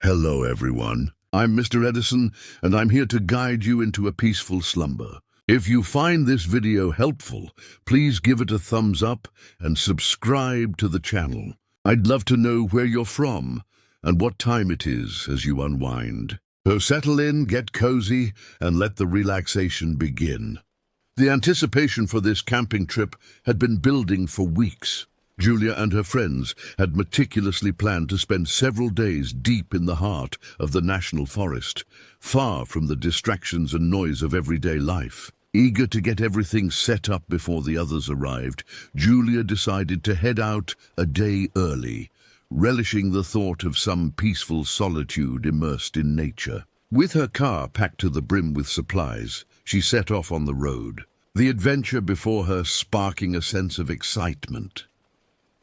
Hello, everyone. I'm Mr. Edison, and I'm here to guide you into a peaceful slumber. If you find this video helpful, please give it a thumbs up and subscribe to the channel. I'd love to know where you're from and what time it is as you unwind. So settle in, get cozy, and let the relaxation begin. The anticipation for this camping trip had been building for weeks. Julia and her friends had meticulously planned to spend several days deep in the heart of the national forest, far from the distractions and noise of everyday life. Eager to get everything set up before the others arrived, Julia decided to head out a day early, relishing the thought of some peaceful solitude immersed in nature. With her car packed to the brim with supplies, she set off on the road, the adventure before her sparking a sense of excitement.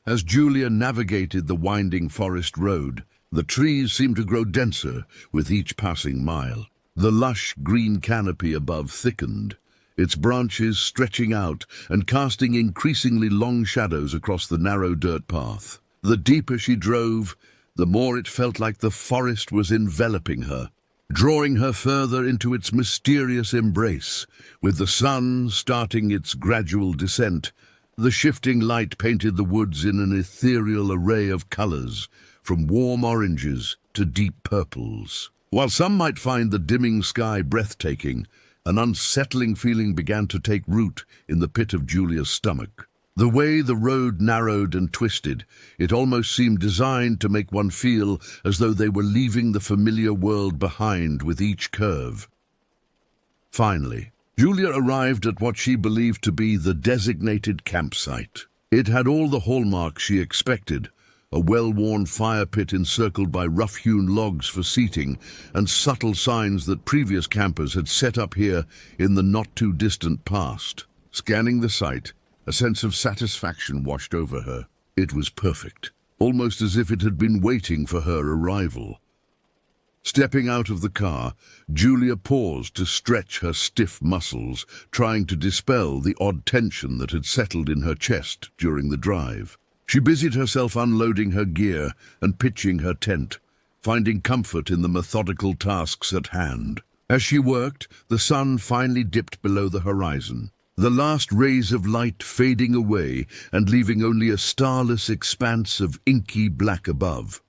As Julia navigated the winding forest road, the trees seemed to grow denser with each passing mile. The lush green canopy above thickened, its branches stretching out and casting increasingly long shadows across the narrow dirt path. The deeper she drove, the more it felt like the forest was enveloping her, drawing her further into its mysterious embrace. With the sun starting its gradual descent, the shifting light painted the woods in an ethereal array of colors, from warm oranges to deep purples. While some might find the dimming sky breathtaking, an unsettling feeling began to take root in the pit of Julia's stomach. The way the road narrowed and twisted, it almost seemed designed to make one feel as though they were leaving the familiar world behind with each curve. Finally, Julia arrived at what she believed to be the designated campsite. It had all the hallmarks she expected: a well-worn fire pit encircled by rough-hewn logs for seating, and subtle signs that previous campers had set up here in the not-too-distant past. Scanning the site, a sense of satisfaction washed over her. It was perfect, almost as if it had been waiting for her arrival. Stepping out of the car, Julia paused to stretch her stiff muscles, trying to dispel the odd tension that had settled in her chest during the drive. She busied herself unloading her gear and pitching her tent, finding comfort in the methodical tasks at hand. As she worked, the sun finally dipped below the horizon, the last rays of light fading away and leaving only a starless expanse of inky black above.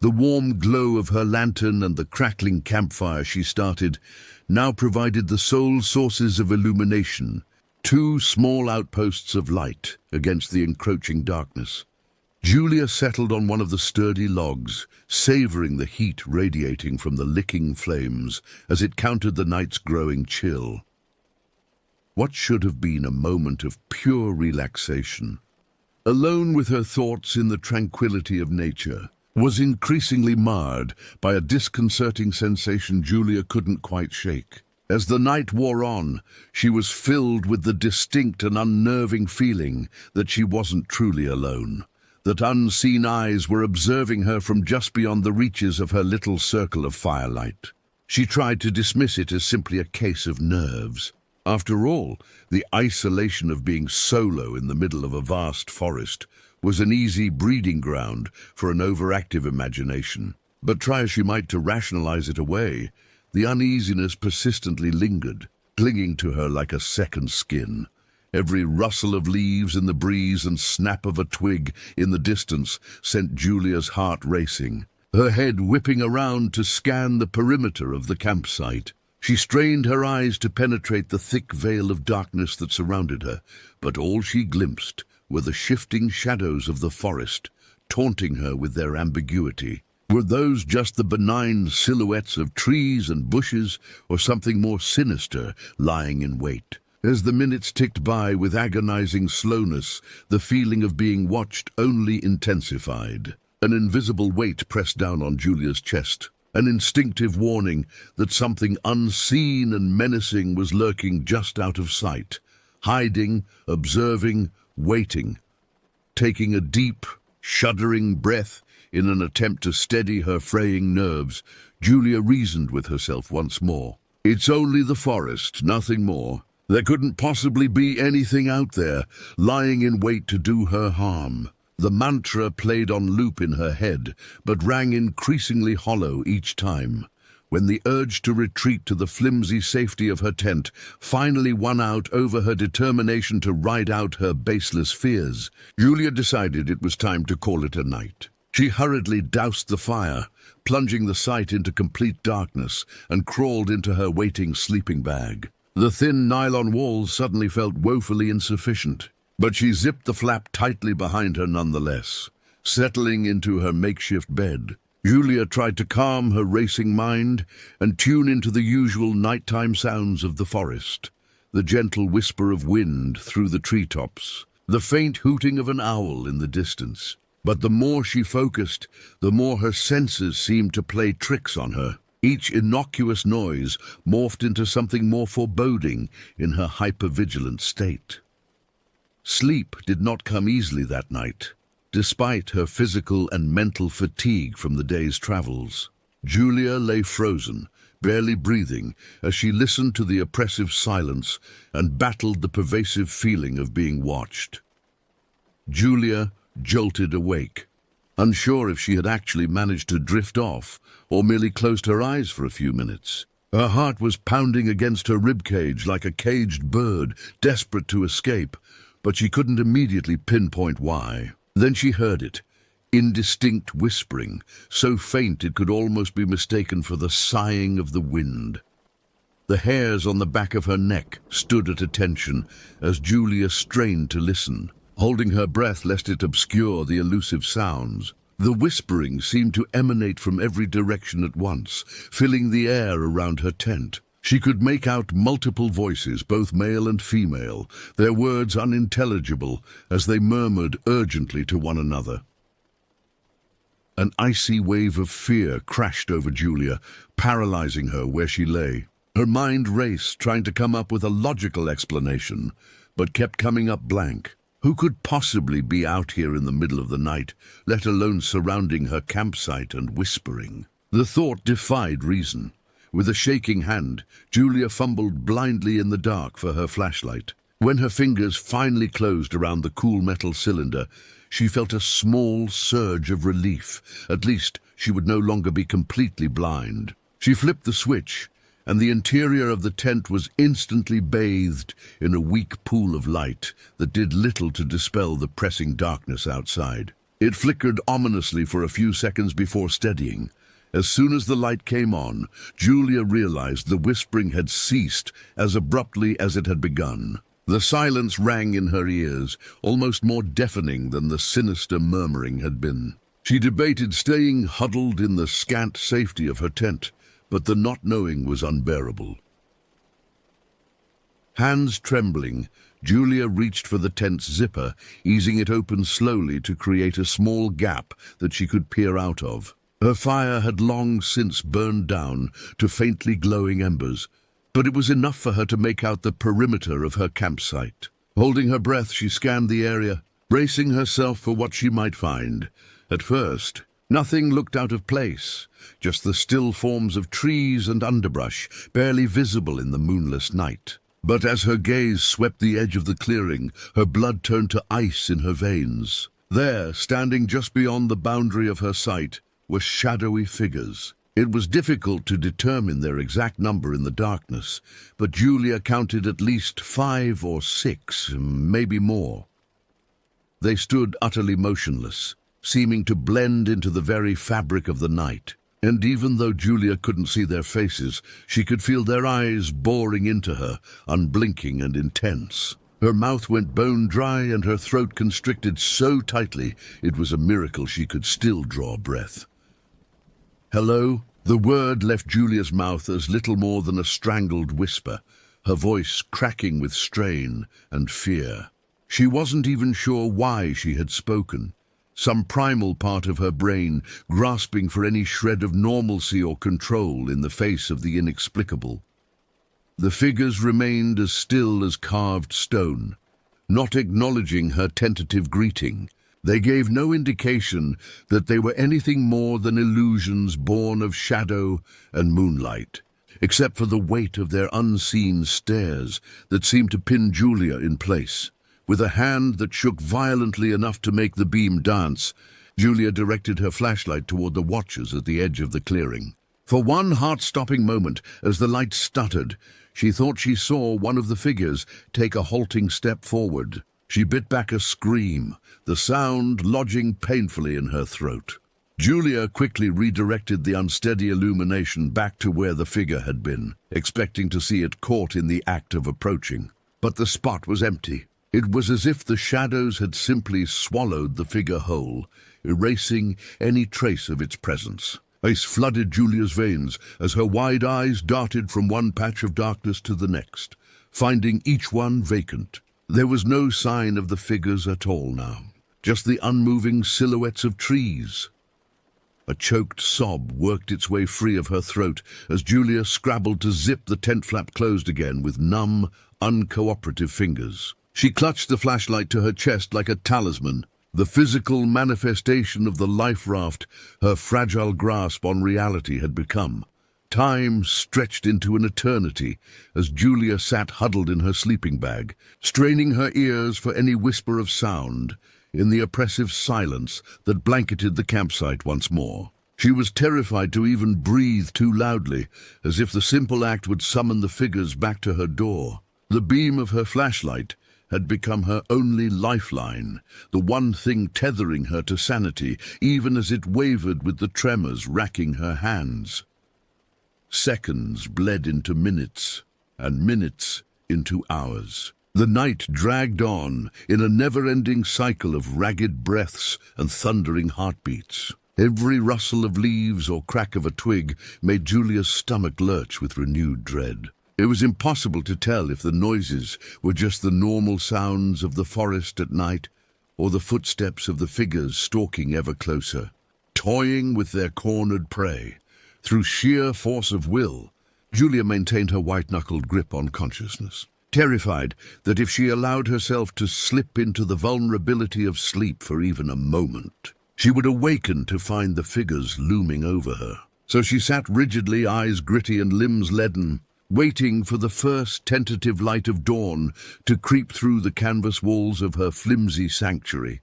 The warm glow of her lantern and the crackling campfire she started now provided the sole sources of illumination, two small outposts of light against the encroaching darkness. Julia settled on one of the sturdy logs, savoring the heat radiating from the licking flames as it countered the night's growing chill. What should have been a moment of pure relaxation, alone with her thoughts in the tranquility of nature, was increasingly marred by a disconcerting sensation Julia couldn't quite shake. As the night wore on, she was filled with the distinct and unnerving feeling that she wasn't truly alone, that unseen eyes were observing her from just beyond the reaches of her little circle of firelight. She tried to dismiss it as simply a case of nerves. After all, the isolation of being solo in the middle of a vast forest was an easy breeding ground for an overactive imagination. But try as she might to rationalize it away, the uneasiness persistently lingered, clinging to her like a second skin. Every rustle of leaves in the breeze and snap of a twig in the distance sent Julia's heart racing, her head whipping around to scan the perimeter of the campsite. She strained her eyes to penetrate the thick veil of darkness that surrounded her, but all she glimpsed were the shifting shadows of the forest, taunting her with their ambiguity. Were those just the benign silhouettes of trees and bushes, or something more sinister lying in wait? As the minutes ticked by with agonizing slowness, the feeling of being watched only intensified. An invisible weight pressed down on Julia's chest, an instinctive warning that something unseen and menacing was lurking just out of sight, hiding, observing, waiting. Taking a deep, shuddering breath in an attempt to steady her fraying nerves, Julia reasoned with herself once more. It's only the forest, nothing more. There couldn't possibly be anything out there, lying in wait to do her harm. The mantra played on loop in her head, but rang increasingly hollow each time. When the urge to retreat to the flimsy safety of her tent finally won out over her determination to ride out her baseless fears, Julia decided it was time to call it a night. She hurriedly doused the fire, plunging the site into complete darkness, and crawled into her waiting sleeping bag. The thin nylon walls suddenly felt woefully insufficient, but she zipped the flap tightly behind her nonetheless. Settling into her makeshift bed, Julia tried to calm her racing mind and tune into the usual nighttime sounds of the forest. The gentle whisper of wind through the treetops, the faint hooting of an owl in the distance. But the more she focused, the more her senses seemed to play tricks on her. Each innocuous noise morphed into something more foreboding in her hypervigilant state. Sleep did not come easily that night, despite her physical and mental fatigue from the day's travels. Julia lay frozen, barely breathing, as she listened to the oppressive silence and battled the pervasive feeling of being watched. Julia jolted awake, unsure if she had actually managed to drift off or merely closed her eyes for a few minutes. Her heart was pounding against her ribcage like a caged bird, desperate to escape, but she couldn't immediately pinpoint why. Then she heard it, indistinct whispering, so faint it could almost be mistaken for the sighing of the wind. The hairs on the back of her neck stood at attention as Julia strained to listen, holding her breath lest it obscure the elusive sounds. The whispering seemed to emanate from every direction at once, filling the air around her tent. She could make out multiple voices, both male and female, their words unintelligible as they murmured urgently to one another. An icy wave of fear crashed over Julia, paralyzing her where she lay. Her mind raced, trying to come up with a logical explanation, but kept coming up blank. Who could possibly be out here in the middle of the night, let alone surrounding her campsite and whispering? The thought defied reason. With a shaking hand, Julia fumbled blindly in the dark for her flashlight. When her fingers finally closed around the cool metal cylinder, she felt a small surge of relief. At least, she would no longer be completely blind. She flipped the switch, and the interior of the tent was instantly bathed in a weak pool of light that did little to dispel the pressing darkness outside. It flickered ominously for a few seconds before steadying. As soon as the light came on, Julia realized the whispering had ceased as abruptly as it had begun. The silence rang in her ears, almost more deafening than the sinister murmuring had been. She debated staying huddled in the scant safety of her tent, but the not knowing was unbearable. Hands trembling, Julia reached for the tent's zipper, easing it open slowly to create a small gap that she could peer out of. Her fire had long since burned down to faintly glowing embers, but it was enough for her to make out the perimeter of her campsite. Holding her breath, she scanned the area, bracing herself for what she might find. At first, nothing looked out of place, just the still forms of trees and underbrush, barely visible in the moonless night. But as her gaze swept the edge of the clearing, her blood turned to ice in her veins. There, standing just beyond the boundary of her sight, were shadowy figures. It was difficult to determine their exact number in the darkness, but Julia counted at least 5 or 6, maybe more. They stood utterly motionless, seeming to blend into the very fabric of the night. And even though Julia couldn't see their faces, she could feel their eyes boring into her, unblinking and intense. Her mouth went bone dry and her throat constricted so tightly it was a miracle she could still draw breath. "Hello?" The word left Julia's mouth as little more than a strangled whisper, her voice cracking with strain and fear. She wasn't even sure why she had spoken. Some primal part of her brain grasping for any shred of normalcy or control in the face of the inexplicable. The figures remained as still as carved stone, not acknowledging her tentative greeting. They gave no indication that they were anything more than illusions born of shadow and moonlight, except for the weight of their unseen stares that seemed to pin Julia in place. With a hand that shook violently enough to make the beam dance, Julia directed her flashlight toward the watchers at the edge of the clearing. For one heart-stopping moment, as the light stuttered, she thought she saw one of the figures take a halting step forward. She bit back a scream, the sound lodging painfully in her throat. Julia quickly redirected the unsteady illumination back to where the figure had been, expecting to see it caught in the act of approaching. But the spot was empty. It was as if the shadows had simply swallowed the figure whole, erasing any trace of its presence. Ice flooded Julia's veins as her wide eyes darted from one patch of darkness to the next, finding each one vacant. There was no sign of the figures at all now, just the unmoving silhouettes of trees. A choked sob worked its way free of her throat as Julia scrabbled to zip the tent flap closed again with numb, uncooperative fingers. She clutched the flashlight to her chest like a talisman, the physical manifestation of the life raft her fragile grasp on reality had become. Time stretched into an eternity as Julia sat huddled in her sleeping bag, straining her ears for any whisper of sound in the oppressive silence that blanketed the campsite once more. She was terrified to even breathe too loudly, as if the simple act would summon the figures back to her door. The beam of her flashlight had become her only lifeline, the one thing tethering her to sanity, even as it wavered with the tremors racking her hands. Seconds bled into minutes, and minutes into hours. The night dragged on in a never-ending cycle of ragged breaths and thundering heartbeats. Every rustle of leaves or crack of a twig made Julia's stomach lurch with renewed dread. It was impossible to tell if the noises were just the normal sounds of the forest at night or the footsteps of the figures stalking ever closer, toying with their cornered prey. Through sheer force of will, Julia maintained her white-knuckled grip on consciousness, terrified that if she allowed herself to slip into the vulnerability of sleep for even a moment, she would awaken to find the figures looming over her. So she sat rigidly, eyes gritty and limbs leaden, waiting for the first tentative light of dawn to creep through the canvas walls of her flimsy sanctuary.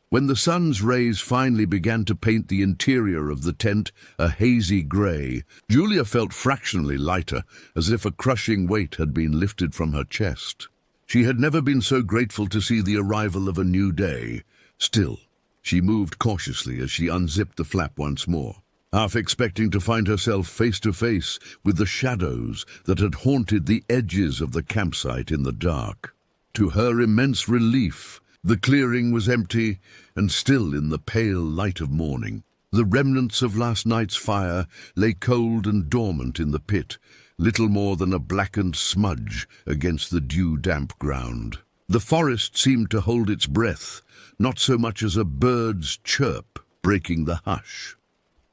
When the sun's rays finally began to paint the interior of the tent a hazy grey, Julia felt fractionally lighter, as if a crushing weight had been lifted from her chest. She had never been so grateful to see the arrival of a new day. Still, she moved cautiously as she unzipped the flap once more, half expecting to find herself face to face with the shadows that had haunted the edges of the campsite in the dark. To her immense relief, the clearing was empty and still in the pale light of morning. The remnants of last night's fire lay cold and dormant in the pit, little more than a blackened smudge against the dew-damp ground. The forest seemed to hold its breath, not so much as a bird's chirp breaking the hush.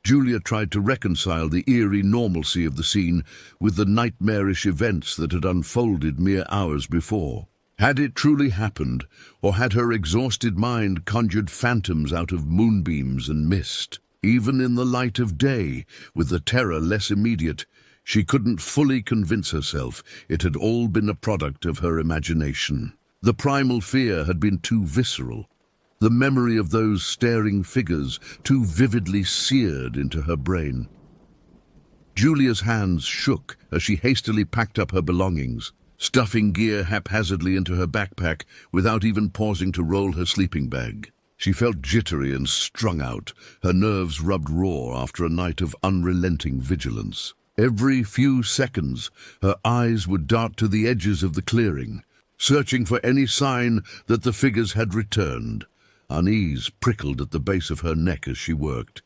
Julia tried to reconcile the eerie normalcy of the scene with the nightmarish events that had unfolded mere hours before. Had it truly happened, or had her exhausted mind conjured phantoms out of moonbeams and mist? Even in the light of day, with the terror less immediate, she couldn't fully convince herself it had all been a product of her imagination. The primal fear had been too visceral, the memory of those staring figures too vividly seared into her brain. Julia's hands shook as she hastily packed up her belongings, stuffing gear haphazardly into her backpack without even pausing to roll her sleeping bag. She felt jittery and strung out, her nerves rubbed raw after a night of unrelenting vigilance. Every few seconds, her eyes would dart to the edges of the clearing, searching for any sign that the figures had returned. Unease prickled at the base of her neck as she worked,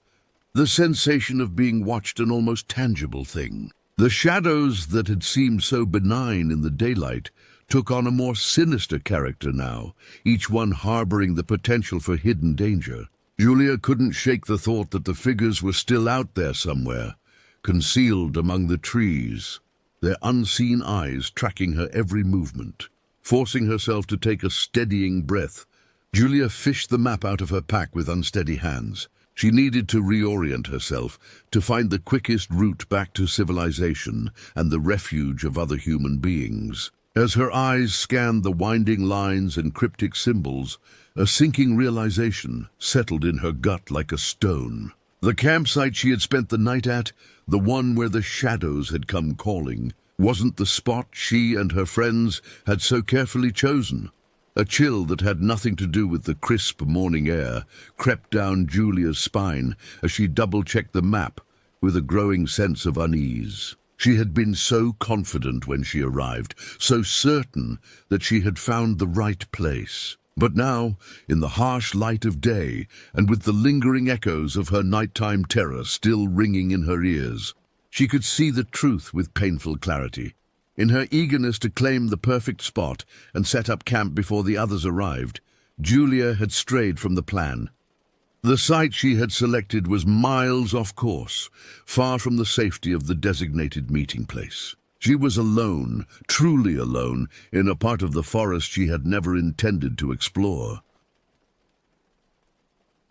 the sensation of being watched an almost tangible thing. The shadows that had seemed so benign in the daylight took on a more sinister character now, each one harboring the potential for hidden danger. Julia couldn't shake the thought that the figures were still out there somewhere, concealed among the trees, their unseen eyes tracking her every movement. Forcing herself to take a steadying breath, Julia fished the map out of her pack with unsteady hands. She needed to reorient herself, to find the quickest route back to civilization and the refuge of other human beings. As her eyes scanned the winding lines and cryptic symbols, a sinking realization settled in her gut like a stone. The campsite she had spent the night at, the one where the shadows had come calling, wasn't the spot she and her friends had so carefully chosen. A chill that had nothing to do with the crisp morning air crept down Julia's spine as she double-checked the map with a growing sense of unease. She had been so confident when she arrived, so certain that she had found the right place. But now, in the harsh light of day, and with the lingering echoes of her nighttime terror still ringing in her ears, she could see the truth with painful clarity. In her eagerness to claim the perfect spot and set up camp before the others arrived, Julia had strayed from the plan. The site she had selected was miles off course, far from the safety of the designated meeting place. She was alone, truly alone, in a part of the forest she had never intended to explore.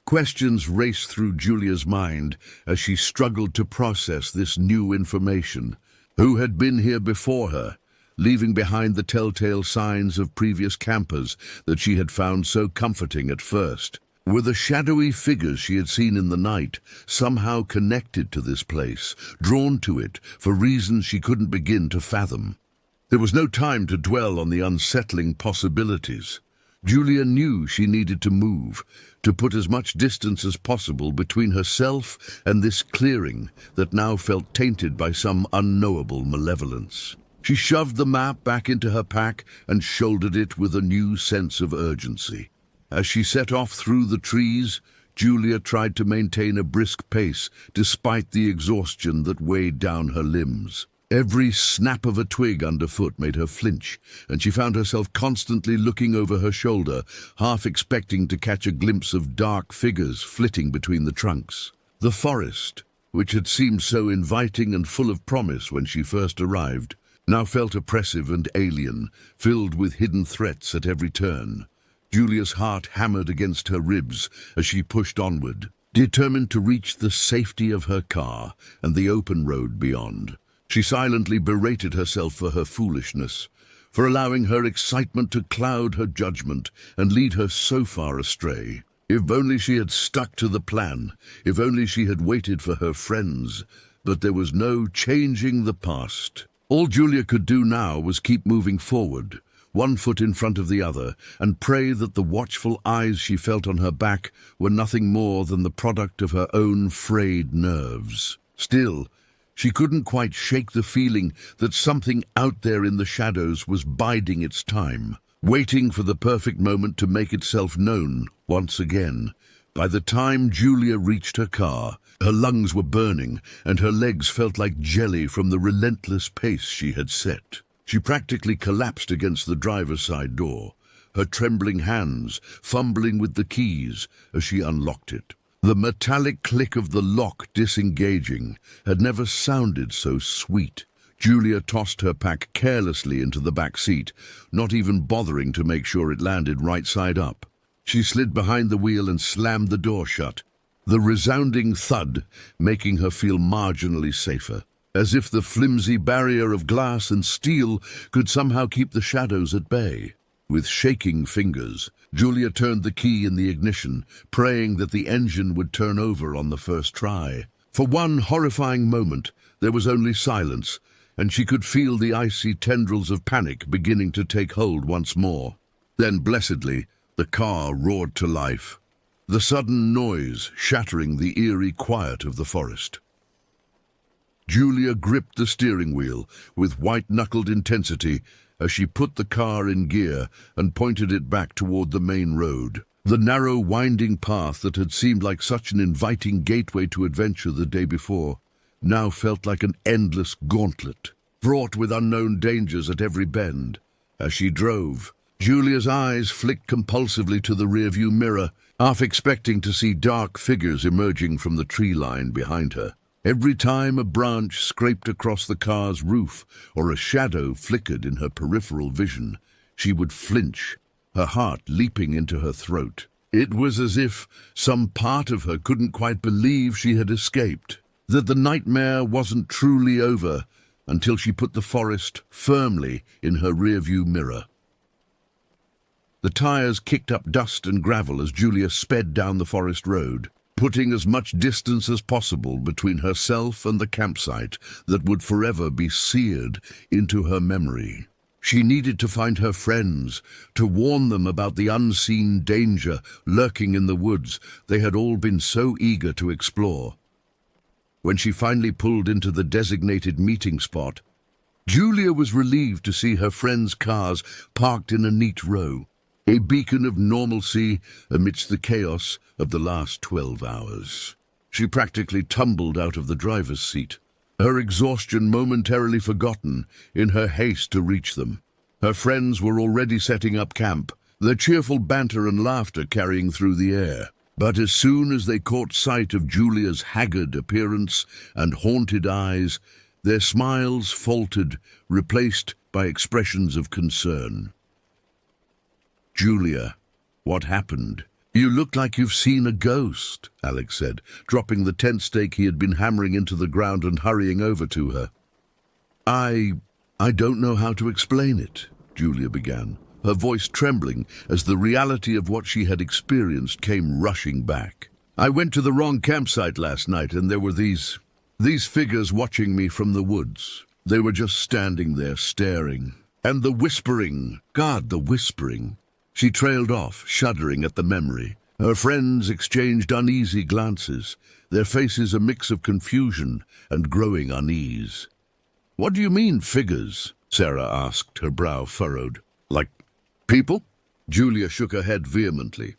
Questions raced through Julia's mind as she struggled to process this new information. Who had been here before her, leaving behind the telltale signs of previous campers that she had found so comforting at first? Were the shadowy figures she had seen in the night somehow connected to this place, drawn to it for reasons she couldn't begin to fathom? There was no time to dwell on the unsettling possibilities. Julia knew she needed to move, to put as much distance as possible between herself and this clearing that now felt tainted by some unknowable malevolence. She shoved the map back into her pack and shouldered it with a new sense of urgency. As she set off through the trees, Julia tried to maintain a brisk pace despite the exhaustion that weighed down her limbs. Every snap of a twig underfoot made her flinch, and she found herself constantly looking over her shoulder, half expecting to catch a glimpse of dark figures flitting between the trunks. The forest, which had seemed so inviting and full of promise when she first arrived, now felt oppressive and alien, filled with hidden threats at every turn. Julia's heart hammered against her ribs as she pushed onward, determined to reach the safety of her car and the open road beyond. She silently berated herself for her foolishness, for allowing her excitement to cloud her judgment and lead her so far astray. If only she had stuck to the plan, if only she had waited for her friends, but there was no changing the past. All Julia could do now was keep moving forward, one foot in front of the other, and pray that the watchful eyes she felt on her back were nothing more than the product of her own frayed nerves. Still, she couldn't quite shake the feeling that something out there in the shadows was biding its time, waiting for the perfect moment to make itself known once again. By the time Julia reached her car, her lungs were burning and her legs felt like jelly from the relentless pace she had set. She practically collapsed against the driver's side door, her trembling hands fumbling with the keys as she unlocked it. The metallic click of the lock disengaging had never sounded so sweet. Julia tossed her pack carelessly into the back seat, not even bothering to make sure it landed right side up. She slid behind the wheel and slammed the door shut, the resounding thud making her feel marginally safer, as if the flimsy barrier of glass and steel could somehow keep the shadows at bay. With shaking fingers, Julia turned the key in the ignition, praying that the engine would turn over on the first try. For one horrifying moment, there was only silence, and she could feel the icy tendrils of panic beginning to take hold once more. Then, blessedly, the car roared to life, the sudden noise shattering the eerie quiet of the forest. Julia gripped the steering wheel with white-knuckled intensity as she put the car in gear and pointed it back toward the main road. The narrow, winding path that had seemed like such an inviting gateway to adventure the day before now felt like an endless gauntlet, fraught with unknown dangers at every bend. As she drove, Julia's eyes flicked compulsively to the rearview mirror, half expecting to see dark figures emerging from the tree line behind her. Every time a branch scraped across the car's roof or a shadow flickered in her peripheral vision, she would flinch, her heart leaping into her throat. It was as if some part of her couldn't quite believe she had escaped, that the nightmare wasn't truly over, until she put the forest firmly in her rearview mirror. The tires kicked up dust and gravel as Julia sped down the forest road, putting as much distance as possible between herself and the campsite that would forever be seared into her memory. She needed to find her friends, to warn them about the unseen danger lurking in the woods they had all been so eager to explore. When she finally pulled into the designated meeting spot, Julia was relieved to see her friends' cars parked in a neat row, a beacon of normalcy amidst the chaos of the last 12 hours. She practically tumbled out of the driver's seat, her exhaustion momentarily forgotten in her haste to reach them. Her friends were already setting up camp, their cheerful banter and laughter carrying through the air. But as soon as they caught sight of Julia's haggard appearance and haunted eyes, their smiles faltered, replaced by expressions of concern. "Julia, what happened? You look like you've seen a ghost," Alex said, dropping the tent stake he had been hammering into the ground and hurrying over to her. I don't know how to explain it," Julia began, her voice trembling as the reality of what she had experienced came rushing back. "I went to the wrong campsite last night and there were these figures watching me from the woods. They were just standing there staring. And the whispering, God, the whispering." She trailed off, shuddering at the memory. Her friends exchanged uneasy glances, their faces a mix of confusion and growing unease. "What do you mean, figures?" Sarah asked, her brow furrowed. "Like people?" Julia shook her head vehemently.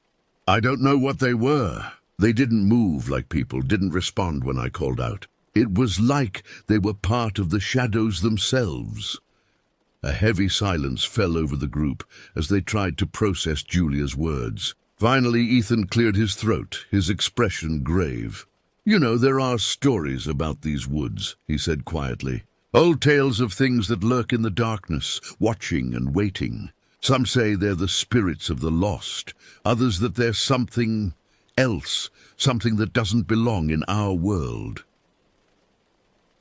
"I don't know what they were. They didn't move like people, didn't respond when I called out. It was like they were part of the shadows themselves." A heavy silence fell over the group as they tried to process Julia's words. Finally, Ethan cleared his throat, his expression grave. "You know, there are stories about these woods," he said quietly. "Old tales of things that lurk in the darkness, watching and waiting. Some say they're the spirits of the lost, others that they're something else, something that doesn't belong in our world."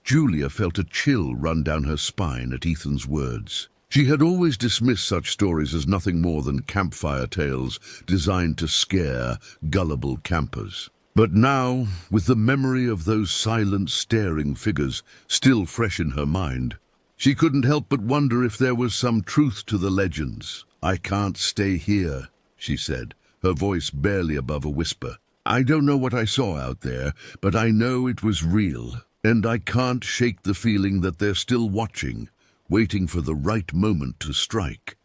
Julia felt a chill run down her spine at Ethan's words. She had always dismissed such stories as nothing more than campfire tales designed to scare gullible campers. But now, with the memory of those silent, staring figures still fresh in her mind, she couldn't help but wonder if there was some truth to the legends. "I can't stay here," she said, her voice barely above a whisper. "I don't know what I saw out there, but I know it was real. And I can't shake the feeling that they're still watching, waiting for the right moment to strike."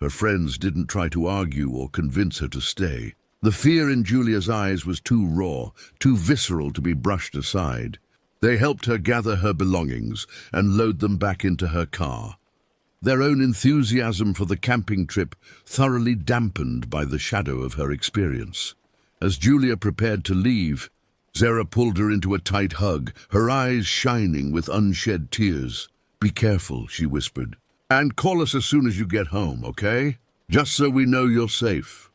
Her friends didn't try to argue or convince her to stay. The fear in Julia's eyes was too raw, too visceral to be brushed aside. They helped her gather her belongings and load them back into her car, their own enthusiasm for the camping trip thoroughly dampened by the shadow of her experience. As Julia prepared to leave, Sarah pulled her into a tight hug, her eyes shining with unshed tears. "Be careful," she whispered. "And call us as soon as you get home, okay? Just so we know you're safe."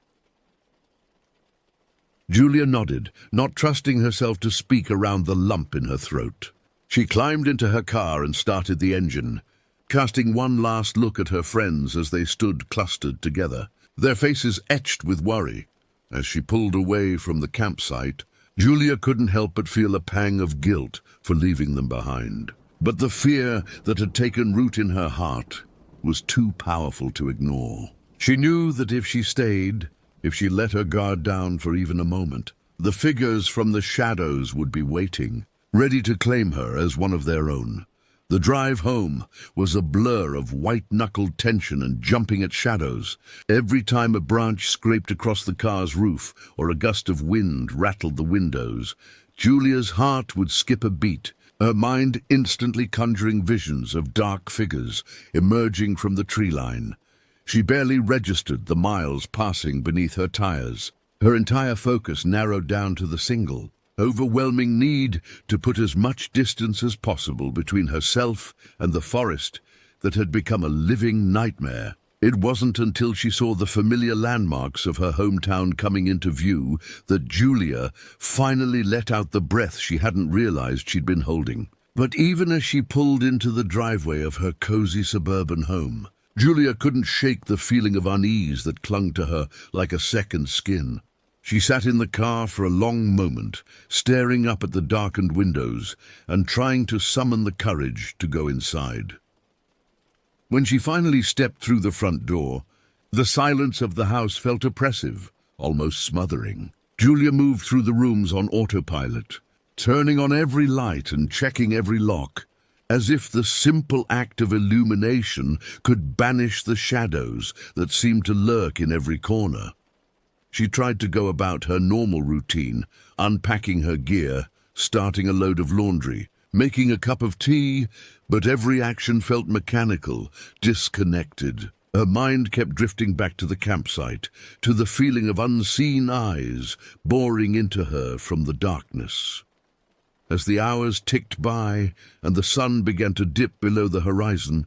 Julia nodded, not trusting herself to speak around the lump in her throat. She climbed into her car and started the engine, casting one last look at her friends as they stood clustered together, their faces etched with worry. As she pulled away from the campsite, Julia couldn't help but feel a pang of guilt for leaving them behind. But the fear that had taken root in her heart was too powerful to ignore. She knew that if she stayed, if she let her guard down for even a moment, the figures from the shadows would be waiting, ready to claim her as one of their own. The drive home was a blur of white-knuckled tension and jumping at shadows. Every time a branch scraped across the car's roof or a gust of wind rattled the windows, Julia's heart would skip a beat, her mind instantly conjuring visions of dark figures emerging from the tree line. She barely registered the miles passing beneath her tires. Her entire focus narrowed down to the single, overwhelming need to put as much distance as possible between herself and the forest that had become a living nightmare. It wasn't until she saw the familiar landmarks of her hometown coming into view that Julia finally let out the breath she hadn't realized she'd been holding. But even as she pulled into the driveway of her cozy suburban home, Julia couldn't shake the feeling of unease that clung to her like a second skin. She sat in the car for a long moment, staring up at the darkened windows and trying to summon the courage to go inside. When she finally stepped through the front door, the silence of the house felt oppressive, almost smothering. Julia moved through the rooms on autopilot, turning on every light and checking every lock, as if the simple act of illumination could banish the shadows that seemed to lurk in every corner. She tried to go about her normal routine, unpacking her gear, starting a load of laundry, making a cup of tea, but every action felt mechanical, disconnected. Her mind kept drifting back to the campsite, to the feeling of unseen eyes boring into her from the darkness. As the hours ticked by and the sun began to dip below the horizon,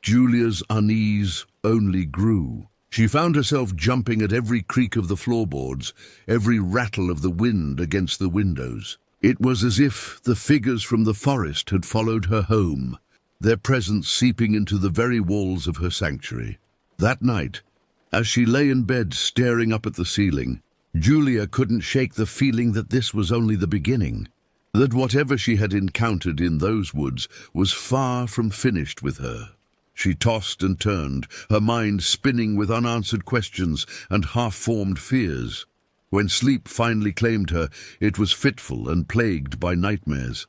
Julia's unease only grew. She found herself jumping at every creak of the floorboards, every rattle of the wind against the windows. It was as if the figures from the forest had followed her home, their presence seeping into the very walls of her sanctuary. That night, as she lay in bed staring up at the ceiling, Julia couldn't shake the feeling that this was only the beginning, that whatever she had encountered in those woods was far from finished with her. She tossed and turned, her mind spinning with unanswered questions and half-formed fears. When sleep finally claimed her, it was fitful and plagued by nightmares.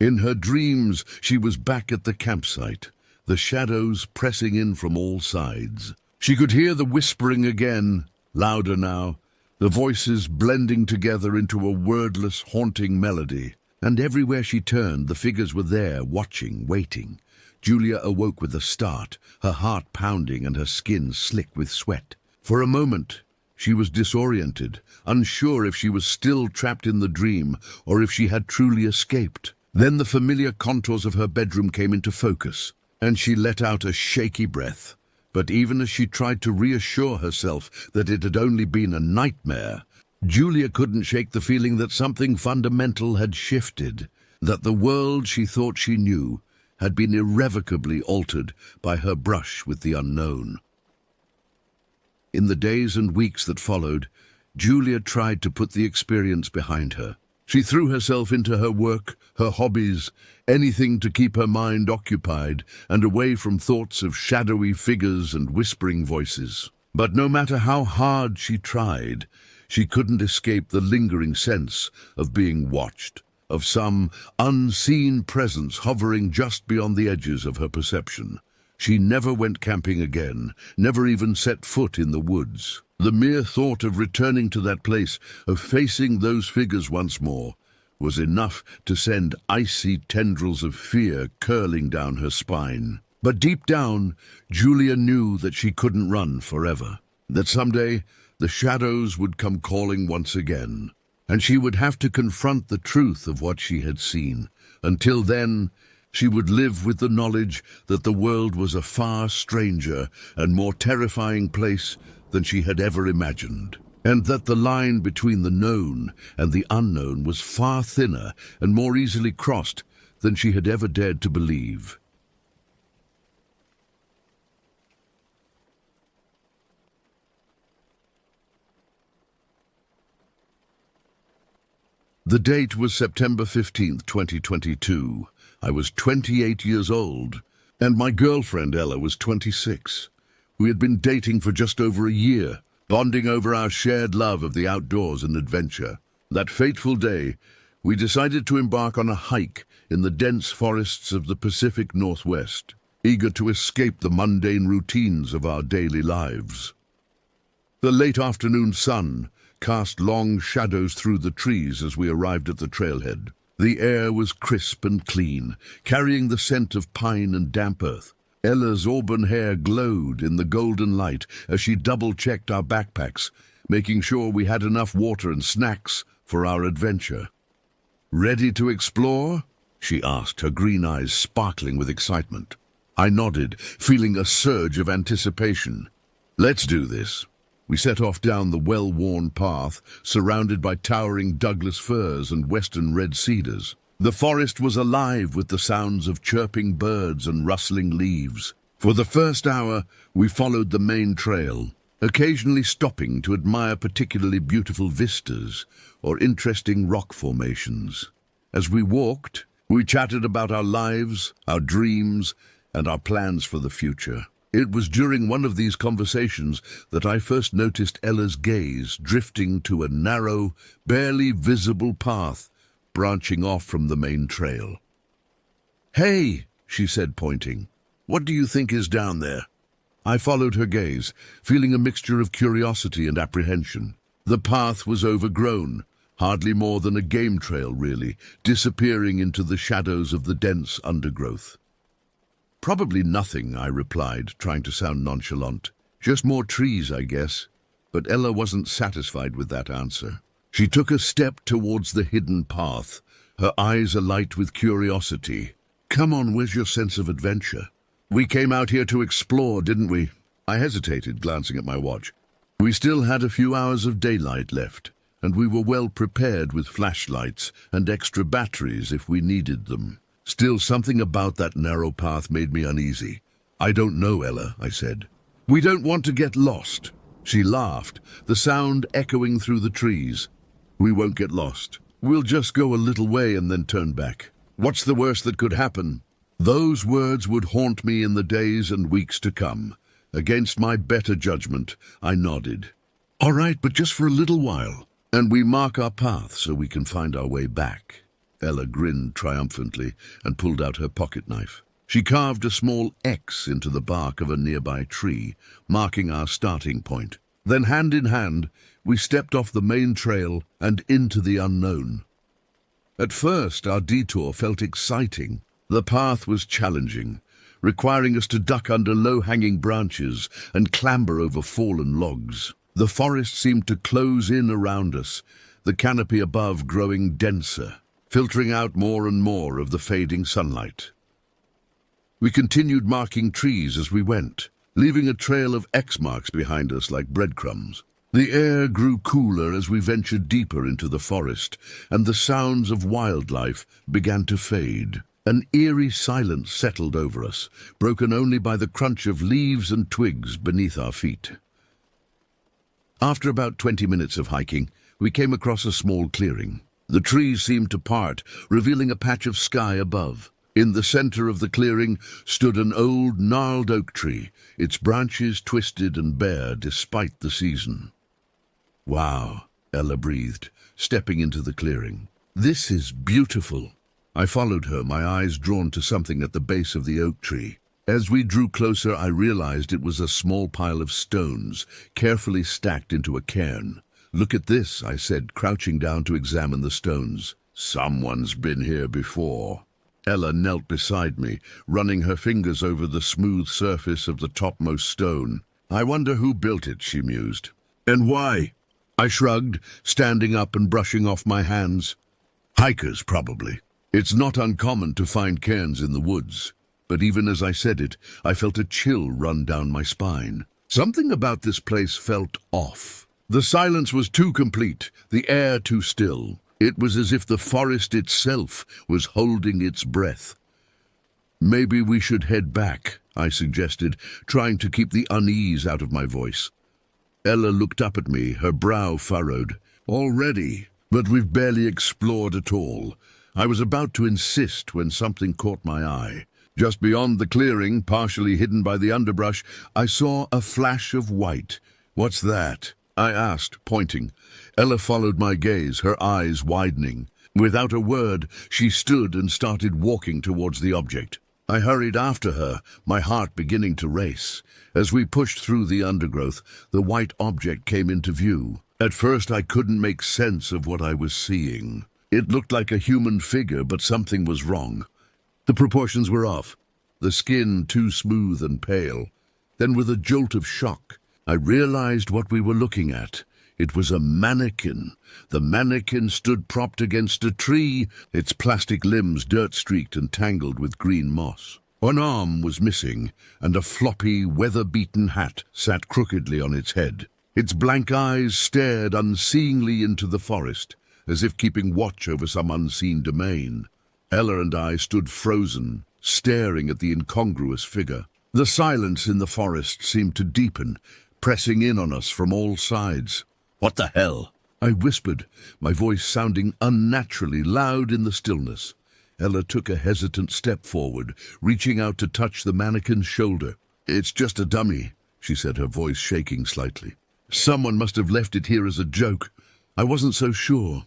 In her dreams, she was back at the campsite, the shadows pressing in from all sides. She could hear the whispering again, louder now, the voices blending together into a wordless, haunting melody. And everywhere she turned, the figures were there, watching, waiting. Julia awoke with a start, her heart pounding and her skin slick with sweat. For a moment, she was disoriented, unsure if she was still trapped in the dream or if she had truly escaped. Then the familiar contours of her bedroom came into focus, and she let out a shaky breath. But even as she tried to reassure herself that it had only been a nightmare, Julia couldn't shake the feeling that something fundamental had shifted, that the world she thought she knew had been irrevocably altered by her brush with the unknown. In the days and weeks that followed, Julia tried to put the experience behind her. She threw herself into her work, her hobbies, anything to keep her mind occupied and away from thoughts of shadowy figures and whispering voices. But no matter how hard she tried, she couldn't escape the lingering sense of being watched, of some unseen presence hovering just beyond the edges of her perception. She never went camping again, never even set foot in the woods. The mere thought of returning to that place, of facing those figures once more, was enough to send icy tendrils of fear curling down her spine. But deep down, Julia knew that she couldn't run forever, that someday the shadows would come calling once again, and she would have to confront the truth of what she had seen. Until then, she would live with the knowledge that the world was a far stranger and more terrifying place than she had ever imagined, and that the line between the known and the unknown was far thinner and more easily crossed than she had ever dared to believe. The date was September 15th, 2022. I was 28 years old, and my girlfriend Ella was 26. We had been dating for just over a year, bonding over our shared love of the outdoors and adventure. That fateful day, we decided to embark on a hike in the dense forests of the Pacific Northwest, eager to escape the mundane routines of our daily lives. The late afternoon sun cast long shadows through the trees as we arrived at the trailhead. The air was crisp and clean, carrying the scent of pine and damp earth. Ella's auburn hair glowed in the golden light as she double-checked our backpacks, making sure we had enough water and snacks for our adventure. "Ready to explore?" she asked, her green eyes sparkling with excitement. I nodded, feeling a surge of anticipation. "Let's do this." We set off down the well-worn path, surrounded by towering Douglas firs and western red cedars. The forest was alive with the sounds of chirping birds and rustling leaves. For the first hour, we followed the main trail, occasionally stopping to admire particularly beautiful vistas or interesting rock formations. As we walked, we chatted about our lives, our dreams, and our plans for the future. It was during one of these conversations that I first noticed Ella's gaze drifting to a narrow, barely visible path branching off from the main trail. "Hey," she said, pointing. "What do you think is down there?" I followed her gaze, feeling a mixture of curiosity and apprehension. The path was overgrown, hardly more than a game trail, really, disappearing into the shadows of the dense undergrowth. "Probably nothing," I replied, trying to sound nonchalant. "Just more trees, I guess." But Ella wasn't satisfied with that answer. She took a step towards the hidden path, her eyes alight with curiosity. "Come on, where's your sense of adventure? We came out here to explore, didn't we?" I hesitated, glancing at my watch. We still had a few hours of daylight left, and we were well prepared with flashlights and extra batteries if we needed them. Still, something about that narrow path made me uneasy. "I don't know, Ella," I said. "We don't want to get lost." She laughed, the sound echoing through the trees. "We won't get lost. We'll just go a little way and then turn back. What's the worst that could happen?" Those words would haunt me in the days and weeks to come. Against my better judgment, I nodded. "All right, but just for a little while. And we mark our path so we can find our way back." Ella grinned triumphantly and pulled out her pocket knife. She carved a small X into the bark of a nearby tree, marking our starting point. Then, hand in hand, we stepped off the main trail and into the unknown. At first, our detour felt exciting. The path was challenging, requiring us to duck under low-hanging branches and clamber over fallen logs. The forest seemed to close in around us, the canopy above growing denser, filtering out more and more of the fading sunlight. We continued marking trees as we went, leaving a trail of X marks behind us like breadcrumbs. The air grew cooler as we ventured deeper into the forest, and the sounds of wildlife began to fade. An eerie silence settled over us, broken only by the crunch of leaves and twigs beneath our feet. After about 20 minutes of hiking, we came across a small clearing. The trees seemed to part, revealing a patch of sky above. In the center of the clearing stood an old, gnarled oak tree, its branches twisted and bare despite the season. "Wow," Ella breathed, stepping into the clearing. "This is beautiful." I followed her, my eyes drawn to something at the base of the oak tree. As we drew closer, I realized it was a small pile of stones, carefully stacked into a cairn. "Look at this," I said, crouching down to examine the stones. "Someone's been here before." Ella knelt beside me, running her fingers over the smooth surface of the topmost stone. "I wonder who built it," she mused. "And why?" I shrugged, standing up and brushing off my hands. "Hikers, probably. It's not uncommon to find cairns in the woods." But even as I said it, I felt a chill run down my spine. Something about this place felt off. The silence was too complete, the air too still. It was as if the forest itself was holding its breath. "Maybe we should head back," I suggested, trying to keep the unease out of my voice. Ella looked up at me, her brow furrowed. "Already? But we've barely explored at all." I was about to insist when something caught my eye. Just beyond the clearing, partially hidden by the underbrush, I saw a flash of white. "What's that?" I asked, pointing. Ella followed my gaze, her eyes widening. Without a word, she stood and started walking towards the object. I hurried after her, my heart beginning to race. As we pushed through the undergrowth, the white object came into view. At first, I couldn't make sense of what I was seeing. It looked like a human figure, but something was wrong. The proportions were off, the skin too smooth and pale. Then, with a jolt of shock, I realized what we were looking at. It was a mannequin. The mannequin stood propped against a tree, its plastic limbs dirt-streaked and tangled with green moss. One arm was missing, and a floppy, weather-beaten hat sat crookedly on its head. Its blank eyes stared unseeingly into the forest, as if keeping watch over some unseen domain. Ella and I stood frozen, staring at the incongruous figure. The silence in the forest seemed to deepen, pressing in on us from all sides. "What the hell?" I whispered, my voice sounding unnaturally loud in the stillness. Ella took a hesitant step forward, reaching out to touch the mannequin's shoulder. "It's just a dummy," she said, her voice shaking slightly. "Someone must have left it here as a joke. I wasn't so sure."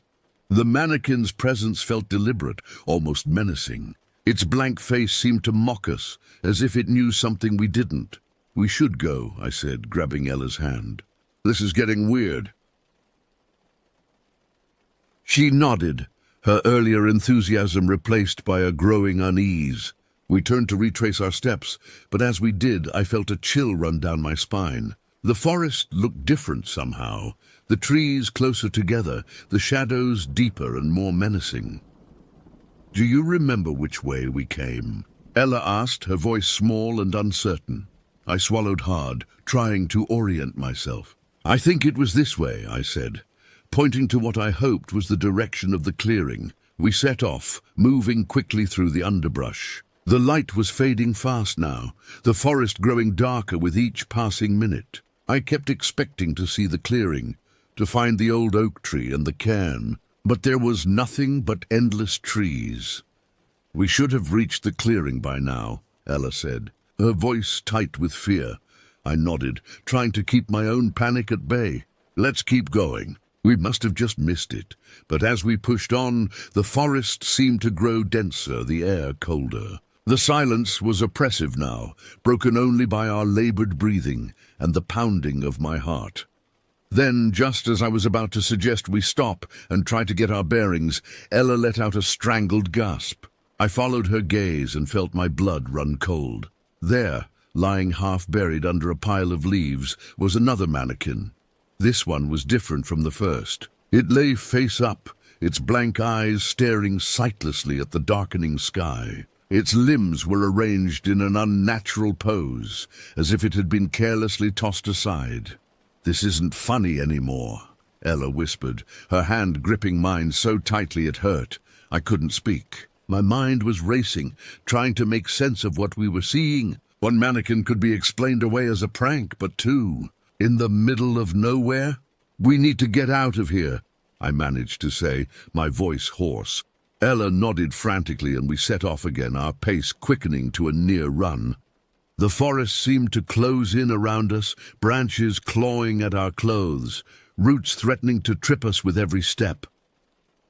The mannequin's presence felt deliberate, almost menacing. Its blank face seemed to mock us, as if it knew something we didn't. "We should go," I said, grabbing Ella's hand. "This is getting weird." She nodded, her earlier enthusiasm replaced by a growing unease. We turned to retrace our steps, but as we did, I felt a chill run down my spine. The forest looked different somehow, the trees closer together, the shadows deeper and more menacing. "Do you remember which way we came?" Ella asked, her voice small and uncertain. I swallowed hard, trying to orient myself. "I think it was this way," I said, pointing to what I hoped was the direction of the clearing. We set off, moving quickly through the underbrush. The light was fading fast now, the forest growing darker with each passing minute. I kept expecting to see the clearing, to find the old oak tree and the cairn, but there was nothing but endless trees. "We should have reached the clearing by now," Ella said, her voice tight with fear. I nodded, trying to keep my own panic at bay. "Let's keep going." We must have just missed it, but as we pushed on, the forest seemed to grow denser, the air colder. The silence was oppressive now, broken only by our labored breathing and the pounding of my heart. Then, just as I was about to suggest we stop and try to get our bearings, Ella let out a strangled gasp. I followed her gaze and felt my blood run cold. There, lying half-buried under a pile of leaves, was another mannequin. This one was different from the first. It lay face up, its blank eyes staring sightlessly at the darkening sky. Its limbs were arranged in an unnatural pose, as if it had been carelessly tossed aside. "This isn't funny anymore," Ella whispered, her hand gripping mine so tightly it hurt. I couldn't speak. My mind was racing, trying to make sense of what we were seeing. One mannequin could be explained away as a prank, but two, in the middle of nowhere? "We need to get out of here," I managed to say, my voice hoarse. Ella nodded frantically and we set off again, our pace quickening to a near run. The forest seemed to close in around us, branches clawing at our clothes, roots threatening to trip us with every step.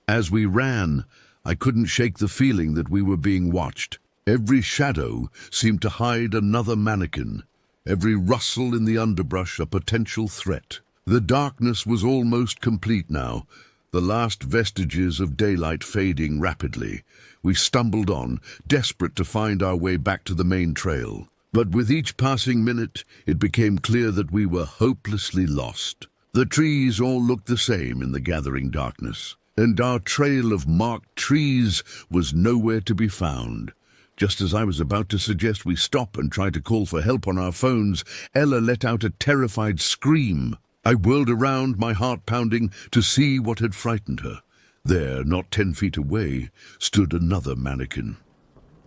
As we ran, I couldn't shake the feeling that we were being watched. Every shadow seemed to hide another mannequin, every rustle in the underbrush a potential threat. The darkness was almost complete now, the last vestiges of daylight fading rapidly. We stumbled on, desperate to find our way back to the main trail. But with each passing minute, it became clear that we were hopelessly lost. The trees all looked the same in the gathering darkness, and our trail of marked trees was nowhere to be found. Just as I was about to suggest we stop and try to call for help on our phones, Ella let out a terrified scream. I whirled around, my heart pounding, to see what had frightened her. There, not 10 feet away, stood another mannequin.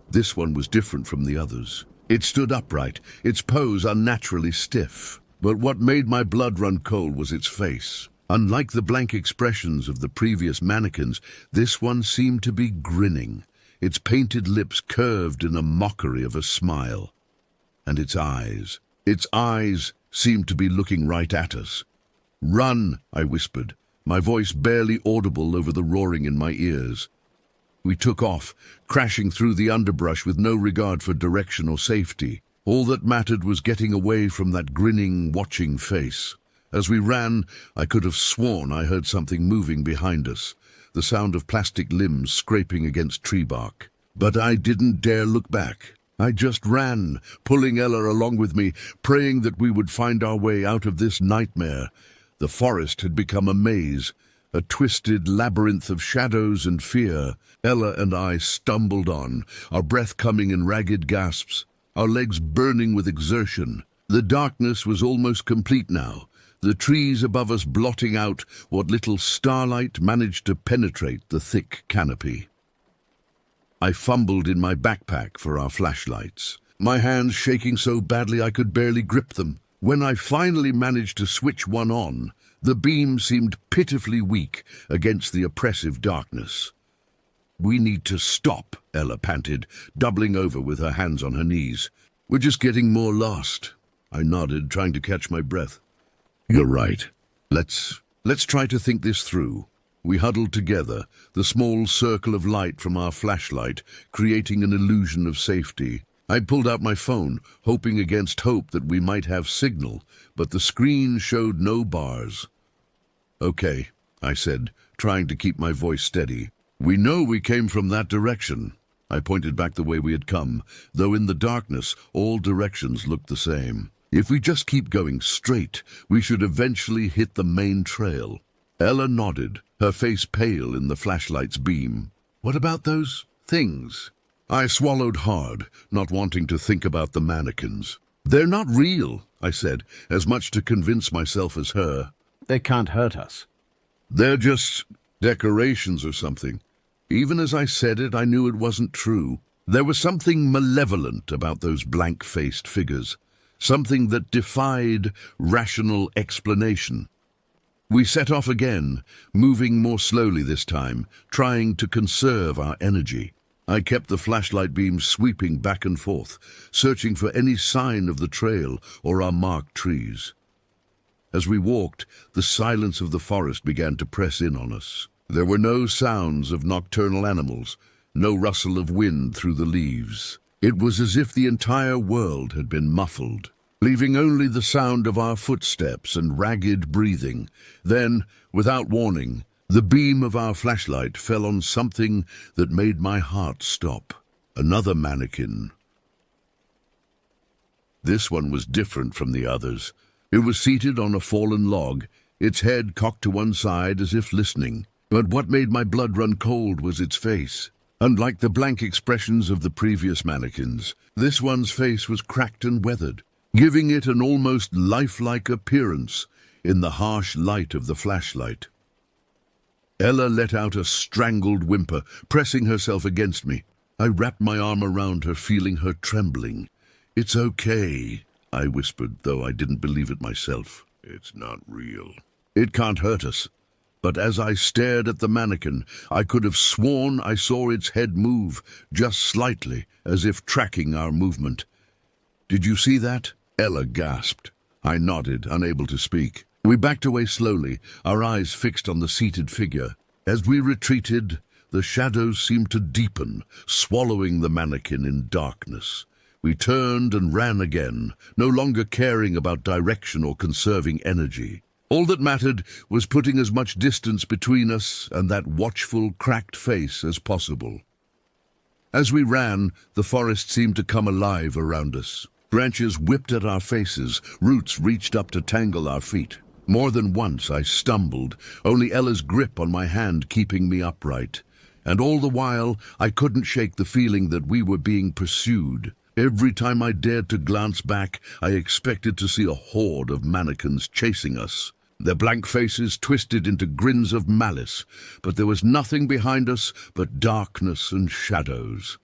This one was different from the others. It stood upright, its pose unnaturally stiff. But what made my blood run cold was its face. Unlike the blank expressions of the previous mannequins, this one seemed to be grinning, its painted lips curved in a mockery of a smile. And its eyes seemed to be looking right at us. "Run," I whispered, my voice barely audible over the roaring in my ears. We took off, crashing through the underbrush with no regard for direction or safety. All that mattered was getting away from that grinning, watching face. As we ran, I could have sworn I heard something moving behind us, the sound of plastic limbs scraping against tree bark. But I didn't dare look back. I just ran, pulling Ella along with me, praying that we would find our way out of this nightmare. The forest had become a maze, a twisted labyrinth of shadows and fear. Ella and I stumbled on, our breath coming in ragged gasps, our legs burning with exertion. The darkness was almost complete now, the trees above us blotting out what little starlight managed to penetrate the thick canopy. I fumbled in my backpack for our flashlights, my hands shaking so badly I could barely grip them. When I finally managed to switch one on, the beam seemed pitifully weak against the oppressive darkness. "We need to stop," Ella panted, doubling over with her hands on her knees. "We're just getting more lost." I nodded, trying to catch my breath. "You're right. Let's try to think this through." We huddled together, the small circle of light from our flashlight creating an illusion of safety. I pulled out my phone, hoping against hope that we might have signal, but the screen showed no bars. "Okay," I said, trying to keep my voice steady. "We know we came from that direction." I pointed back the way we had come, though in the darkness all directions looked the same. "If we just keep going straight, we should eventually hit the main trail." Ella nodded, her face pale in the flashlight's beam. "What about those things?" I swallowed hard, not wanting to think about the mannequins. "They're not real," I said, as much to convince myself as her. "They can't hurt us." "They're just decorations or something." Even as I said it, I knew it wasn't true. There was something malevolent about those blank-faced figures, something that defied rational explanation. We set off again, moving more slowly this time, trying to conserve our energy. I kept the flashlight beam sweeping back and forth, searching for any sign of the trail or our marked trees. As we walked, the silence of the forest began to press in on us. There were no sounds of nocturnal animals, no rustle of wind through the leaves. It was as if the entire world had been muffled, leaving only the sound of our footsteps and ragged breathing. Then, without warning, the beam of our flashlight fell on something that made my heart stop. Another mannequin. This one was different from the others. It was seated on a fallen log, its head cocked to one side as if listening. But what made my blood run cold was its face. Unlike the blank expressions of the previous mannequins, this one's face was cracked and weathered, giving it an almost lifelike appearance in the harsh light of the flashlight. Ella let out a strangled whimper, pressing herself against me. I wrapped my arm around her, feeling her trembling. "It's okay," I whispered, though I didn't believe it myself. "It's not real. It can't hurt us." But as I stared at the mannequin, I could have sworn I saw its head move, just slightly, as if tracking our movement. "Did you see that?" Ella gasped. I nodded, unable to speak. We backed away slowly, our eyes fixed on the seated figure. As we retreated, the shadows seemed to deepen, swallowing the mannequin in darkness. We turned and ran again, no longer caring about direction or conserving energy. All that mattered was putting as much distance between us and that watchful, cracked face as possible. As we ran, the forest seemed to come alive around us. Branches whipped at our faces, roots reached up to tangle our feet. More than once I stumbled, only Ella's grip on my hand keeping me upright. And all the while, I couldn't shake the feeling that we were being pursued. Every time I dared to glance back, I expected to see a horde of mannequins chasing us. Their blank faces twisted into grins of malice, but there was nothing behind us but darkness and shadows.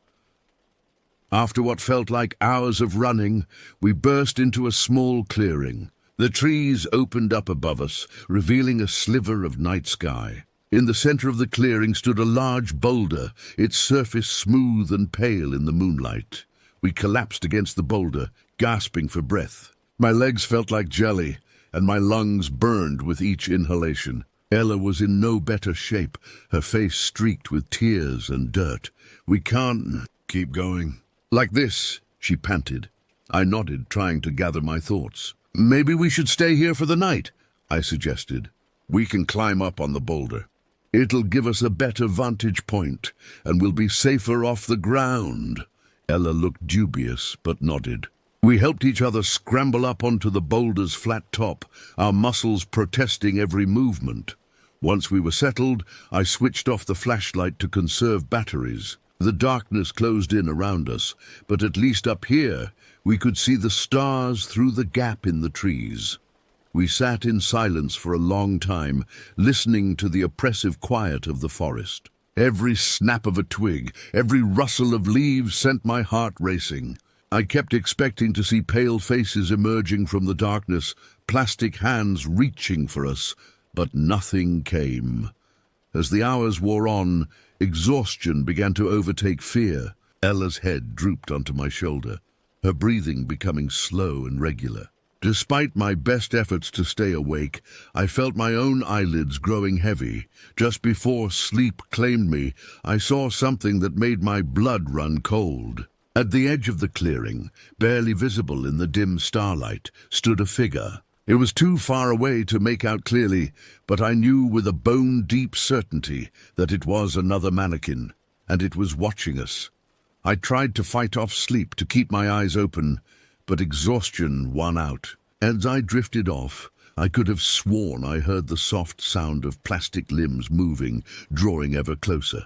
After what felt like hours of running, we burst into a small clearing. The trees opened up above us, revealing a sliver of night sky. In the center of the clearing stood a large boulder, its surface smooth and pale in the moonlight. We collapsed against the boulder, gasping for breath. My legs felt like jelly, and my lungs burned with each inhalation. Ella was in no better shape, her face streaked with tears and dirt. "We can't keep going like this," she panted. I nodded, trying to gather my thoughts. "Maybe we should stay here for the night," I suggested. "We can climb up on the boulder. It'll give us a better vantage point, and we'll be safer off the ground." Ella looked dubious, but nodded. We helped each other scramble up onto the boulder's flat top, our muscles protesting every movement. Once we were settled, I switched off the flashlight to conserve batteries. The darkness closed in around us, but at least up here, we could see the stars through the gap in the trees. We sat in silence for a long time, listening to the oppressive quiet of the forest. Every snap of a twig, every rustle of leaves sent my heart racing. I kept expecting to see pale faces emerging from the darkness, plastic hands reaching for us, but nothing came. As the hours wore on, exhaustion began to overtake fear. Ella's head drooped onto my shoulder, her breathing becoming slow and regular. Despite my best efforts to stay awake, I felt my own eyelids growing heavy. Just before sleep claimed me, I saw something that made my blood run cold. At the edge of the clearing, barely visible in the dim starlight, stood a figure. It was too far away to make out clearly, but I knew with a bone-deep certainty that it was another mannequin, and it was watching us. I tried to fight off sleep to keep my eyes open, but exhaustion won out. As I drifted off, I could have sworn I heard the soft sound of plastic limbs moving, drawing ever closer.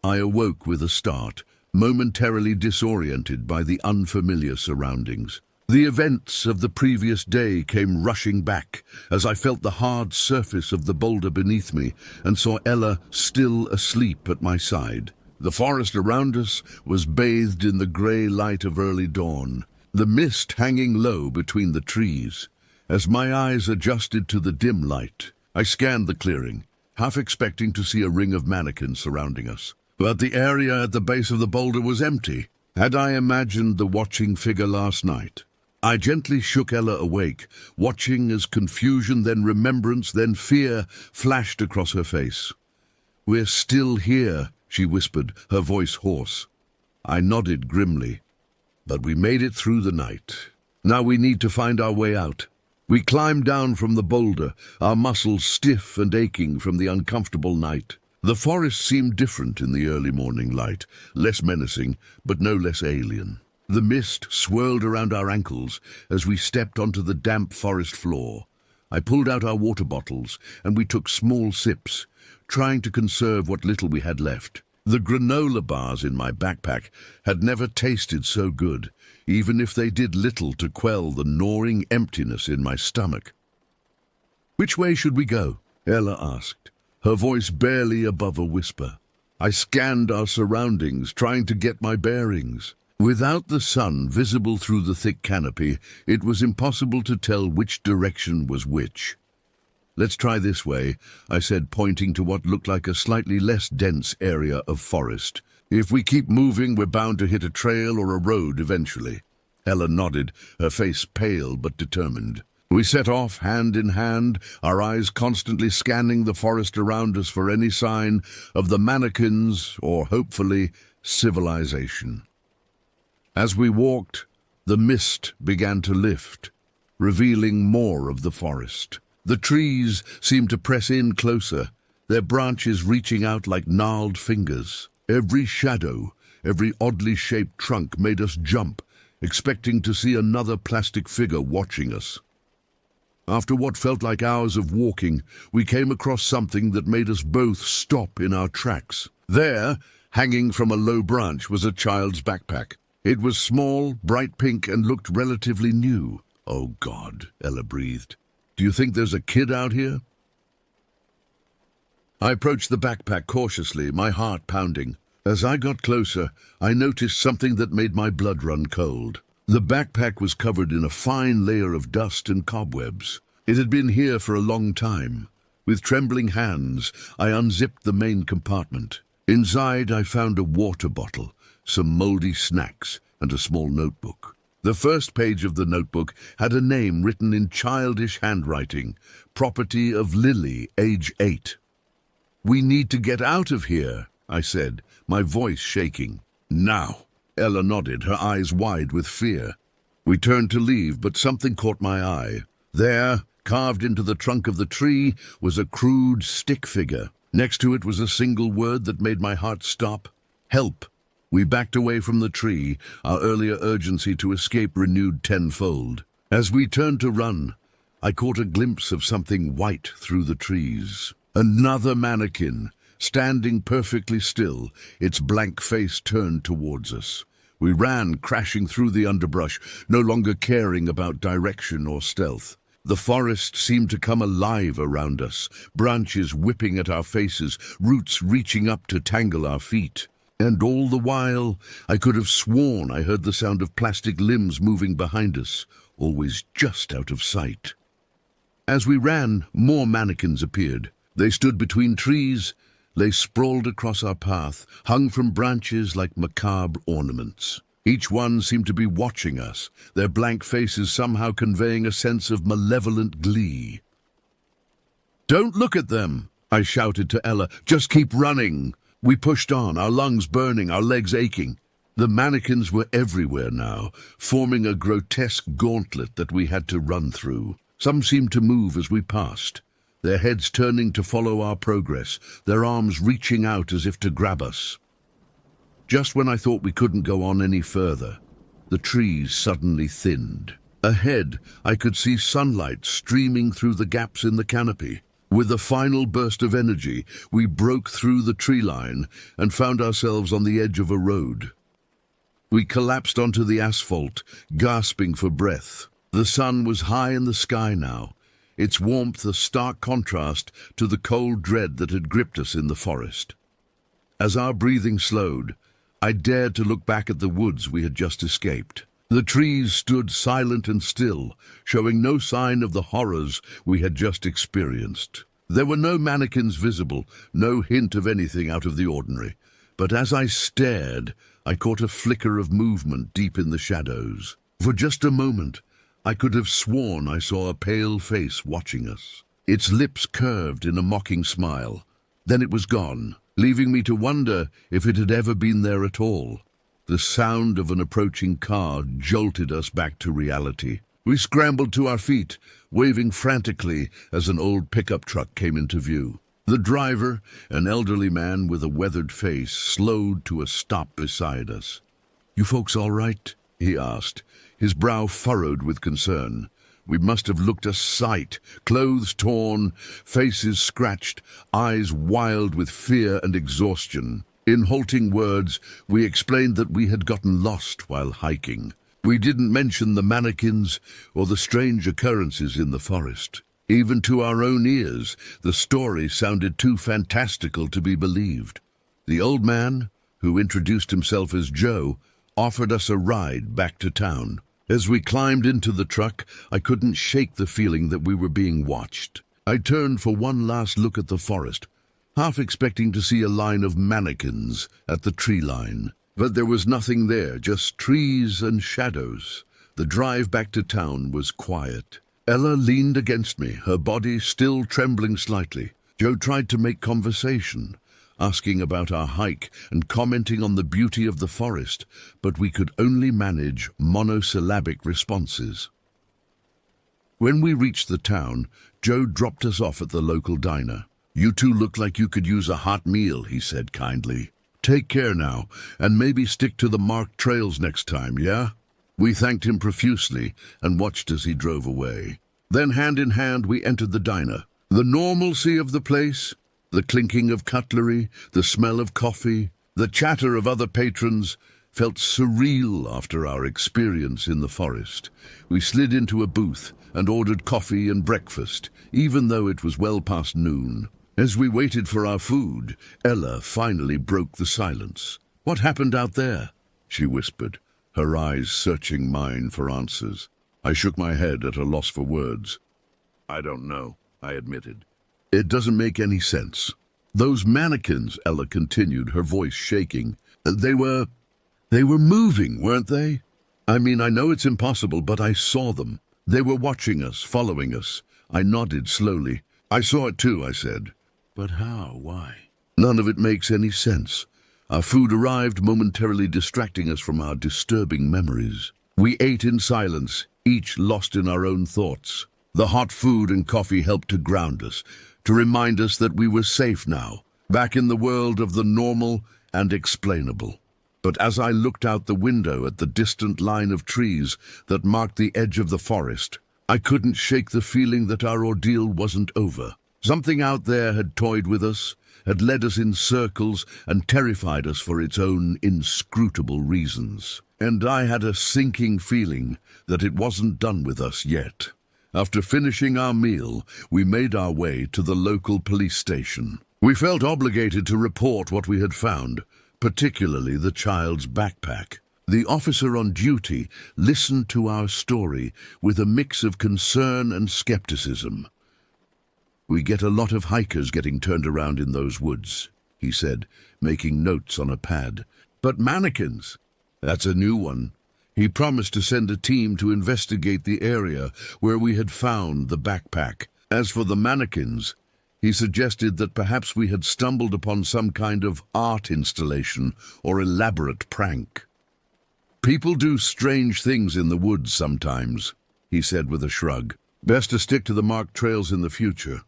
I awoke with a start, momentarily disoriented by the unfamiliar surroundings. The events of the previous day came rushing back as I felt the hard surface of the boulder beneath me and saw Ella still asleep at my side. The forest around us was bathed in the grey light of early dawn, the mist hanging low between the trees. As my eyes adjusted to the dim light, I scanned the clearing, half expecting to see a ring of mannequins surrounding us. But the area at the base of the boulder was empty. Had I imagined the watching figure last night? I gently shook Ella awake, watching as confusion, then remembrance, then fear flashed across her face. "We're still here," she whispered, her voice hoarse. I nodded grimly. "But we made it through the night. Now we need to find our way out." We climbed down from the boulder, our muscles stiff and aching from the uncomfortable night. The forest seemed different in the early morning light, less menacing, but no less alien. The mist swirled around our ankles as we stepped onto the damp forest floor. I pulled out our water bottles, and we took small sips, trying to conserve what little we had left. The granola bars in my backpack had never tasted so good, even if they did little to quell the gnawing emptiness in my stomach. "Which way should we go?" Ella asked, her voice barely above a whisper. I scanned our surroundings, trying to get my bearings. Without the sun visible through the thick canopy, it was impossible to tell which direction was which. "Let's try this way," I said, pointing to what looked like a slightly less dense area of forest. "If we keep moving, we're bound to hit a trail or a road eventually." Ella nodded, her face pale but determined. We set off hand in hand, our eyes constantly scanning the forest around us for any sign of the mannequins or, hopefully, civilization. As we walked, the mist began to lift, revealing more of the forest. The trees seemed to press in closer, their branches reaching out like gnarled fingers. Every shadow, every oddly shaped trunk made us jump, expecting to see another plastic figure watching us. After what felt like hours of walking, we came across something that made us both stop in our tracks. There, hanging from a low branch, was a child's backpack. It was small, bright pink, and looked relatively new. "Oh God," Ella breathed. "Do you think there's a kid out here?" I approached the backpack cautiously, my heart pounding. As I got closer, I noticed something that made my blood run cold. The backpack was covered in a fine layer of dust and cobwebs. It had been here for a long time. With trembling hands, I unzipped the main compartment. Inside, I found a water bottle, some moldy snacks, and a small notebook. The first page of the notebook had a name written in childish handwriting, "Property of Lily, age 8. "We need to get out of here," I said, my voice shaking. "Now." Ella nodded, her eyes wide with fear. We turned to leave, but something caught my eye. There, carved into the trunk of the tree, was a crude stick figure. Next to it was a single word that made my heart stop: "Help." We backed away from the tree, our earlier urgency to escape renewed tenfold. As we turned to run, I caught a glimpse of something white through the trees. Another mannequin, standing perfectly still, its blank face turned towards us. We ran, crashing through the underbrush, no longer caring about direction or stealth. The forest seemed to come alive around us, branches whipping at our faces, roots reaching up to tangle our feet. And all the while, I could have sworn I heard the sound of plastic limbs moving behind us, always just out of sight. As we ran, more mannequins appeared. They stood between trees, lay sprawled across our path, hung from branches like macabre ornaments. Each one seemed to be watching us, their blank faces somehow conveying a sense of malevolent glee. "Don't look at them," I shouted to Ella. "Just keep running." We pushed on, our lungs burning, our legs aching. The mannequins were everywhere now, forming a grotesque gauntlet that we had to run through. Some seemed to move as we passed, their heads turning to follow our progress, their arms reaching out as if to grab us. Just when I thought we couldn't go on any further, the trees suddenly thinned. Ahead, I could see sunlight streaming through the gaps in the canopy. With a final burst of energy, we broke through the tree line and found ourselves on the edge of a road. We collapsed onto the asphalt, gasping for breath. The sun was high in the sky now, its warmth a stark contrast to the cold dread that had gripped us in the forest. As our breathing slowed, I dared to look back at the woods we had just escaped. The trees stood silent and still, showing no sign of the horrors we had just experienced. There were no mannequins visible, no hint of anything out of the ordinary. But as I stared, I caught a flicker of movement deep in the shadows. For just a moment, I could have sworn I saw a pale face watching us. Its lips curved in a mocking smile. Then it was gone, leaving me to wonder if it had ever been there at all. The sound of an approaching car jolted us back to reality. We scrambled to our feet, waving frantically as an old pickup truck came into view. The driver, an elderly man with a weathered face, slowed to a stop beside us. "You folks all right?" he asked, his brow furrowed with concern. We must have looked a sight, clothes torn, faces scratched, eyes wild with fear and exhaustion. In halting words, we explained that we had gotten lost while hiking. We didn't mention the mannequins or the strange occurrences in the forest. Even to our own ears, the story sounded too fantastical to be believed. The old man, who introduced himself as Joe, offered us a ride back to town. As we climbed into the truck, I couldn't shake the feeling that we were being watched. I turned for one last look at the forest, half expecting to see a line of mannequins at the tree line. But there was nothing there, just trees and shadows. The drive back to town was quiet. Ella leaned against me, her body still trembling slightly. Joe tried to make conversation, asking about our hike and commenting on the beauty of the forest, but we could only manage monosyllabic responses. When we reached the town, Joe dropped us off at the local diner. "You two look like you could use a hot meal," he said kindly. "Take care now, and maybe stick to the marked trails next time, yeah?" We thanked him profusely and watched as he drove away. Then hand in hand we entered the diner. The normalcy of the place, the clinking of cutlery, the smell of coffee, the chatter of other patrons, felt surreal after our experience in the forest. We slid into a booth and ordered coffee and breakfast, even though it was well past noon. As we waited for our food, Ella finally broke the silence. "What happened out there?" she whispered, her eyes searching mine for answers. I shook my head at a loss for words. "I don't know," I admitted. "It doesn't make any sense." "Those mannequins," Ella continued, her voice shaking, They were moving, weren't they? I mean, I know it's impossible, but I saw them. They were watching us, following us." I nodded slowly. "I saw it too," I said. "But how? Why?" "None of it makes any sense." Our food arrived, momentarily distracting us from our disturbing memories. We ate in silence, each lost in our own thoughts. The hot food and coffee helped to ground us, to remind us that we were safe now, back in the world of the normal and explainable. But as I looked out the window at the distant line of trees that marked the edge of the forest, I couldn't shake the feeling that our ordeal wasn't over. Something out there had toyed with us, had led us in circles and terrified us for its own inscrutable reasons. And I had a sinking feeling that it wasn't done with us yet. After finishing our meal, we made our way to the local police station. We felt obligated to report what we had found, particularly the child's backpack. The officer on duty listened to our story with a mix of concern and skepticism. "We get a lot of hikers getting turned around in those woods," he said, making notes on a pad. "But mannequins? That's a new one." He promised to send a team to investigate the area where we had found the backpack. As for the mannequins, he suggested that perhaps we had stumbled upon some kind of art installation or elaborate prank. "People do strange things in the woods sometimes," he said with a shrug. "Best to stick to the marked trails in the future."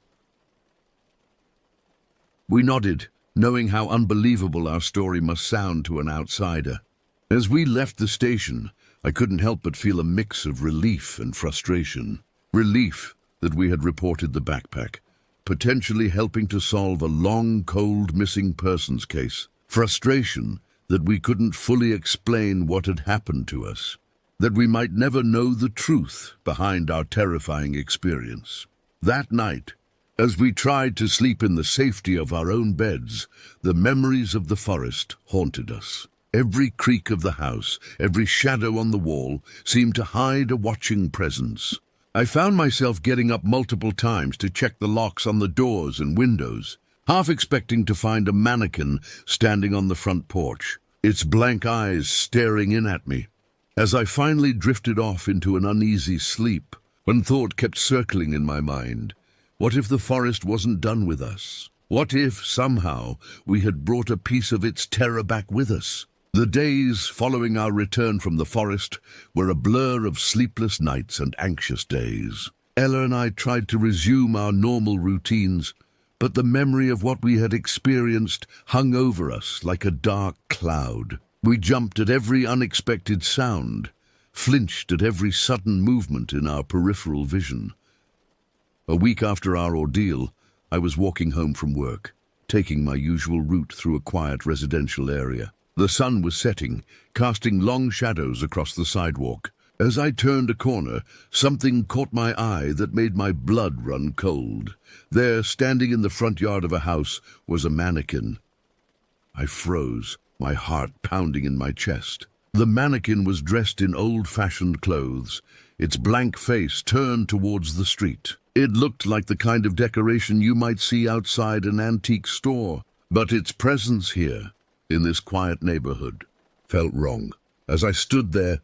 We nodded, knowing how unbelievable our story must sound to an outsider. As we left the station, I couldn't help but feel a mix of relief and frustration. Relief that we had reported the backpack, potentially helping to solve a long, cold missing persons case. Frustration that we couldn't fully explain what had happened to us, that we might never know the truth behind our terrifying experience. That night, as we tried to sleep in the safety of our own beds, the memories of the forest haunted us. Every creak of the house, every shadow on the wall, seemed to hide a watching presence. I found myself getting up multiple times to check the locks on the doors and windows, half expecting to find a mannequin standing on the front porch, its blank eyes staring in at me. As I finally drifted off into an uneasy sleep, one thought kept circling in my mind. What if the forest wasn't done with us? What if, somehow, we had brought a piece of its terror back with us? The days following our return from the forest were a blur of sleepless nights and anxious days. Ella and I tried to resume our normal routines, but the memory of what we had experienced hung over us like a dark cloud. We jumped at every unexpected sound, flinched at every sudden movement in our peripheral vision. A week after our ordeal, I was walking home from work, taking my usual route through a quiet residential area. The sun was setting, casting long shadows across the sidewalk. As I turned a corner, something caught my eye that made my blood run cold. There, standing in the front yard of a house, was a mannequin. I froze, my heart pounding in my chest. The mannequin was dressed in old-fashioned clothes, its blank face turned towards the street. It looked like the kind of decoration you might see outside an antique store, but its presence here, in this quiet neighborhood, felt wrong. As I stood there,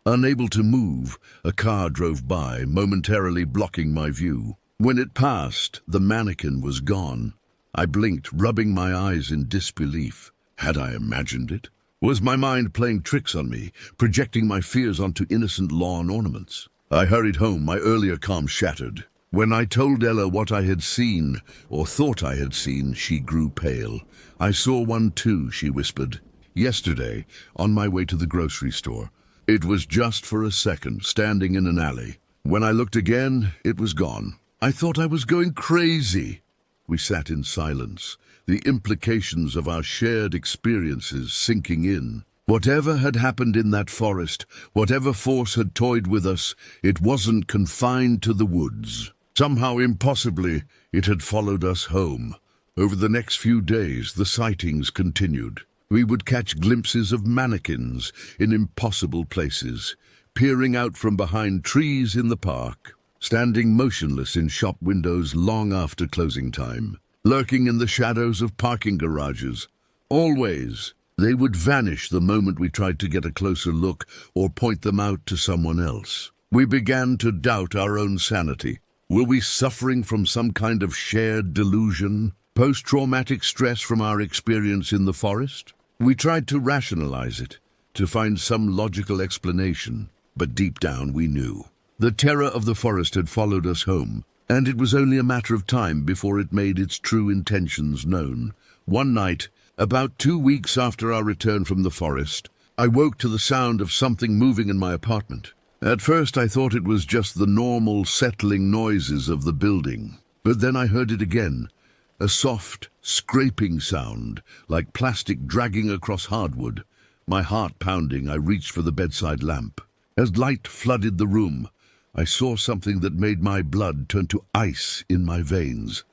unable to move, a car drove by, momentarily blocking my view. When it passed, the mannequin was gone. I blinked, rubbing my eyes in disbelief. Had I imagined it? Was my mind playing tricks on me, projecting my fears onto innocent lawn ornaments? I hurried home, my earlier calm shattered. When I told Ella what I had seen, or thought I had seen, she grew pale. "I saw one too," she whispered. "Yesterday, on my way to the grocery store. It was just for a second, standing in an alley. When I looked again, it was gone. I thought I was going crazy." We sat in silence, the implications of our shared experiences sinking in. Whatever had happened in that forest, whatever force had toyed with us, it wasn't confined to the woods. Somehow, impossibly, it had followed us home. Over the next few days, the sightings continued. We would catch glimpses of mannequins in impossible places, peering out from behind trees in the park, standing motionless in shop windows long after closing time, lurking in the shadows of parking garages. Always, they would vanish the moment we tried to get a closer look or point them out to someone else. We began to doubt our own sanity. Were we suffering from some kind of shared delusion? Post-traumatic stress from our experience in the forest? We tried to rationalize it, to find some logical explanation, but deep down we knew. The terror of the forest had followed us home, and it was only a matter of time before it made its true intentions known. One night, about 2 weeks after our return from the forest, I woke to the sound of something moving in my apartment. At first I thought it was just the normal settling noises of the building, but then I heard it again, a soft, scraping sound, like plastic dragging across hardwood. My heart pounding, I reached for the bedside lamp. As light flooded the room, I saw something that made my blood turn to ice in my veins.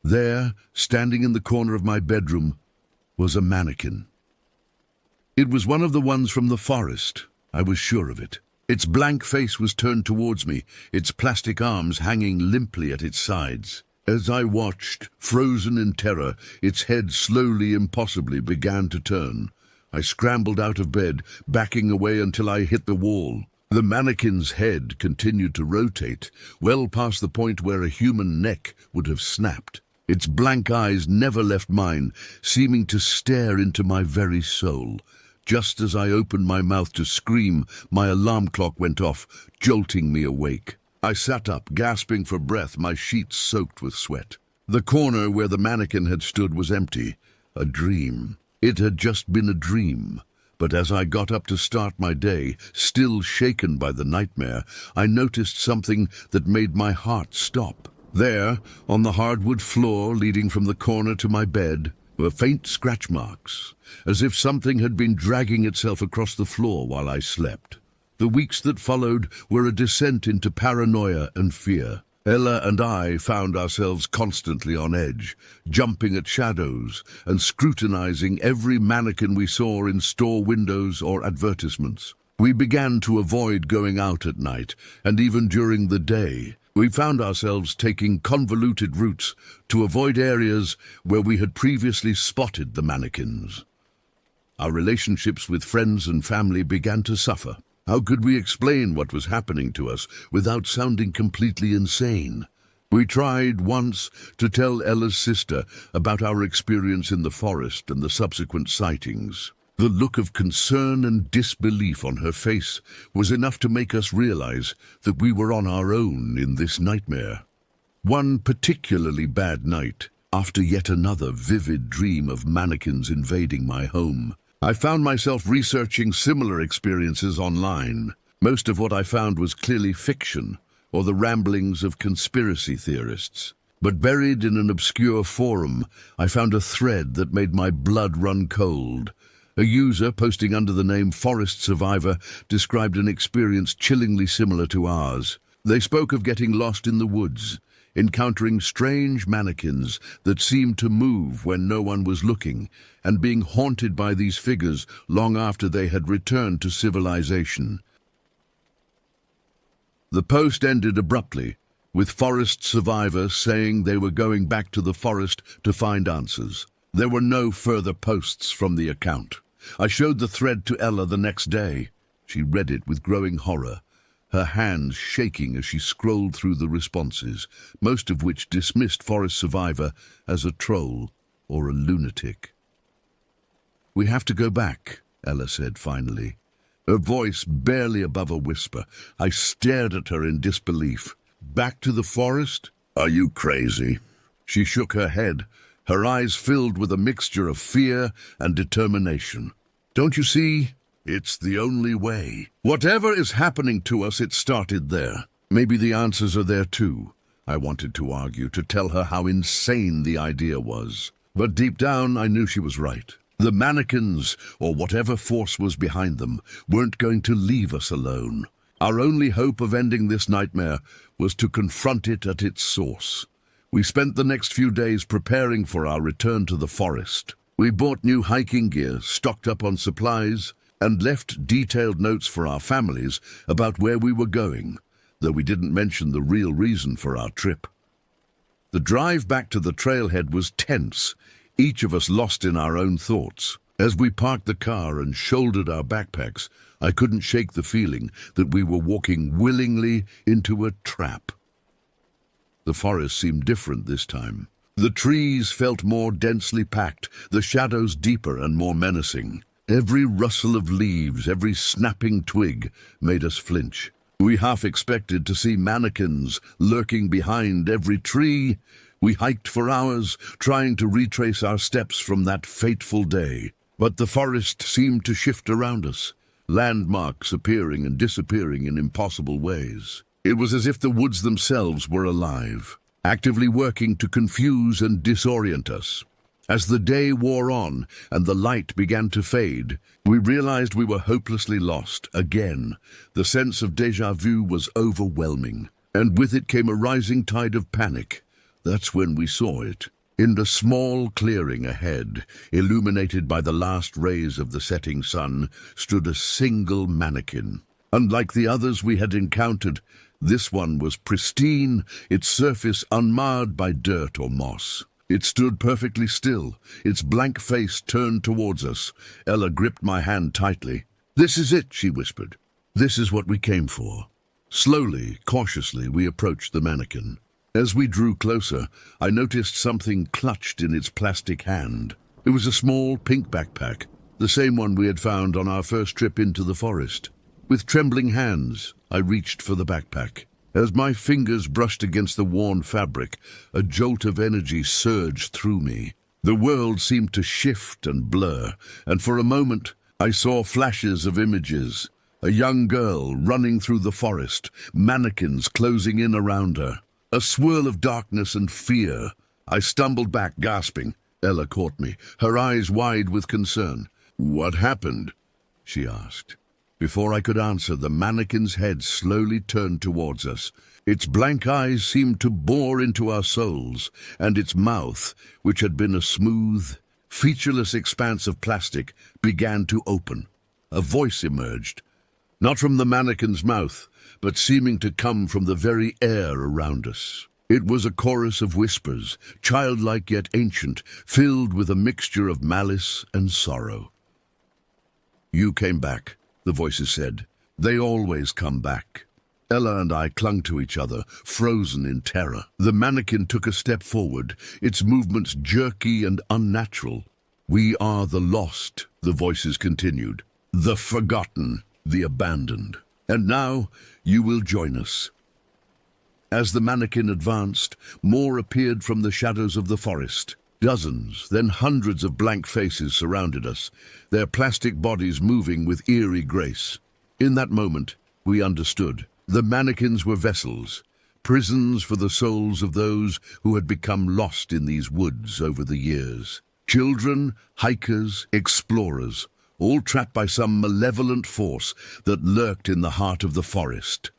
There, standing in the corner of my bedroom, was a mannequin. It was one of the ones from the forest. I was sure of it. Its blank face was turned towards me, its plastic arms hanging limply at its sides. As I watched, frozen in terror, its head slowly, impossibly began to turn. I scrambled out of bed, backing away until I hit the wall. The mannequin's head continued to rotate, well past the point where a human neck would have snapped. Its blank eyes never left mine, seeming to stare into my very soul. Just as I opened my mouth to scream, my alarm clock went off, jolting me awake. I sat up, gasping for breath, my sheets soaked with sweat. The corner where the mannequin had stood was empty. A dream. It had just been a dream. But as I got up to start my day, still shaken by the nightmare, I noticed something that made my heart stop. There, on the hardwood floor leading from the corner to my bed, were faint scratch marks, as if something had been dragging itself across the floor while I slept. The weeks that followed were a descent into paranoia and fear. Ella and I found ourselves constantly on edge, jumping at shadows and scrutinizing every mannequin we saw in store windows or advertisements. We began to avoid going out at night, and even during the day. We found ourselves taking convoluted routes to avoid areas where we had previously spotted the mannequins. Our relationships with friends and family began to suffer. How could we explain what was happening to us without sounding completely insane? We tried once to tell Ella's sister about our experience in the forest and the subsequent sightings. The look of concern and disbelief on her face was enough to make us realize that we were on our own in this nightmare. One particularly bad night, after yet another vivid dream of mannequins invading my home, I found myself researching similar experiences online. Most of what I found was clearly fiction, or the ramblings of conspiracy theorists. But buried in an obscure forum, I found a thread that made my blood run cold. A user posting under the name Forest Survivor described an experience chillingly similar to ours. They spoke of getting lost in the woods, encountering strange mannequins that seemed to move when no one was looking, and being haunted by these figures long after they had returned to civilization. The post ended abruptly, with Forest Survivor saying they were going back to the forest to find answers. There were no further posts from the account. I showed the thread to Ella the next day. She read it with growing horror, her hands shaking as she scrolled through the responses, most of which dismissed Forest Survivor as a troll or a lunatic. "We have to go back," Ella said finally, her voice barely above a whisper. I stared at her in disbelief. "Back to the forest? Are you crazy?" She shook her head, her eyes filled with a mixture of fear and determination. "Don't you see? It's the only way. Whatever is happening to us, it started there. Maybe the answers are there too," I wanted to argue, to tell her how insane the idea was. But deep down, I knew she was right. The mannequins, or whatever force was behind them, weren't going to leave us alone. Our only hope of ending this nightmare was to confront it at its source. We spent the next few days preparing for our return to the forest. We bought new hiking gear, stocked up on supplies, and left detailed notes for our families about where we were going, though we didn't mention the real reason for our trip. The drive back to the trailhead was tense, each of us lost in our own thoughts. As we parked the car and shouldered our backpacks, I couldn't shake the feeling that we were walking willingly into a trap. The forest seemed different this time. The trees felt more densely packed, the shadows deeper and more menacing. Every rustle of leaves, every snapping twig made us flinch. We half expected to see mannequins lurking behind every tree. We hiked for hours, trying to retrace our steps from that fateful day. But the forest seemed to shift around us, landmarks appearing and disappearing in impossible ways. It was as if the woods themselves were alive, actively working to confuse and disorient us. As the day wore on and the light began to fade, we realized we were hopelessly lost again. The sense of déjà vu was overwhelming, and with it came a rising tide of panic. That's when we saw it. In the small clearing ahead, illuminated by the last rays of the setting sun, stood a single mannequin. Unlike the others we had encountered, this one was pristine, its surface unmarred by dirt or moss. It stood perfectly still, its blank face turned towards us. Ella gripped my hand tightly. "This is it," she whispered. "This is what we came for." Slowly, cautiously, we approached the mannequin. As we drew closer, I noticed something clutched in its plastic hand. It was a small pink backpack, the same one we had found on our first trip into the forest. With trembling hands, I reached for the backpack. As my fingers brushed against the worn fabric, a jolt of energy surged through me. The world seemed to shift and blur, and for a moment I saw flashes of images. A young girl running through the forest, mannequins closing in around her. A swirl of darkness and fear. I stumbled back, gasping. Ella caught me, her eyes wide with concern. "What happened?" she asked. Before I could answer, the mannequin's head slowly turned towards us. Its blank eyes seemed to bore into our souls, and its mouth, which had been a smooth, featureless expanse of plastic, began to open. A voice emerged, not from the mannequin's mouth, but seeming to come from the very air around us. It was a chorus of whispers, childlike yet ancient, filled with a mixture of malice and sorrow. "You came back," the voices said. "They always come back." Ella and I clung to each other, frozen in terror. The mannequin took a step forward, its movements jerky and unnatural. "We are the lost," the voices continued. "The forgotten, the abandoned. And now you will join us." As the mannequin advanced, more appeared from the shadows of the forest. Dozens, then hundreds of blank faces surrounded us, their plastic bodies moving with eerie grace. In that moment, we understood. The mannequins were vessels, prisons for the souls of those who had become lost in these woods over the years. Children, hikers, explorers, all trapped by some malevolent force that lurked in the heart of the forest.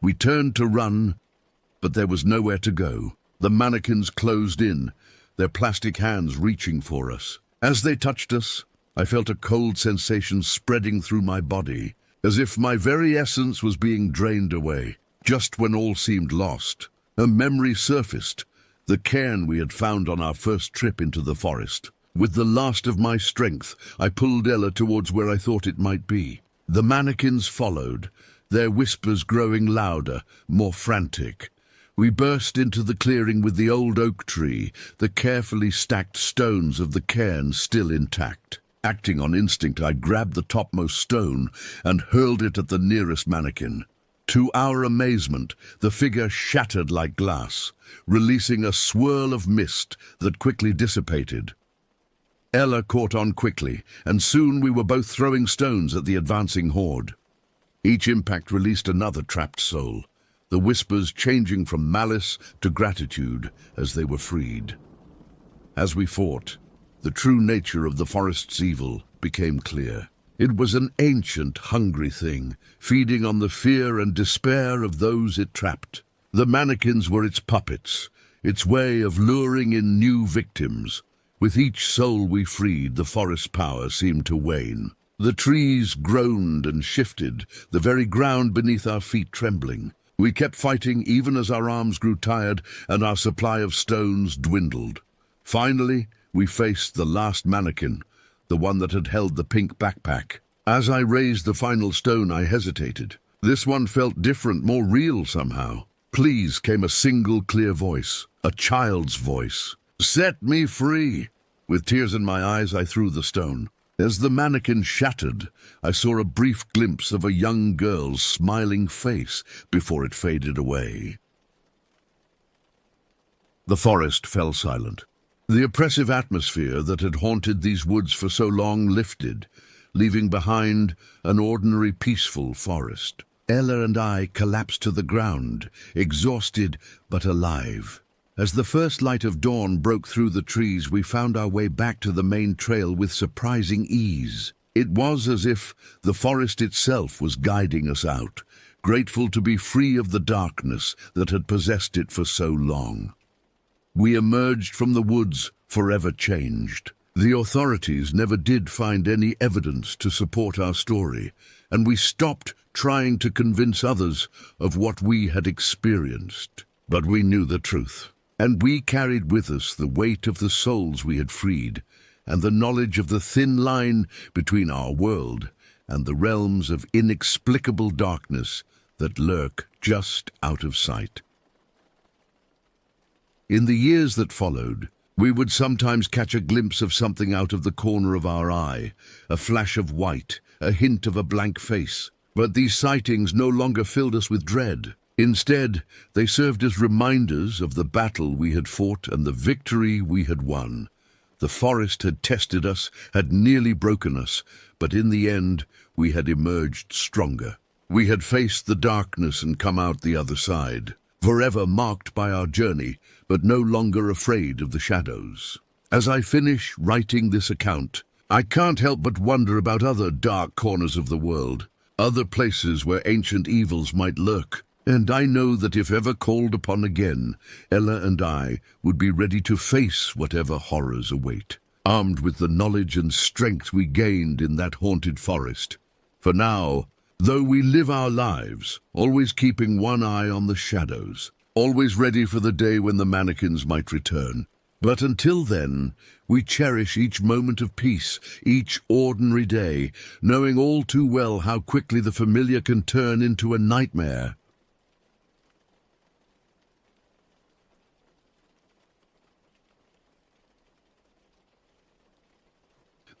We turned to run, but there was nowhere to go. The mannequins closed in, their plastic hands reaching for us. As they touched us, I felt a cold sensation spreading through my body, as if my very essence was being drained away. Just when all seemed lost, a memory surfaced, the cairn we had found on our first trip into the forest. With the last of my strength, I pulled Ella towards where I thought it might be. The mannequins followed, their whispers growing louder, more frantic. We burst into the clearing with the old oak tree, the carefully stacked stones of the cairn still intact. Acting on instinct, I grabbed the topmost stone and hurled it at the nearest mannequin. To our amazement, the figure shattered like glass, releasing a swirl of mist that quickly dissipated. Ella caught on quickly, and soon we were both throwing stones at the advancing horde. Each impact released another trapped soul, the whispers changing from malice to gratitude as they were freed. As we fought, the true nature of the forest's evil became clear. It was an ancient, hungry thing, feeding on the fear and despair of those it trapped. The mannequins were its puppets, its way of luring in new victims. With each soul we freed, the forest's power seemed to wane. The trees groaned and shifted, the very ground beneath our feet trembling. We kept fighting even as our arms grew tired and our supply of stones dwindled. Finally, we faced the last mannequin, the one that had held the pink backpack. As I raised the final stone, I hesitated. This one felt different, more real somehow. "Please," came a single clear voice, a child's voice. "Set me free." With tears in my eyes, I threw the stone. As the mannequin shattered, I saw a brief glimpse of a young girl's smiling face before it faded away. The forest fell silent. The oppressive atmosphere that had haunted these woods for so long lifted, leaving behind an ordinary, peaceful forest. Ella and I collapsed to the ground, exhausted but alive. As the first light of dawn broke through the trees, we found our way back to the main trail with surprising ease. It was as if the forest itself was guiding us out, grateful to be free of the darkness that had possessed it for so long. We emerged from the woods forever changed. The authorities never did find any evidence to support our story, and we stopped trying to convince others of what we had experienced. But we knew the truth, and we carried with us the weight of the souls we had freed, and the knowledge of the thin line between our world and the realms of inexplicable darkness that lurk just out of sight. In the years that followed, we would sometimes catch a glimpse of something out of the corner of our eye, a flash of white, a hint of a blank face. But these sightings no longer filled us with dread. Instead, they served as reminders of the battle we had fought and the victory we had won. The forest had tested us, had nearly broken us, but in the end, we had emerged stronger. We had faced the darkness and come out the other side, forever marked by our journey, but no longer afraid of the shadows. As I finish writing this account, I can't help but wonder about other dark corners of the world, other places where ancient evils might lurk. And I know that if ever called upon again, Ella and I would be ready to face whatever horrors await, armed with the knowledge and strength we gained in that haunted forest. For now, though we live our lives, always keeping one eye on the shadows, always ready for the day when the mannequins might return. But until then, we cherish each moment of peace, each ordinary day, knowing all too well how quickly the familiar can turn into a nightmare.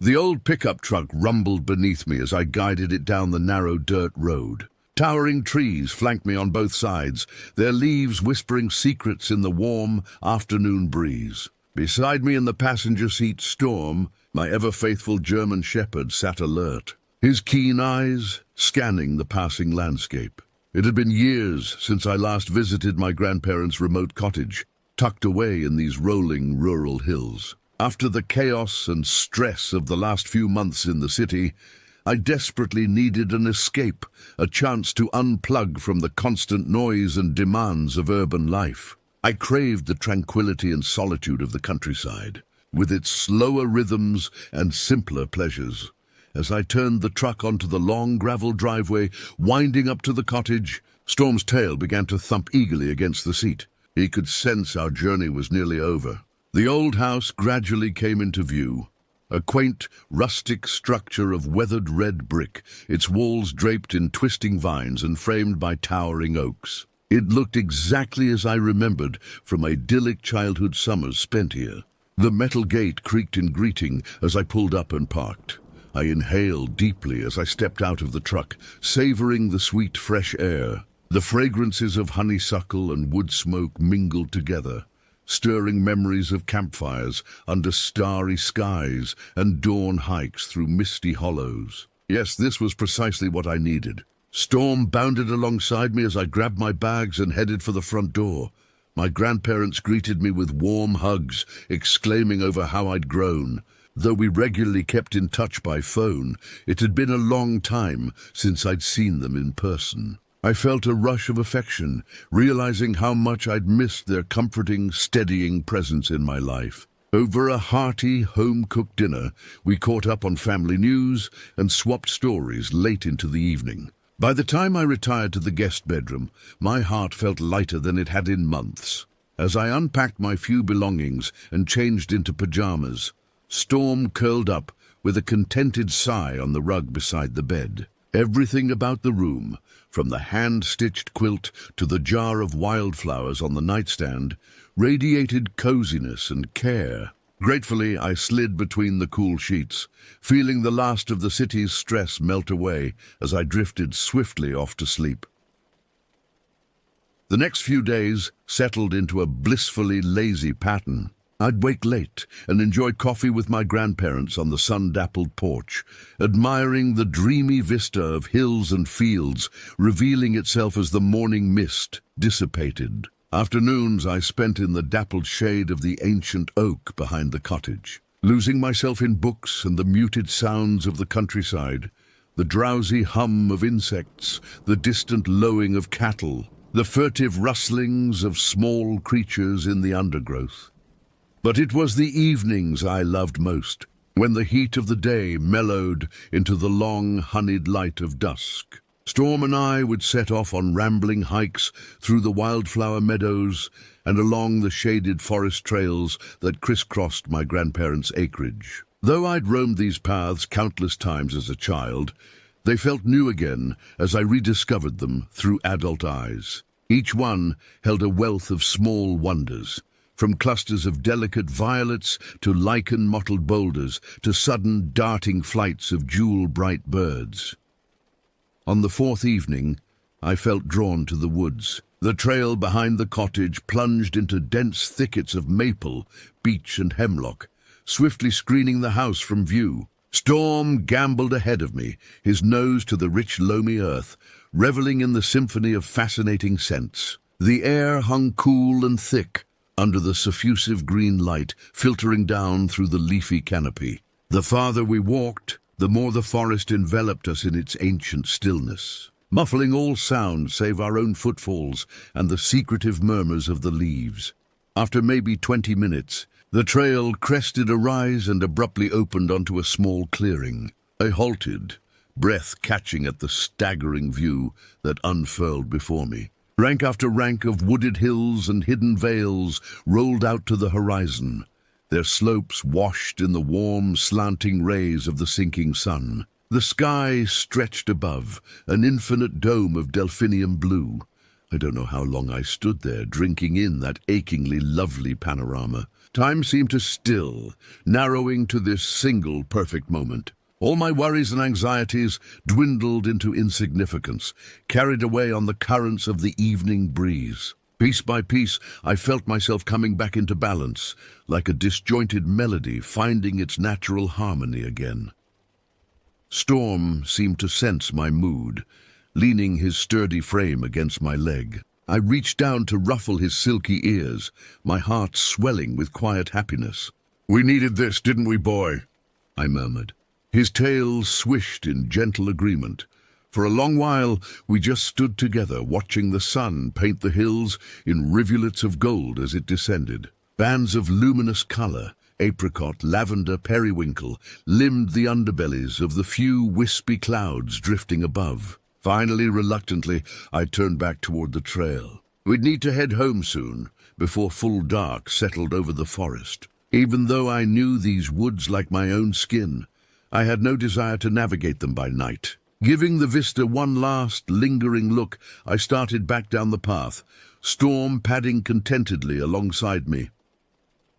The old pickup truck rumbled beneath me as I guided it down the narrow dirt road. Towering trees flanked me on both sides, their leaves whispering secrets in the warm afternoon breeze. Beside me in the passenger seat, Storm, my ever-faithful German shepherd, sat alert, his keen eyes scanning the passing landscape. It had been years since I last visited my grandparents' remote cottage, tucked away in these rolling rural hills. After the chaos and stress of the last few months in the city, I desperately needed an escape, a chance to unplug from the constant noise and demands of urban life. I craved the tranquility and solitude of the countryside, with its slower rhythms and simpler pleasures. As I turned the truck onto the long gravel driveway winding up to the cottage, Storm's tail began to thump eagerly against the seat. He could sense our journey was nearly over. The old house gradually came into view, a quaint, rustic structure of weathered red brick, its walls draped in twisting vines and framed by towering oaks. It looked exactly as I remembered from idyllic childhood summers spent here. The metal gate creaked in greeting as I pulled up and parked. I inhaled deeply as I stepped out of the truck, savoring the sweet, fresh air. The fragrances of honeysuckle and wood smoke mingled together, stirring memories of campfires under starry skies and dawn hikes through misty hollows. Yes, this was precisely what I needed. Storm bounded alongside me as I grabbed my bags and headed for the front door. My grandparents greeted me with warm hugs, exclaiming over how I'd grown. Though we regularly kept in touch by phone, it had been a long time since I'd seen them in person. I felt a rush of affection, realizing how much I'd missed their comforting, steadying presence in my life. Over a hearty, home-cooked dinner, we caught up on family news and swapped stories late into the evening. By the time I retired to the guest bedroom, my heart felt lighter than it had in months. As I unpacked my few belongings and changed into pajamas, Storm curled up with a contented sigh on the rug beside the bed. Everything about the room, from the hand-stitched quilt to the jar of wildflowers on the nightstand, radiated coziness and care. Gratefully, I slid between the cool sheets, feeling the last of the city's stress melt away as I drifted swiftly off to sleep. The next few days settled into a blissfully lazy pattern. I'd wake late and enjoy coffee with my grandparents on the sun-dappled porch, admiring the dreamy vista of hills and fields revealing itself as the morning mist dissipated. Afternoons I spent in the dappled shade of the ancient oak behind the cottage, losing myself in books and the muted sounds of the countryside, the drowsy hum of insects, the distant lowing of cattle, the furtive rustlings of small creatures in the undergrowth. But it was the evenings I loved most, when the heat of the day mellowed into the long, honeyed light of dusk. Storm and I would set off on rambling hikes through the wildflower meadows and along the shaded forest trails that crisscrossed my grandparents' acreage. Though I'd roamed these paths countless times as a child, they felt new again as I rediscovered them through adult eyes. Each one held a wealth of small wonders, from clusters of delicate violets to lichen-mottled boulders to sudden darting flights of jewel-bright birds. On the fourth evening, I felt drawn to the woods. The trail behind the cottage plunged into dense thickets of maple, beech and hemlock, swiftly screening the house from view. Storm gamboled ahead of me, his nose to the rich loamy earth, reveling in the symphony of fascinating scents. The air hung cool and thick under the suffusive green light filtering down through the leafy canopy. The farther we walked, the more the forest enveloped us in its ancient stillness, muffling all sound save our own footfalls and the secretive murmurs of the leaves. After maybe 20 minutes, the trail crested a rise and abruptly opened onto a small clearing. I halted, breath catching at the staggering view that unfurled before me. Rank after rank of wooded hills and hidden vales rolled out to the horizon, their slopes washed in the warm, slanting rays of the sinking sun. The sky stretched above, an infinite dome of delphinium blue. I don't know how long I stood there, drinking in that achingly lovely panorama. Time seemed to still, narrowing to this single perfect moment. All my worries and anxieties dwindled into insignificance, carried away on the currents of the evening breeze. Piece by piece, I felt myself coming back into balance, like a disjointed melody finding its natural harmony again. Storm seemed to sense my mood, leaning his sturdy frame against my leg. I reached down to ruffle his silky ears, my heart swelling with quiet happiness. "We needed this, didn't we, boy?" I murmured. His tail swished in gentle agreement. For a long while, we just stood together, watching the sun paint the hills in rivulets of gold as it descended. Bands of luminous color, apricot, lavender, periwinkle, limned the underbellies of the few wispy clouds drifting above. Finally, reluctantly, I turned back toward the trail. We'd need to head home soon, before full dark settled over the forest. Even though I knew these woods like my own skin, I had no desire to navigate them by night. Giving the vista one last, lingering look, I started back down the path, Storm padding contentedly alongside me.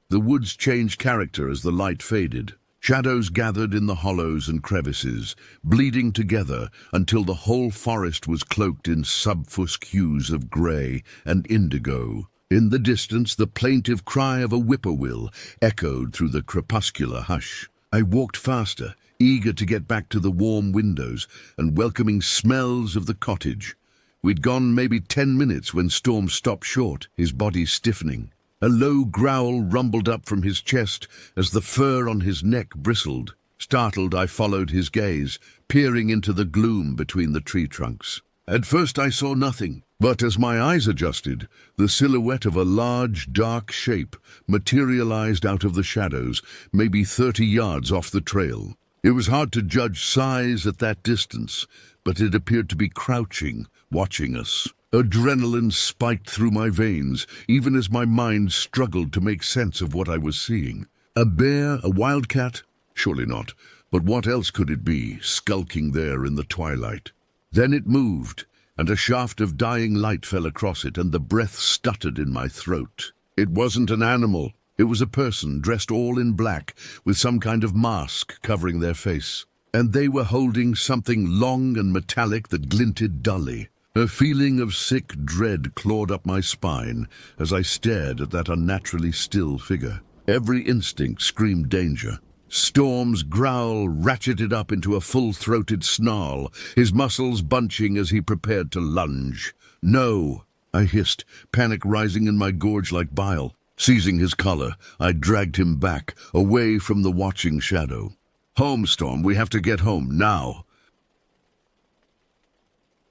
The woods changed character as the light faded. Shadows gathered in the hollows and crevices, bleeding together until the whole forest was cloaked in subfusc hues of grey and indigo. In the distance, the plaintive cry of a whippoorwill echoed through the crepuscular hush. I walked faster, eager to get back to the warm windows and welcoming smells of the cottage. We'd gone maybe 10 minutes when Storm stopped short, his body stiffening. A low growl rumbled up from his chest as the fur on his neck bristled. Startled, I followed his gaze, peering into the gloom between the tree trunks. At first I saw nothing, but as my eyes adjusted, the silhouette of a large, dark shape materialized out of the shadows, maybe 30 yards off the trail. It was hard to judge size at that distance, but it appeared to be crouching, watching us. Adrenaline spiked through my veins, even as my mind struggled to make sense of what I was seeing. A bear, a wildcat? Surely not. But what else could it be, skulking there in the twilight? Then it moved, and a shaft of dying light fell across it, and the breath stuttered in my throat. It wasn't an animal. It was a person, dressed all in black, with some kind of mask covering their face. And they were holding something long and metallic that glinted dully. A feeling of sick dread clawed up my spine as I stared at that unnaturally still figure. Every instinct screamed danger. Storm's growl ratcheted up into a full-throated snarl, his muscles bunching as he prepared to lunge. No, I hissed, panic rising in my gorge like bile. Seizing his collar, I dragged him back, away from the watching shadow. "Home, Storm, we have to get home, now."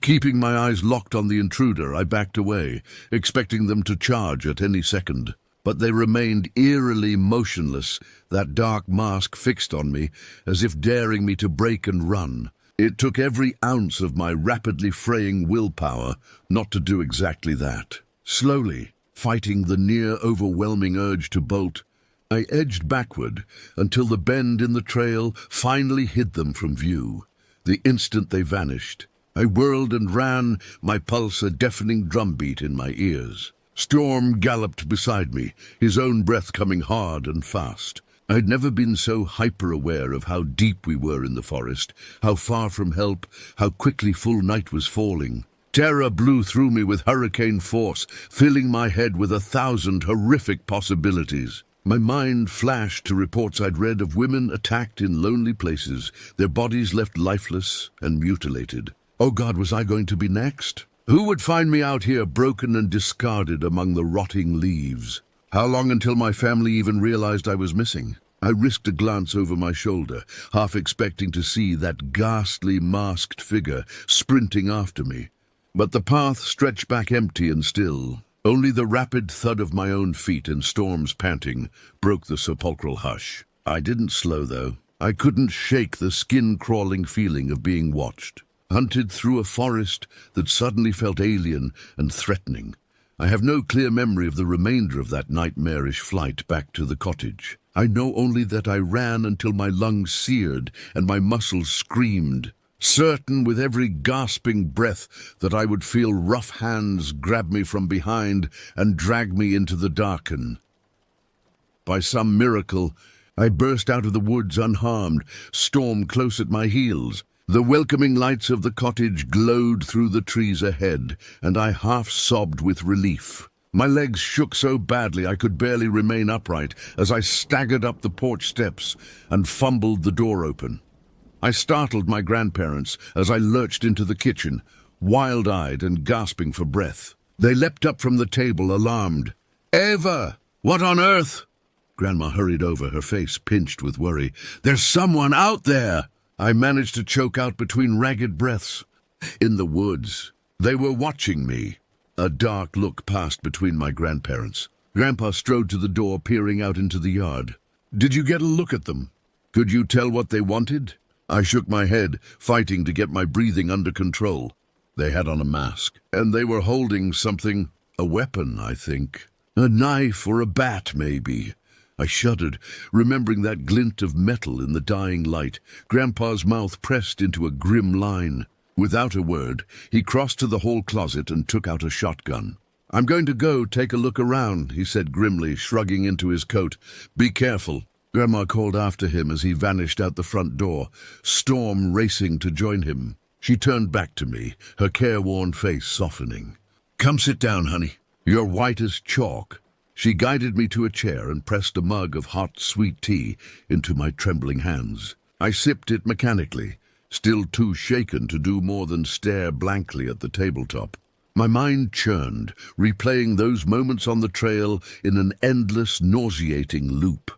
Keeping my eyes locked on the intruder, I backed away, expecting them to charge at any second. But they remained eerily motionless, that dark mask fixed on me, as if daring me to break and run. It took every ounce of my rapidly fraying willpower not to do exactly that. Slowly, fighting the near-overwhelming urge to bolt, I edged backward until the bend in the trail finally hid them from view. The instant they vanished, I whirled and ran, my pulse a deafening drumbeat in my ears. Storm galloped beside me, his own breath coming hard and fast. I'd never been so hyper-aware of how deep we were in the forest, how far from help, how quickly full night was falling. Terror blew through me with hurricane force, filling my head with 1,000 horrific possibilities. My mind flashed to reports I'd read of women attacked in lonely places, their bodies left lifeless and mutilated. Oh God, was I going to be next? Who would find me out here broken and discarded among the rotting leaves? How long until my family even realized I was missing? I risked a glance over my shoulder, half expecting to see that ghastly masked figure sprinting after me. But the path stretched back empty and still. Only the rapid thud of my own feet and Storm's panting broke the sepulchral hush. I didn't slow, though. I couldn't shake the skin-crawling feeling of being watched. Hunted through a forest that suddenly felt alien and threatening. I have no clear memory of the remainder of that nightmarish flight back to the cottage. I know only that I ran until my lungs seared and my muscles screamed, certain with every gasping breath that I would feel rough hands grab me from behind and drag me into the darken. By some miracle, I burst out of the woods unharmed, Storm close at my heels. The welcoming lights of the cottage glowed through the trees ahead, and I half-sobbed with relief. My legs shook so badly I could barely remain upright as I staggered up the porch steps and fumbled the door open. I startled my grandparents as I lurched into the kitchen, wild-eyed and gasping for breath. They leapt up from the table, alarmed. "Eva! What on earth?" Grandma hurried over, her face pinched with worry. "There's someone out there!" I managed to choke out between ragged breaths. In the woods. They were watching me. A dark look passed between my grandparents. Grandpa strode to the door, peering out into the yard. "Did you get a look at them? Could you tell what they wanted?" I shook my head, fighting to get my breathing under control. They had on a mask, and they were holding something, a weapon, I think. A knife or a bat, maybe. I shuddered, remembering that glint of metal in the dying light. Grandpa's mouth pressed into a grim line. Without a word, he crossed to the hall closet and took out a shotgun. "I'm going to go take a look around," he said grimly, shrugging into his coat. "Be careful." Grandma called after him as he vanished out the front door, Storm racing to join him. She turned back to me, her careworn face softening. "Come sit down, honey. You're white as chalk." She guided me to a chair and pressed a mug of hot, sweet tea into my trembling hands. I sipped it mechanically, still too shaken to do more than stare blankly at the tabletop. My mind churned, replaying those moments on the trail in an endless, nauseating loop.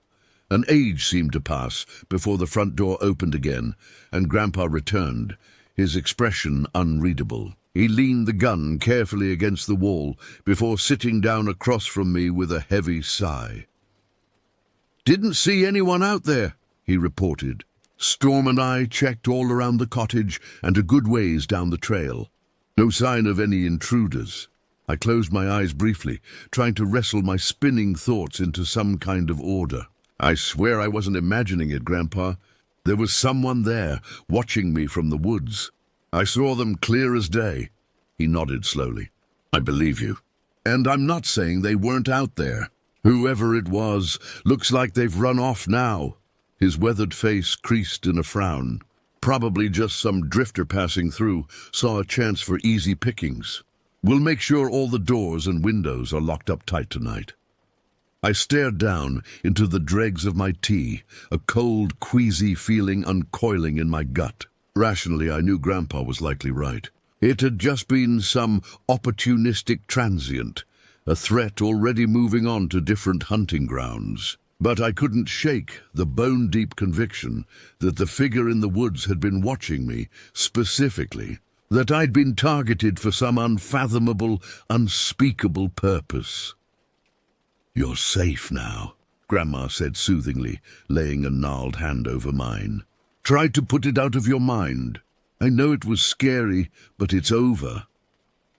An age seemed to pass before the front door opened again, and Grandpa returned, his expression unreadable. He leaned the gun carefully against the wall before sitting down across from me with a heavy sigh. "Didn't see anyone out there," he reported. Storm and I checked all around the cottage and a good ways down the trail. No sign of any intruders. I closed my eyes briefly, trying to wrestle my spinning thoughts into some kind of order. "I swear I wasn't imagining it, Grandpa. There was someone there, watching me from the woods. I saw them clear as day." He nodded slowly. "I believe you. And I'm not saying they weren't out there. Whoever it was, looks like they've run off now." His weathered face creased in a frown. "Probably just some drifter passing through, saw a chance for easy pickings. We'll make sure all the doors and windows are locked up tight tonight." I stared down into the dregs of my tea, a cold, queasy feeling uncoiling in my gut. Rationally, I knew Grandpa was likely right. It had just been some opportunistic transient, a threat already moving on to different hunting grounds. But I couldn't shake the bone-deep conviction that the figure in the woods had been watching me specifically, that I'd been targeted for some unfathomable, unspeakable purpose. "You're safe now," Grandma said soothingly, laying a gnarled hand over mine. "Try to put it out of your mind. I know it was scary, but it's over."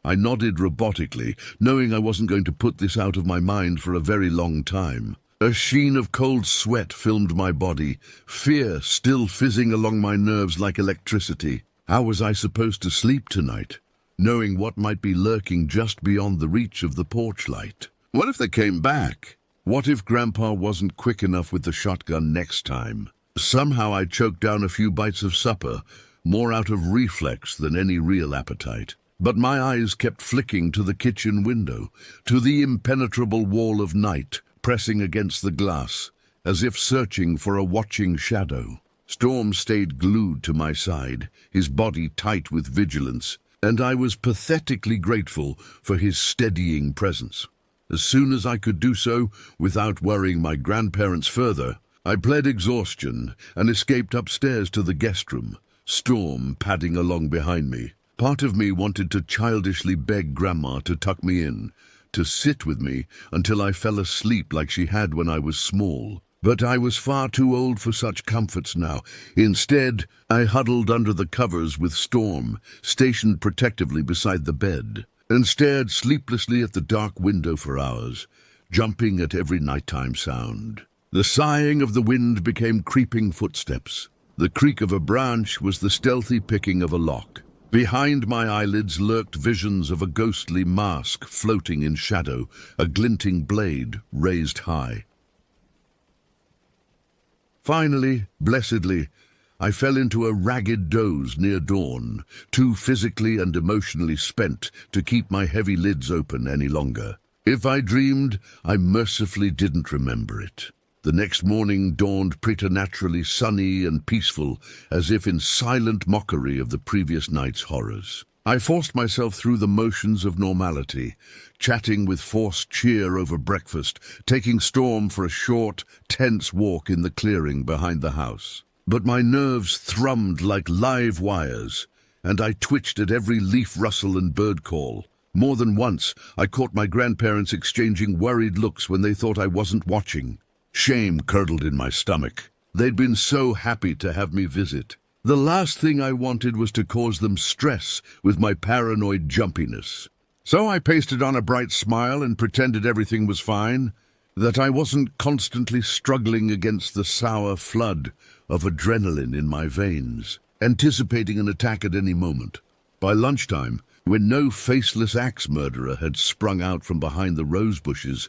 I nodded robotically, knowing I wasn't going to put this out of my mind for a very long time. A sheen of cold sweat filled my body, fear still fizzing along my nerves like electricity. How was I supposed to sleep tonight, knowing what might be lurking just beyond the reach of the porch light? What if they came back? What if Grandpa wasn't quick enough with the shotgun next time? Somehow I choked down a few bites of supper, more out of reflex than any real appetite. But my eyes kept flicking to the kitchen window, to the impenetrable wall of night pressing against the glass, as if searching for a watching shadow. Storm stayed glued to my side, his body tight with vigilance, and I was pathetically grateful for his steadying presence. As soon as I could do so, without worrying my grandparents further, I pled exhaustion and escaped upstairs to the guest room, Storm padding along behind me. Part of me wanted to childishly beg Grandma to tuck me in, to sit with me until I fell asleep like she had when I was small. But I was far too old for such comforts now. Instead, I huddled under the covers with Storm, stationed protectively beside the bed, and stared sleeplessly at the dark window for hours, jumping at every nighttime sound. The sighing of the wind became creeping footsteps. The creak of a branch was the stealthy picking of a lock. Behind my eyelids lurked visions of a ghostly mask floating in shadow, a glinting blade raised high. Finally, blessedly, I fell into a ragged doze near dawn, too physically and emotionally spent to keep my heavy lids open any longer. If I dreamed, I mercifully didn't remember it. The next morning dawned preternaturally sunny and peaceful, as if in silent mockery of the previous night's horrors. I forced myself through the motions of normality, chatting with forced cheer over breakfast, taking Storm for a short, tense walk in the clearing behind the house. But my nerves thrummed like live wires, and I twitched at every leaf rustle and bird call. More than once, I caught my grandparents exchanging worried looks when they thought I wasn't watching. Shame curdled in my stomach. They'd been so happy to have me visit. The last thing I wanted was to cause them stress with my paranoid jumpiness. So I pasted on a bright smile and pretended everything was fine, that I wasn't constantly struggling against the sour flood of adrenaline in my veins, anticipating an attack at any moment. By lunchtime, when no faceless axe murderer had sprung out from behind the rose bushes,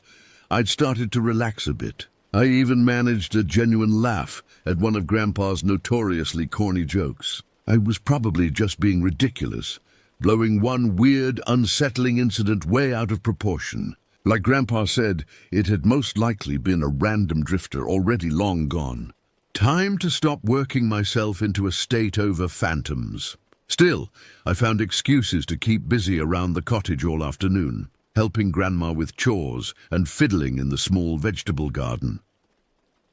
I'd started to relax a bit. I even managed a genuine laugh at one of Grandpa's notoriously corny jokes. I was probably just being ridiculous, blowing one weird, unsettling incident way out of proportion. Like Grandpa said, it had most likely been a random drifter already long gone. Time to stop working myself into a state over phantoms. Still, I found excuses to keep busy around the cottage all afternoon, helping Grandma with chores and fiddling in the small vegetable garden.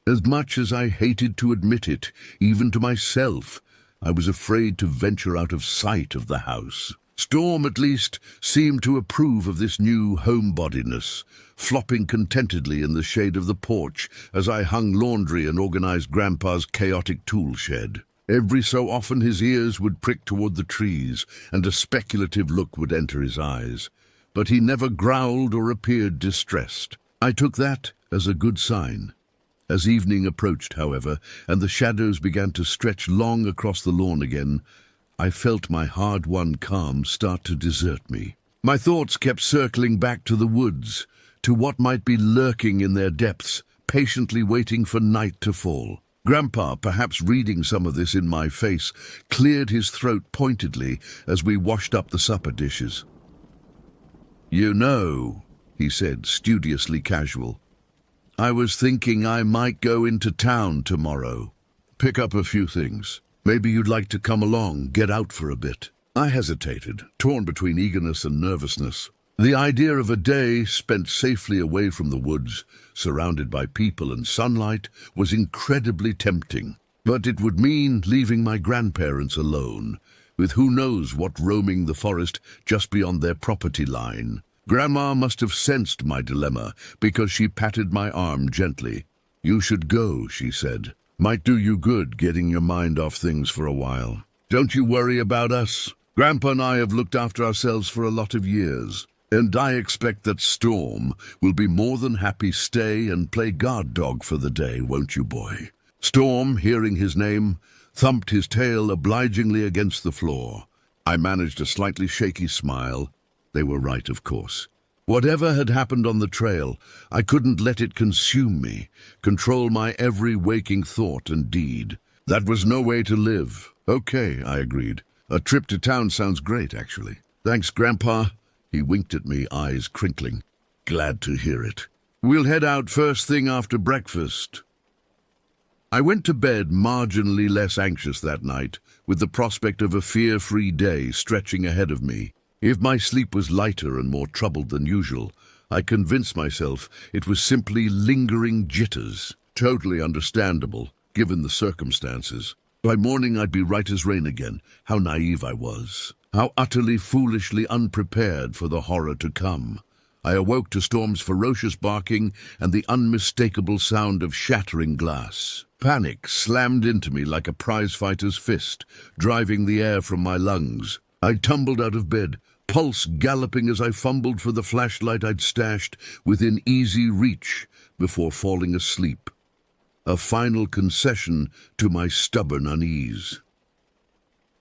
As much as I hated to admit it, even to myself, I was afraid to venture out of sight of the house. Storm, at least, seemed to approve of this new homebodiness, flopping contentedly in the shade of the porch as I hung laundry and organized Grandpa's chaotic tool shed. Every so often his ears would prick toward the trees, and a speculative look would enter his eyes. But he never growled or appeared distressed. I took that as a good sign. As evening approached, however, and the shadows began to stretch long across the lawn again, I felt my hard-won calm start to desert me. My thoughts kept circling back to the woods, to what might be lurking in their depths, patiently waiting for night to fall. Grandpa, perhaps reading some of this in my face, cleared his throat pointedly as we washed up the supper dishes. "You know," he said, studiously casual, "I was thinking I might go into town tomorrow. Pick up a few things. Maybe you'd like to come along, get out for a bit." I hesitated, torn between eagerness and nervousness. The idea of a day spent safely away from the woods, surrounded by people and sunlight, was incredibly tempting. But it would mean leaving my grandparents alone, with who knows what roaming the forest just beyond their property line. Grandma must have sensed my dilemma, because she patted my arm gently. "You should go," she said. "Might do you good getting your mind off things for a while. Don't you worry about us. Grandpa and I have looked after ourselves for a lot of years, and I expect that Storm will be more than happy stay and play guard dog for the day, won't you, boy?" Storm, hearing his name, thumped his tail obligingly against the floor. I managed a slightly shaky smile. They were right, of course. Whatever had happened on the trail, I couldn't let it consume me, control my every waking thought and deed. That was no way to live. "Okay," I agreed. "A trip to town sounds great, actually." "Thanks, Grandpa." He winked at me, eyes crinkling. "Glad to hear it. We'll head out first thing after breakfast." I went to bed marginally less anxious that night, with the prospect of a fear-free day stretching ahead of me. If my sleep was lighter and more troubled than usual, I convinced myself it was simply lingering jitters. Totally understandable, given the circumstances. By morning I'd be right as rain again. How naive I was. How utterly foolishly unprepared for the horror to come. I awoke to Storm's ferocious barking and the unmistakable sound of shattering glass. Panic slammed into me like a prizefighter's fist, driving the air from my lungs. I tumbled out of bed, pulse galloping as I fumbled for the flashlight I'd stashed within easy reach before falling asleep. A final concession to my stubborn unease.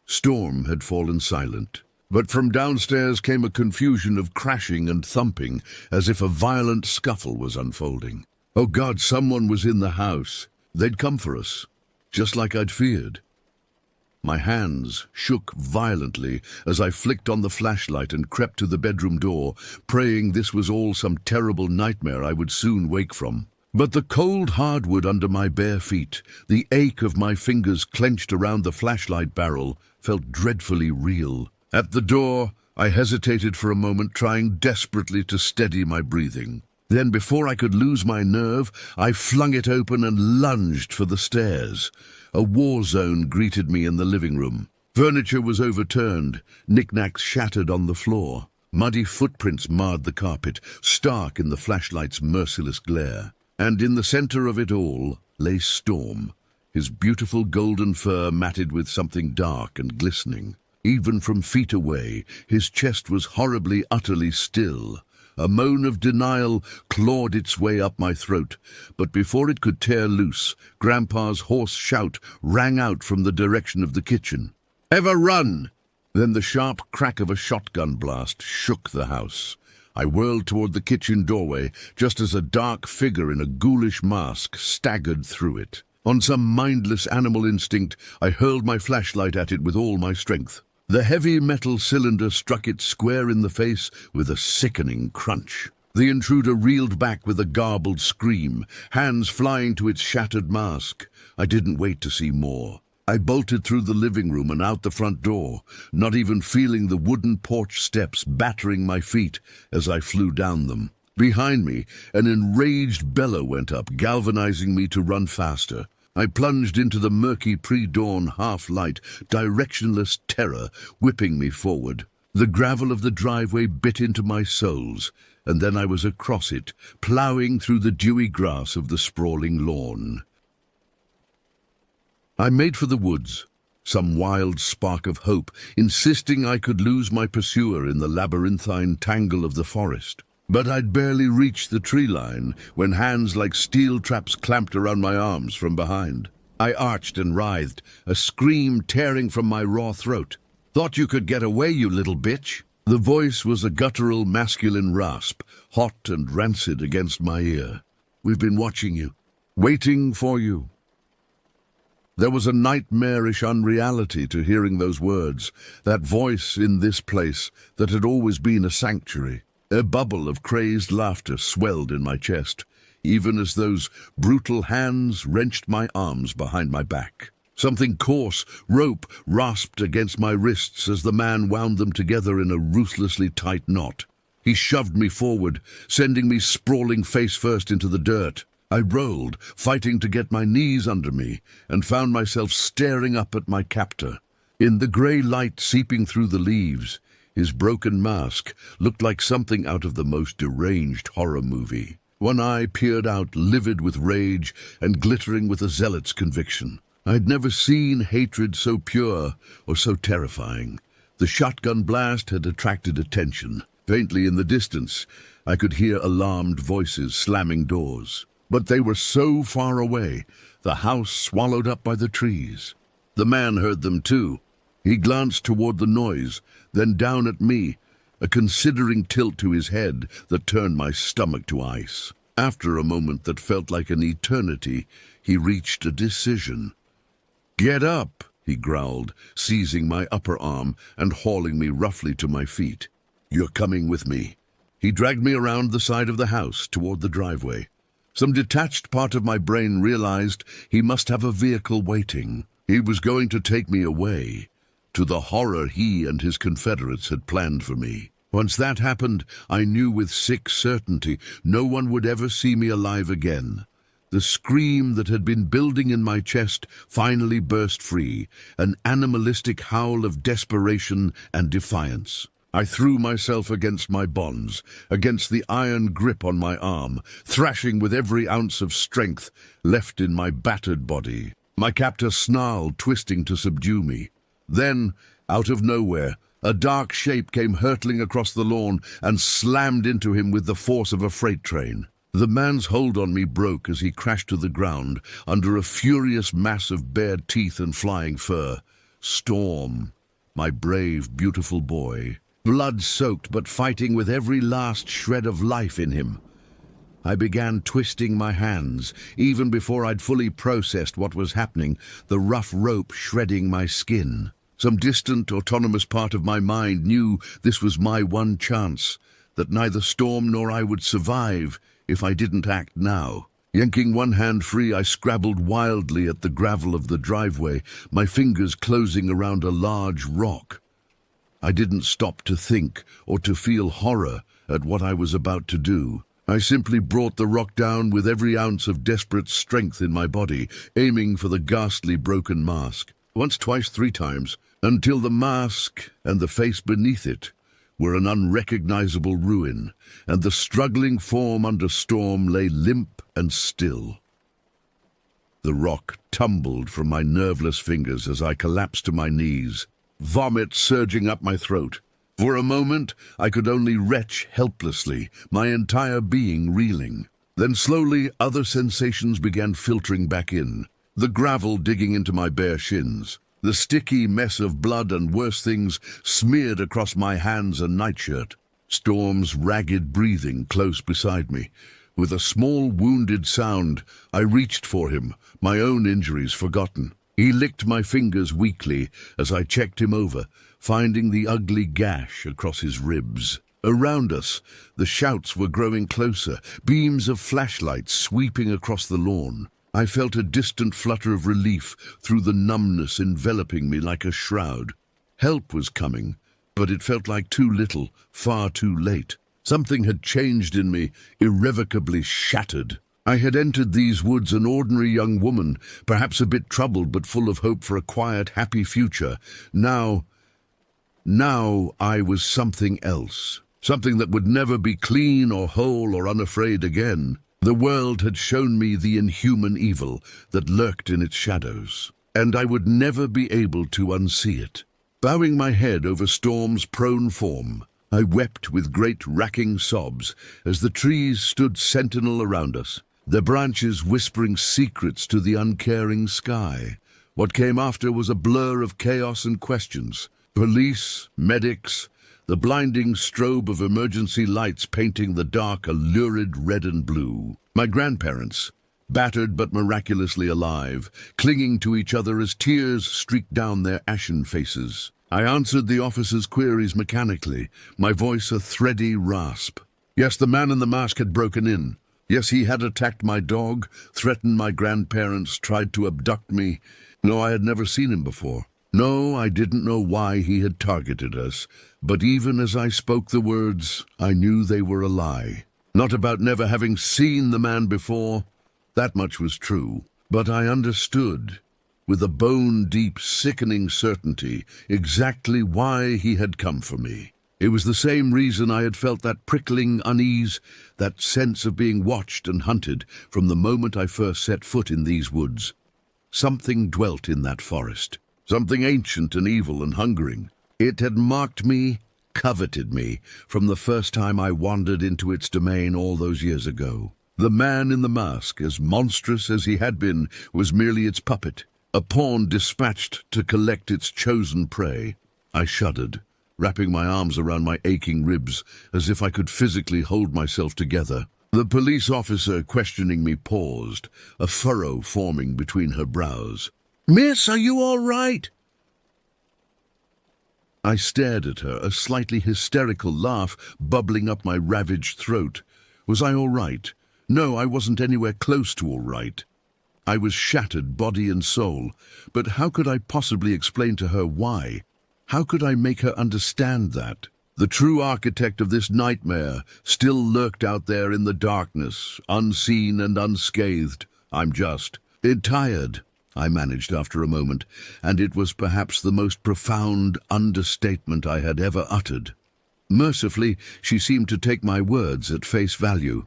Storm had fallen silent, but from downstairs came a confusion of crashing and thumping, as if a violent scuffle was unfolding. Oh God, someone was in the house. They'd come for us, just like I'd feared. My hands shook violently as I flicked on the flashlight and crept to the bedroom door, praying this was all some terrible nightmare I would soon wake from. But the cold hardwood under my bare feet, the ache of my fingers clenched around the flashlight barrel, felt dreadfully real. At the door, I hesitated for a moment, trying desperately to steady my breathing. Then, before I could lose my nerve, I flung it open and lunged for the stairs. A war zone greeted me in the living room. Furniture was overturned, knickknacks shattered on the floor. Muddy footprints marred the carpet, stark in the flashlight's merciless glare. And in the center of it all lay Storm, his beautiful golden fur matted with something dark and glistening. Even from feet away, his chest was horribly, utterly still. A moan of denial clawed its way up my throat, but before it could tear loose, Grandpa's hoarse shout rang out from the direction of the kitchen. "Ever run!" Then the sharp crack of a shotgun blast shook the house. I whirled toward the kitchen doorway, just as a dark figure in a ghoulish mask staggered through it. On some mindless animal instinct, I hurled my flashlight at it with all my strength. The heavy metal cylinder struck it square in the face with a sickening crunch. The intruder reeled back with a garbled scream, hands flying to its shattered mask. I didn't wait to see more. I bolted through the living room and out the front door, not even feeling the wooden porch steps battering my feet as I flew down them. Behind me, an enraged bellow went up, galvanizing me to run faster. I plunged into the murky pre-dawn half-light, directionless terror whipping me forward. The gravel of the driveway bit into my soles, and then I was across it, plowing through the dewy grass of the sprawling lawn. I made for the woods, some wild spark of hope, insisting I could lose my pursuer in the labyrinthine tangle of the forest. But I'd barely reached the tree line when hands like steel traps clamped around my arms from behind. I arched and writhed, a scream tearing from my raw throat. "Thought you could get away, you little bitch!" The voice was a guttural masculine rasp, hot and rancid against my ear. "We've been watching you, waiting for you." There was a nightmarish unreality to hearing those words, that voice in this place that had always been a sanctuary. A bubble of crazed laughter swelled in my chest, even as those brutal hands wrenched my arms behind my back. Something coarse, rope, rasped against my wrists as the man wound them together in a ruthlessly tight knot. He shoved me forward, sending me sprawling face first into the dirt. I rolled, fighting to get my knees under me, and found myself staring up at my captor. In the grey light seeping through the leaves, his broken mask looked like something out of the most deranged horror movie. One eye peered out, livid with rage and glittering with a zealot's conviction. I had never seen hatred so pure or so terrifying. The shotgun blast had attracted attention. Faintly in the distance, I could hear alarmed voices slamming doors. But they were so far away, the house swallowed up by the trees. The man heard them too. He glanced toward the noise, then down at me, a considering tilt to his head that turned my stomach to ice. After a moment that felt like an eternity, he reached a decision. "Get up," he growled, seizing my upper arm and hauling me roughly to my feet. "You're coming with me." He dragged me around the side of the house toward the driveway. Some detached part of my brain realized he must have a vehicle waiting. He was going to take me away, to the horror he and his Confederates had planned for me. Once that happened, I knew with sick certainty no one would ever see me alive again. The scream that had been building in my chest finally burst free, an animalistic howl of desperation and defiance. I threw myself against my bonds, against the iron grip on my arm, thrashing with every ounce of strength left in my battered body. My captor snarled, twisting to subdue me. Then, out of nowhere, a dark shape came hurtling across the lawn and slammed into him with the force of a freight train. The man's hold on me broke as he crashed to the ground under a furious mass of bared teeth and flying fur. Storm, my brave, beautiful boy, blood-soaked but fighting with every last shred of life in him. I began twisting my hands, even before I'd fully processed what was happening, the rough rope shredding my skin. Some distant, autonomous part of my mind knew this was my one chance, that neither Storm nor I would survive if I didn't act now. Yanking one hand free, I scrabbled wildly at the gravel of the driveway, my fingers closing around a large rock. I didn't stop to think or to feel horror at what I was about to do. I simply brought the rock down with every ounce of desperate strength in my body, aiming for the ghastly broken mask. Once, twice, three times, until the mask and the face beneath it were an unrecognizable ruin, and the struggling form under Storm lay limp and still. The rock tumbled from my nerveless fingers as I collapsed to my knees, vomit surging up my throat. For a moment, I could only retch helplessly, my entire being reeling. Then slowly, other sensations began filtering back in. The gravel digging into my bare shins. The sticky mess of blood and worse things smeared across my hands and nightshirt. Storm's ragged breathing close beside me. With a small wounded sound, I reached for him, my own injuries forgotten. He licked my fingers weakly as I checked him over, finding the ugly gash across his ribs. Around us, the shouts were growing closer, beams of flashlights sweeping across the lawn. I felt a distant flutter of relief through the numbness enveloping me like a shroud. Help was coming, but it felt like too little, far too late. Something had changed in me, irrevocably shattered. I had entered these woods an ordinary young woman, perhaps a bit troubled but full of hope for a quiet, happy future. Now I was something else. Something that would never be clean or whole or unafraid again. The world had shown me the inhuman evil that lurked in its shadows, and I would never be able to unsee it. Bowing my head over Storm's prone form, I wept with great racking sobs as the trees stood sentinel around us, their branches whispering secrets to the uncaring sky. What came after was a blur of chaos and questions. Police, medics, the blinding strobe of emergency lights painting the dark a lurid red and blue. My grandparents, battered but miraculously alive, clinging to each other as tears streaked down their ashen faces. I answered the officer's queries mechanically, my voice a thready rasp. Yes, the man in the mask had broken in. Yes, he had attacked my dog, threatened my grandparents, tried to abduct me. No, I had never seen him before. No, I didn't know why he had targeted us, but even as I spoke the words, I knew they were a lie. Not about never having seen the man before. That much was true, but I understood, with a bone-deep, sickening certainty, exactly why he had come for me. It was the same reason I had felt that prickling unease, that sense of being watched and hunted from the moment I first set foot in these woods. Something dwelt in that forest, something ancient and evil and hungering. It had marked me, coveted me, from the first time I wandered into its domain all those years ago. The man in the mask, as monstrous as he had been, was merely its puppet, a pawn dispatched to collect its chosen prey. I shuddered, wrapping my arms around my aching ribs, as if I could physically hold myself together. The police officer questioning me paused, a furrow forming between her brows. "Miss, are you all right?" I stared at her, a slightly hysterical laugh bubbling up my ravaged throat. Was I all right? No, I wasn't anywhere close to all right. I was shattered, body and soul. But how could I possibly explain to her why? How could I make her understand that? The true architect of this nightmare still lurked out there in the darkness, unseen and unscathed. I'm just tired, I managed after a moment, and it was perhaps the most profound understatement I had ever uttered. Mercifully, she seemed to take my words at face value.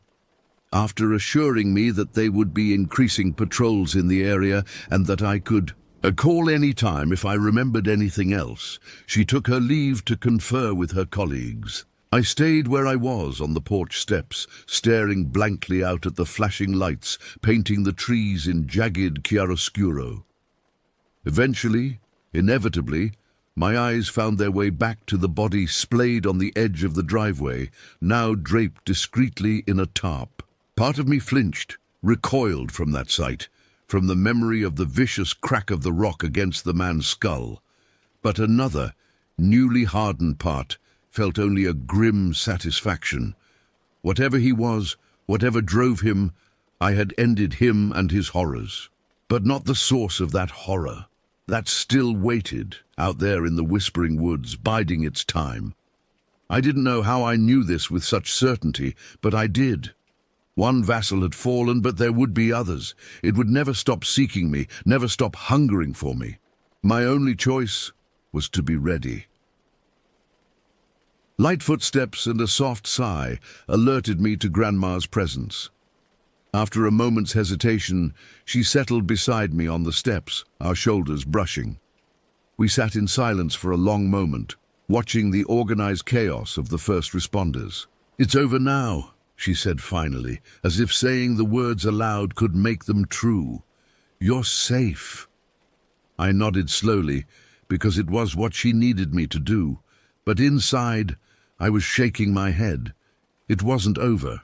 After assuring me that they would be increasing patrols in the area and that I could call any time if I remembered anything else, she took her leave to confer with her colleagues. I stayed where I was on the porch steps, staring blankly out at the flashing lights, painting the trees in jagged chiaroscuro. Eventually, inevitably, my eyes found their way back to the body splayed on the edge of the driveway, now draped discreetly in a tarp. Part of me flinched, recoiled from that sight, from the memory of the vicious crack of the rock against the man's skull. But another, newly hardened part, felt only a grim satisfaction. Whatever he was, whatever drove him, I had ended him and his horrors. But not the source of that horror. That still waited, out there in the whispering woods, biding its time. I didn't know how I knew this with such certainty, but I did. One vassal had fallen, but there would be others. It would never stop seeking me, never stop hungering for me. My only choice was to be ready. Light footsteps and a soft sigh alerted me to Grandma's presence. After a moment's hesitation, she settled beside me on the steps, our shoulders brushing. We sat in silence for a long moment, watching the organized chaos of the first responders. "It's over now," she said finally, as if saying the words aloud could make them true. "You're safe." I nodded slowly, because it was what she needed me to do, but inside, I was shaking my head. It wasn't over.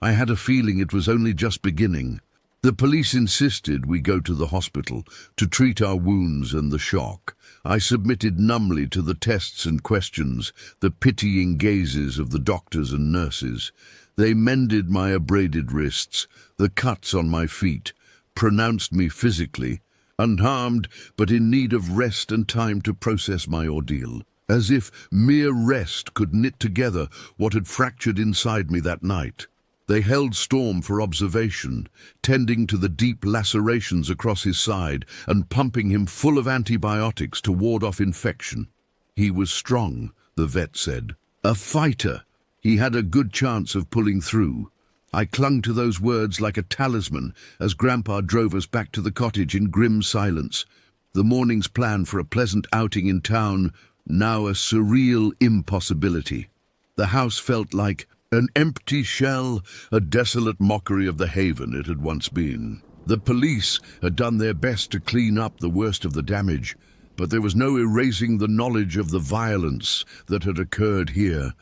I had a feeling it was only just beginning. The police insisted we go to the hospital to treat our wounds and the shock. I submitted numbly to the tests and questions, the pitying gazes of the doctors and nurses. They mended my abraded wrists, the cuts on my feet, pronounced me physically unharmed, but in need of rest and time to process my ordeal, as if mere rest could knit together what had fractured inside me that night. They held Storm for observation, tending to the deep lacerations across his side and pumping him full of antibiotics to ward off infection. He was strong, the vet said. A fighter. He had a good chance of pulling through. I clung to those words like a talisman as Grandpa drove us back to the cottage in grim silence. The morning's plan for a pleasant outing in town, now a surreal impossibility. The house felt like an empty shell, a desolate mockery of the haven it had once been. The police had done their best to clean up the worst of the damage, but there was no erasing the knowledge of the violence that had occurred here,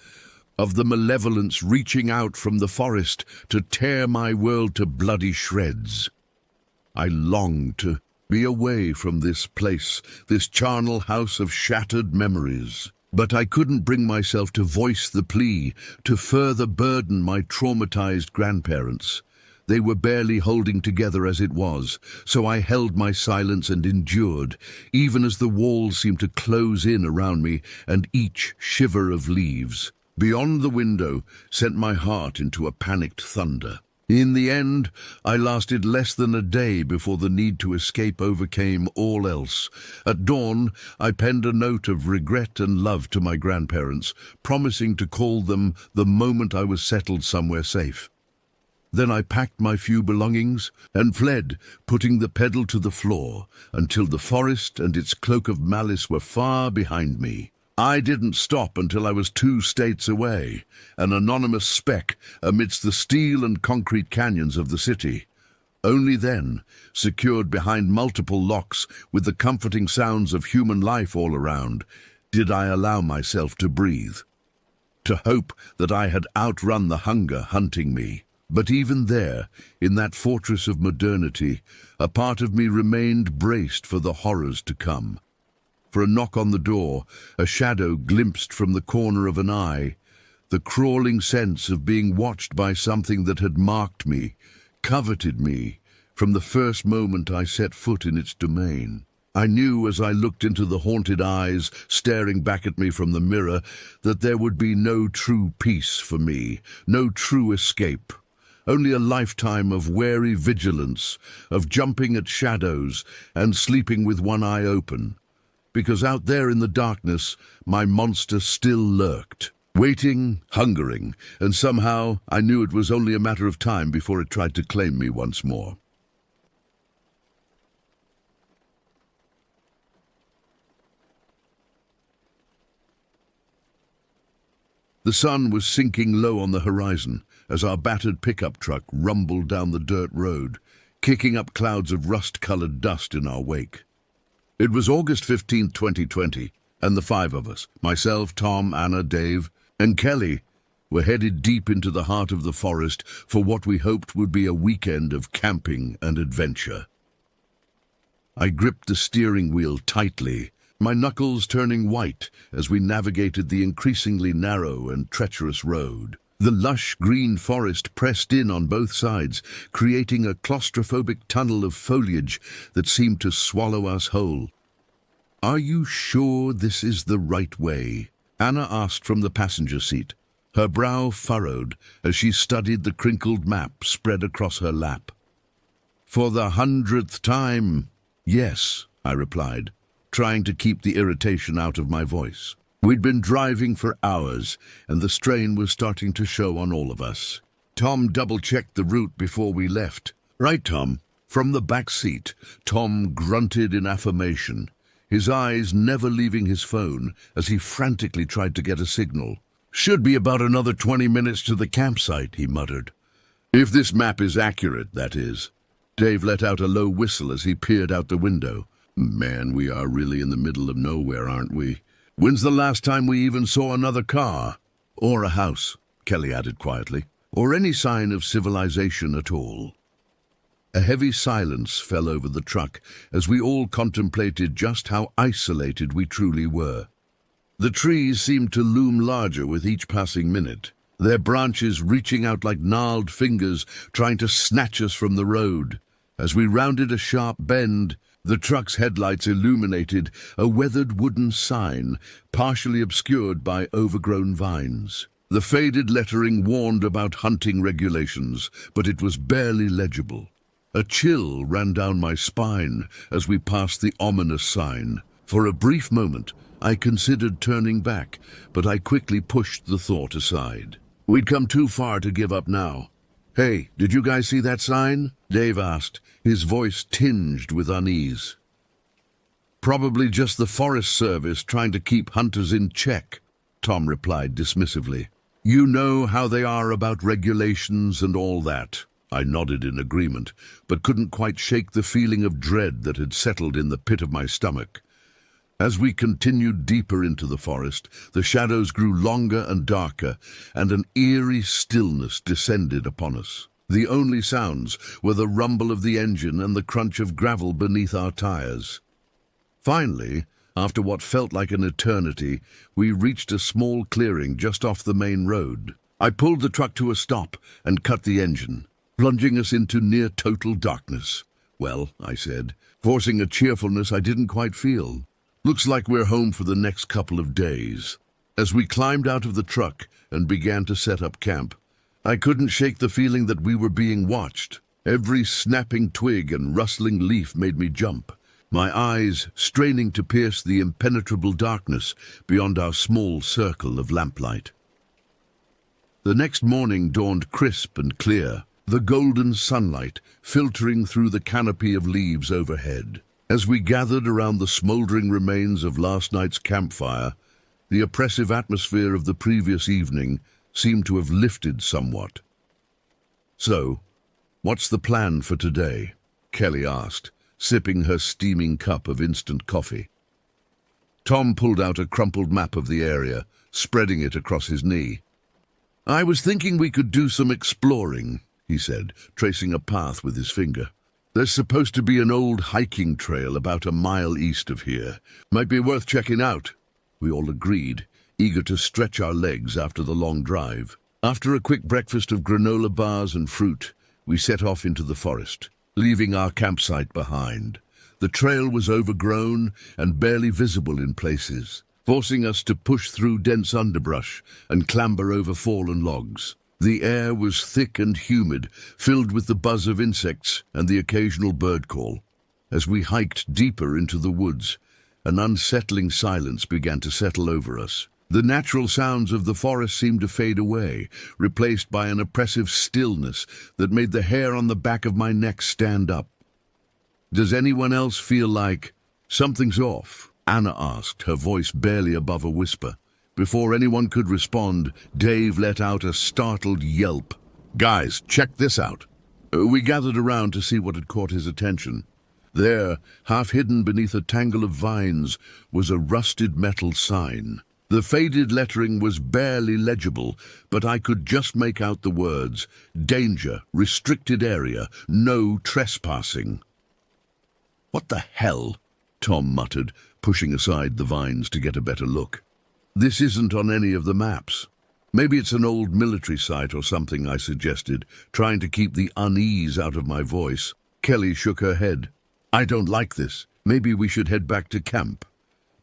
of the malevolence reaching out from the forest to tear my world to bloody shreds. I longed to be away from this place, this charnel house of shattered memories. But I couldn't bring myself to voice the plea, to further burden my traumatized grandparents. They were barely holding together as it was, so I held my silence and endured, even as the walls seemed to close in around me and each shiver of leaves beyond the window sent my heart into a panicked thunder. In the end, I lasted less than a day before the need to escape overcame all else. At dawn, I penned a note of regret and love to my grandparents, promising to call them the moment I was settled somewhere safe. Then I packed my few belongings and fled, putting the pedal to the floor, until the forest and its cloak of malice were far behind me. I didn't stop until I was 2 states away, an anonymous speck amidst the steel and concrete canyons of the city. Only then, secured behind multiple locks with the comforting sounds of human life all around, did I allow myself to breathe, to hope that I had outrun the hunger hunting me. But even there, in that fortress of modernity, a part of me remained braced for the horrors to come. For a knock on the door, a shadow glimpsed from the corner of an eye, the crawling sense of being watched by something that had marked me, coveted me, from the first moment I set foot in its domain. I knew as I looked into the haunted eyes staring back at me from the mirror that there would be no true peace for me, no true escape. Only a lifetime of wary vigilance, of jumping at shadows and sleeping with one eye open. Because out there in the darkness, my monster still lurked, waiting, hungering, and somehow I knew it was only a matter of time before it tried to claim me once more. The sun was sinking low on the horizon as our battered pickup truck rumbled down the dirt road, kicking up clouds of rust-colored dust in our wake. It was August 15, 2020, and the 5 of us, myself, Tom, Anna, Dave, and Kelly, were headed deep into the heart of the forest for what we hoped would be a weekend of camping and adventure. I gripped the steering wheel tightly, my knuckles turning white as we navigated the increasingly narrow and treacherous road. The lush green forest pressed in on both sides, creating a claustrophobic tunnel of foliage that seemed to swallow us whole. "Are you sure this is the right way?" Anna asked from the passenger seat, her brow furrowed as she studied the crinkled map spread across her lap. "For the 100th time, yes," I replied, trying to keep the irritation out of my voice. We'd been driving for hours, and the strain was starting to show on all of us. Tom double-checked the route before we left. "Right, Tom." From the back seat, Tom grunted in affirmation, his eyes never leaving his phone as he frantically tried to get a signal. "Should be about another 20 minutes to the campsite," he muttered. "If this map is accurate, that is." Dave let out a low whistle as he peered out the window. "Man, we are really in the middle of nowhere, aren't we? When's the last time we even saw another car?" "Or a house," Kelly added quietly. "Or any sign of civilization at all." A heavy silence fell over the truck as we all contemplated just how isolated we truly were. The trees seemed to loom larger with each passing minute, their branches reaching out like gnarled fingers trying to snatch us from the road. As we rounded a sharp bend, the truck's headlights illuminated a weathered wooden sign, partially obscured by overgrown vines. The faded lettering warned about hunting regulations, but it was barely legible. A chill ran down my spine as we passed the ominous sign. For a brief moment, I considered turning back, but I quickly pushed the thought aside. We'd come too far to give up now. "Hey, did you guys see that sign?" Dave asked, his voice tinged with unease. "Probably just the Forest Service trying to keep hunters in check," Tom replied dismissively. "You know how they are about regulations and all that." I nodded in agreement, but couldn't quite shake the feeling of dread that had settled in the pit of my stomach. As we continued deeper into the forest, the shadows grew longer and darker, and an eerie stillness descended upon us. The only sounds were the rumble of the engine and the crunch of gravel beneath our tires. Finally, after what felt like an eternity, we reached a small clearing just off the main road. I pulled the truck to a stop and cut the engine. plunging us into near total darkness. "Well," I said, forcing a cheerfulness I didn't quite feel. "Looks like we're home for the next couple of days." As we climbed out of the truck and began to set up camp, I couldn't shake the feeling that we were being watched. Every snapping twig and rustling leaf made me jump, my eyes straining to pierce the impenetrable darkness beyond our small circle of lamplight. The next morning dawned crisp and clear, the golden sunlight filtering through the canopy of leaves overhead. As we gathered around the smoldering remains of last night's campfire, the oppressive atmosphere of the previous evening seemed to have lifted somewhat. "So, what's the plan for today?" Kelly asked, sipping her steaming cup of instant coffee. Tom pulled out a crumpled map of the area, spreading it across his knee. "I was thinking we could do some exploring," he said, tracing a path with his finger. "There's supposed to be an old hiking trail about a mile east of here. Might be worth checking out." We all agreed, eager to stretch our legs after the long drive. After a quick breakfast of granola bars and fruit, we set off into the forest, leaving our campsite behind. The trail was overgrown and barely visible in places, forcing us to push through dense underbrush and clamber over fallen logs. The air was thick and humid, filled with the buzz of insects and the occasional bird call. As we hiked deeper into the woods, an unsettling silence began to settle over us. The natural sounds of the forest seemed to fade away, replaced by an oppressive stillness that made the hair on the back of my neck stand up. "Does anyone else feel like something's off?" Anna asked, her voice barely above a whisper. Before anyone could respond, Dave let out a startled yelp. "Guys, check this out." We gathered around to see what had caught his attention. There, half hidden beneath a tangle of vines, was a rusted metal sign. The faded lettering was barely legible, but I could just make out the words, "Danger, restricted area, no trespassing." "What the hell?" Tom muttered, pushing aside the vines to get a better look. "This isn't on any of the maps." "Maybe it's an old military site or something," I suggested, trying to keep the unease out of my voice. Kelly shook her head. "I don't like this. Maybe we should head back to camp."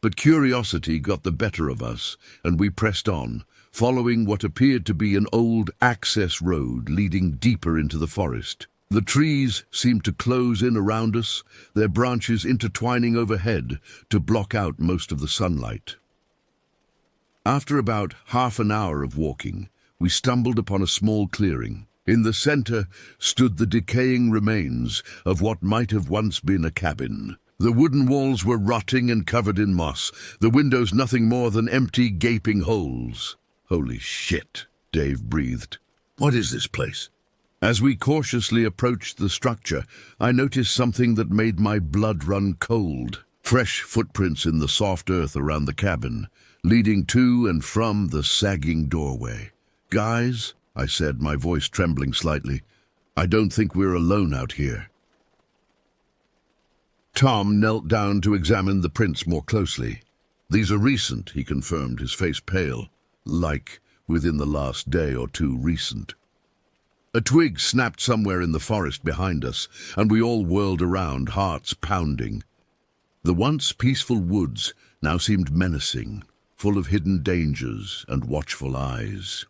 But curiosity got the better of us, and we pressed on, following what appeared to be an old access road leading deeper into the forest. The trees seemed to close in around us, their branches intertwining overhead to block out most of the sunlight. After about half an hour of walking, we stumbled upon a small clearing. In the center stood the decaying remains of what might have once been a cabin. The wooden walls were rotting and covered in moss, the windows nothing more than empty, gaping holes. "Holy shit," Dave breathed. "What is this place?" As we cautiously approached the structure, I noticed something that made my blood run cold. Fresh footprints in the soft earth around the cabin, leading to and from the sagging doorway. "Guys," I said, my voice trembling slightly, "I don't think we're alone out here." Tom knelt down to examine the prints more closely. "These are recent," he confirmed, his face pale, like within the last day or two recent. A twig snapped somewhere in the forest behind us, and we all whirled around, hearts pounding. The once peaceful woods now seemed menacing, full of hidden dangers and watchful eyes.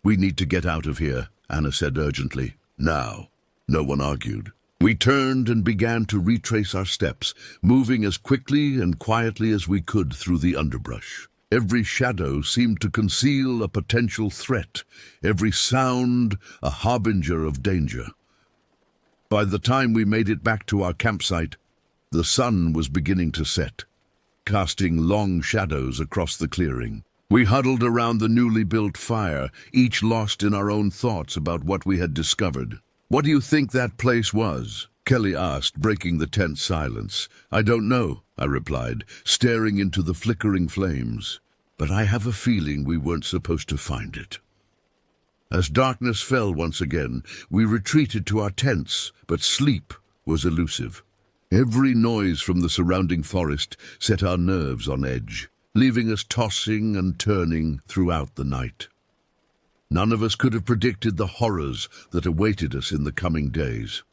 "We need to get out of here," Anna said urgently. "Now." No one argued. We turned and began to retrace our steps, moving as quickly and quietly as we could through the underbrush. Every shadow seemed to conceal a potential threat, every sound a harbinger of danger. By the time we made it back to our campsite, the sun was beginning to set, casting long shadows across the clearing. We huddled around the newly built fire, each lost in our own thoughts about what we had discovered. "What do you think that place was?" Kelly asked, breaking the tense silence. "I don't know," I replied, staring into the flickering flames. "But I have a feeling we weren't supposed to find it." As darkness fell once again, we retreated to our tents, but sleep was elusive. Every noise from the surrounding forest set our nerves on edge, leaving us tossing and turning throughout the night. None of us could have predicted the horrors that awaited us in the coming days.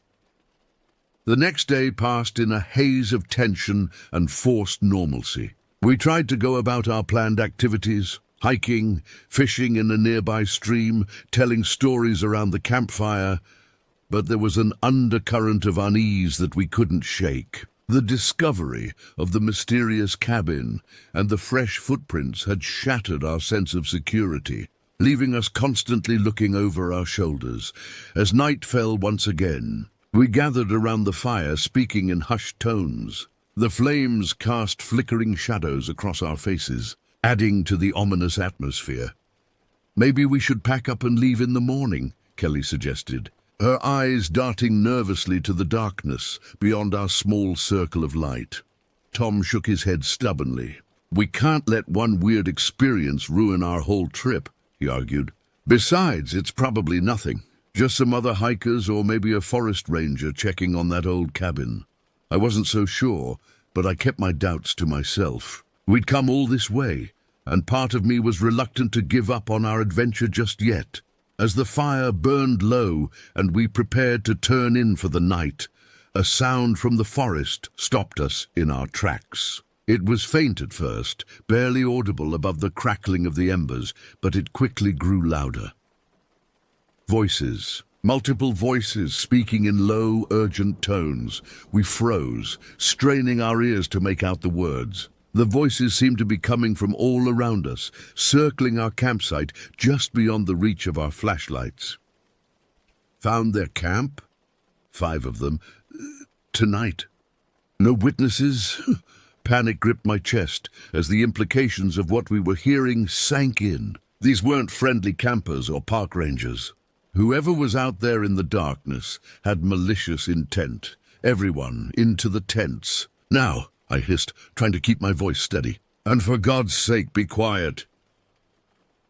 The next day passed in a haze of tension and forced normalcy. We tried to go about our planned activities, hiking, fishing in a nearby stream, telling stories around the campfire, but there was an undercurrent of unease that we couldn't shake. The discovery of the mysterious cabin and the fresh footprints had shattered our sense of security, leaving us constantly looking over our shoulders. As night fell once again, we gathered around the fire, speaking in hushed tones. The flames cast flickering shadows across our faces, adding to the ominous atmosphere. "Maybe we should pack up and leave in the morning," Kelly suggested, her eyes darting nervously to the darkness beyond our small circle of light. Tom shook his head stubbornly. "We can't let one weird experience ruin our whole trip," he argued. "Besides, it's probably nothing. Just some other hikers or maybe a forest ranger checking on that old cabin." I wasn't so sure, but I kept my doubts to myself. We'd come all this way, and part of me was reluctant to give up on our adventure just yet. As the fire burned low and we prepared to turn in for the night, a sound from the forest stopped us in our tracks. It was faint at first, barely audible above the crackling of the embers, but it quickly grew louder. Voices. Multiple voices speaking in low, urgent tones. We froze, straining our ears to make out the words. The voices seemed to be coming from all around us, circling our campsite just beyond the reach of our flashlights. "Found their camp? 5 of them. Tonight. No witnesses?" Panic gripped my chest as the implications of what we were hearing sank in. These weren't friendly campers or park rangers. Whoever was out there in the darkness had malicious intent. "Everyone, into the tents. Now," I hissed, trying to keep my voice steady. "And for God's sake, be quiet."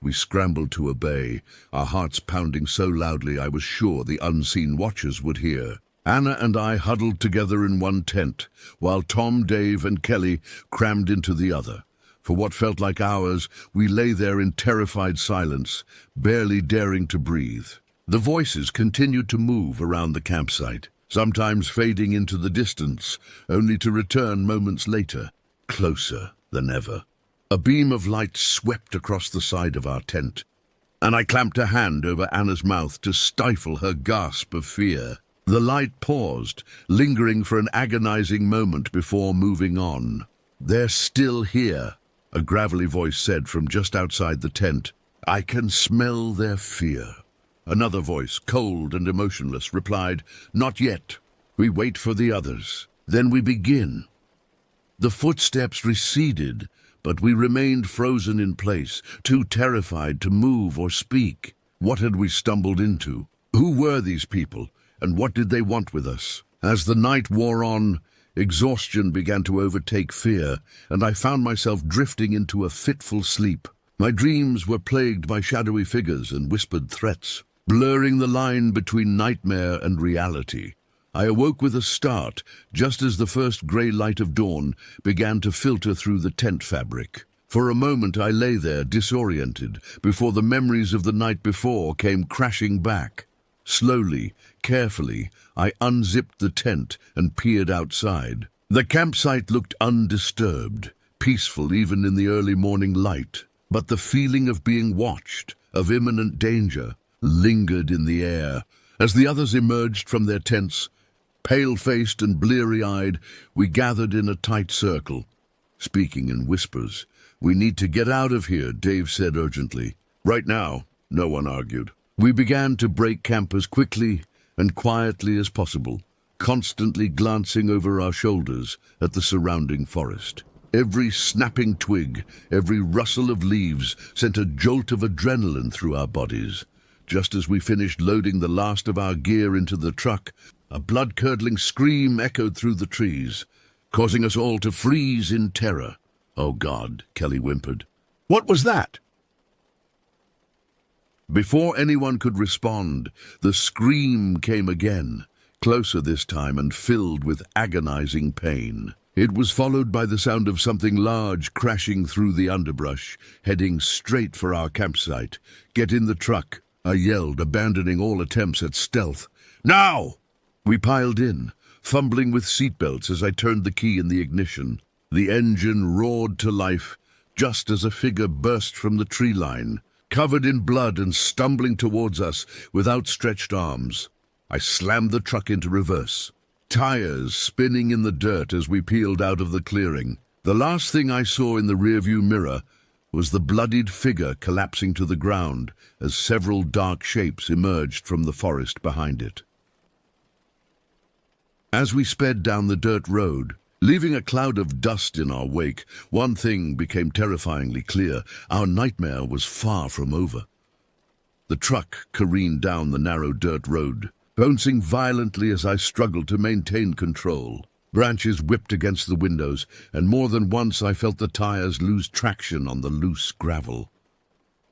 We scrambled to obey, our hearts pounding so loudly I was sure the unseen watchers would hear. Anna and I huddled together in one tent, while Tom, Dave, and Kelly crammed into the other. For what felt like hours, we lay there in terrified silence, barely daring to breathe. The voices continued to move around the campsite, sometimes fading into the distance, only to return moments later, closer than ever. A beam of light swept across the side of our tent, and I clamped a hand over Anna's mouth to stifle her gasp of fear. The light paused, lingering for an agonizing moment before moving on. "They're still here," a gravelly voice said from just outside the tent. "I can smell their fear." Another voice, cold and emotionless, replied, "Not yet. We wait for the others. Then we begin." The footsteps receded, but we remained frozen in place, too terrified to move or speak. What had we stumbled into? Who were these people, and what did they want with us? As the night wore on, exhaustion began to overtake fear, and I found myself drifting into a fitful sleep. My dreams were plagued by shadowy figures and whispered threats, blurring the line between nightmare and reality. I awoke with a start, just as the first grey light of dawn began to filter through the tent fabric. For a moment I lay there, disoriented, before the memories of the night before came crashing back. Slowly, carefully, I unzipped the tent and peered outside. The campsite looked undisturbed, peaceful even in the early morning light. But the feeling of being watched, of imminent danger, lingered in the air. As the others emerged from their tents, pale-faced and bleary-eyed, we gathered in a tight circle, speaking in whispers. "We need to get out of here," Dave said urgently. "Right now," no one argued. We began to break camp as quickly and quietly as possible, constantly glancing over our shoulders at the surrounding forest. Every snapping twig, every rustle of leaves sent a jolt of adrenaline through our bodies. Just as we finished loading the last of our gear into the truck, a blood-curdling scream echoed through the trees, causing us all to freeze in terror. "Oh God," Kelly whimpered. "What was that?" Before anyone could respond, the scream came again, closer this time and filled with agonizing pain. It was followed by the sound of something large crashing through the underbrush, heading straight for our campsite. "Get in the truck," I yelled, abandoning all attempts at stealth. "Now!" We piled in, fumbling with seatbelts as I turned the key in the ignition. The engine roared to life, just as a figure burst from the tree line, covered in blood and stumbling towards us with outstretched arms. I slammed the truck into reverse, tires spinning in the dirt as we peeled out of the clearing. The last thing I saw in the rearview mirror was the bloodied figure collapsing to the ground as several dark shapes emerged from the forest behind it. As we sped down the dirt road, leaving a cloud of dust in our wake, one thing became terrifyingly clear: our nightmare was far from over. The truck careened down the narrow dirt road, bouncing violently as I struggled to maintain control. Branches whipped against the windows, and more than once I felt the tires lose traction on the loose gravel.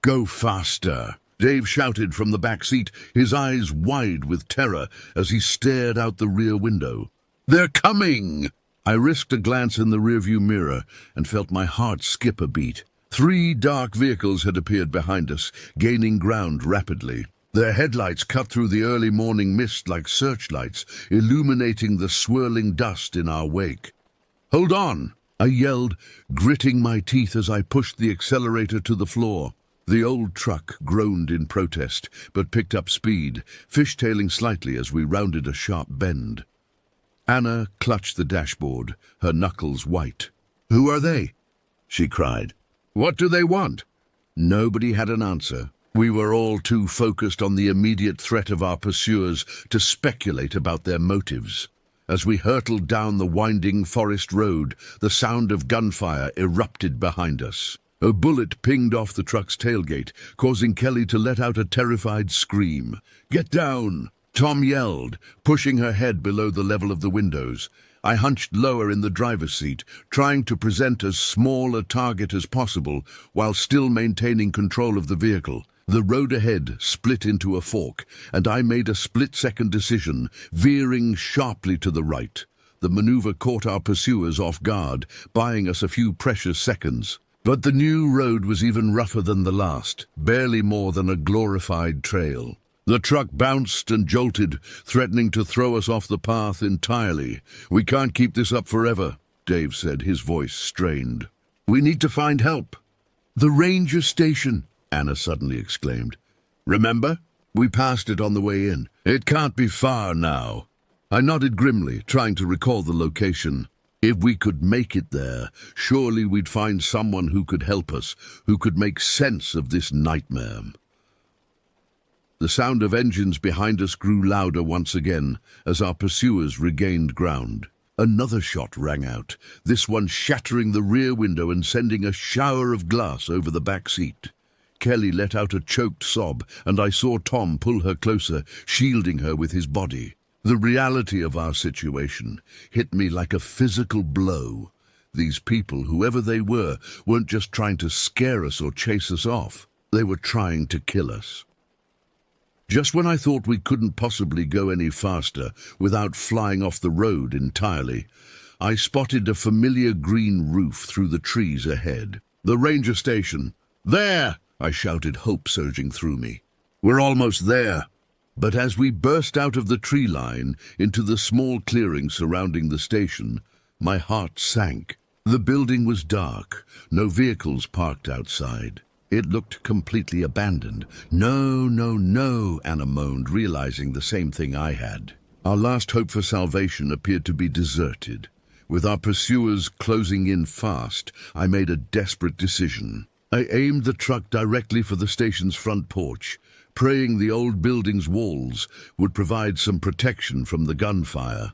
"Go faster!" Dave shouted from the back seat, his eyes wide with terror as he stared out the rear window. "They're coming!" I risked a glance in the rearview mirror and felt my heart skip a beat. 3 dark vehicles had appeared behind us, gaining ground rapidly. Their headlights cut through the early morning mist like searchlights, illuminating the swirling dust in our wake. "Hold on!" I yelled, gritting my teeth as I pushed the accelerator to the floor. The old truck groaned in protest, but picked up speed, fishtailing slightly as we rounded a sharp bend. Anna clutched the dashboard, her knuckles white. "Who are they?" she cried. "What do they want?" Nobody had an answer. We were all too focused on the immediate threat of our pursuers to speculate about their motives. As we hurtled down the winding forest road, the sound of gunfire erupted behind us. A bullet pinged off the truck's tailgate, causing Kelly to let out a terrified scream. "Get down!" Tom yelled, pushing her head below the level of the windows. I hunched lower in the driver's seat, trying to present as small a target as possible while still maintaining control of the vehicle. The road ahead split into a fork, and I made a split-second decision, veering sharply to the right. The maneuver caught our pursuers off guard, buying us a few precious seconds. But the new road was even rougher than the last, barely more than a glorified trail. The truck bounced and jolted, threatening to throw us off the path entirely. "We can't keep this up forever," Dave said, his voice strained. "We need to find help." "The ranger station," Anna suddenly exclaimed. "Remember? We passed it on the way in. It can't be far now." I nodded grimly, trying to recall the location. If we could make it there, surely we'd find someone who could help us, who could make sense of this nightmare. The sound of engines behind us grew louder once again as our pursuers regained ground. Another shot rang out, this one shattering the rear window and sending a shower of glass over the back seat. Kelly let out a choked sob, and I saw Tom pull her closer, shielding her with his body. The reality of our situation hit me like a physical blow. These people, whoever they were, weren't just trying to scare us or chase us off. They were trying to kill us. Just when I thought we couldn't possibly go any faster without flying off the road entirely, I spotted a familiar green roof through the trees ahead. "The ranger station! There!" I shouted, hope surging through me. "We're almost there." But as we burst out of the tree line into the small clearing surrounding the station, my heart sank. The building was dark, no vehicles parked outside. It looked completely abandoned. "No, no, no," Anna moaned, realizing the same thing I had. Our last hope for salvation appeared to be deserted. With our pursuers closing in fast, I made a desperate decision. I aimed the truck directly for the station's front porch, praying the old building's walls would provide some protection from the gunfire.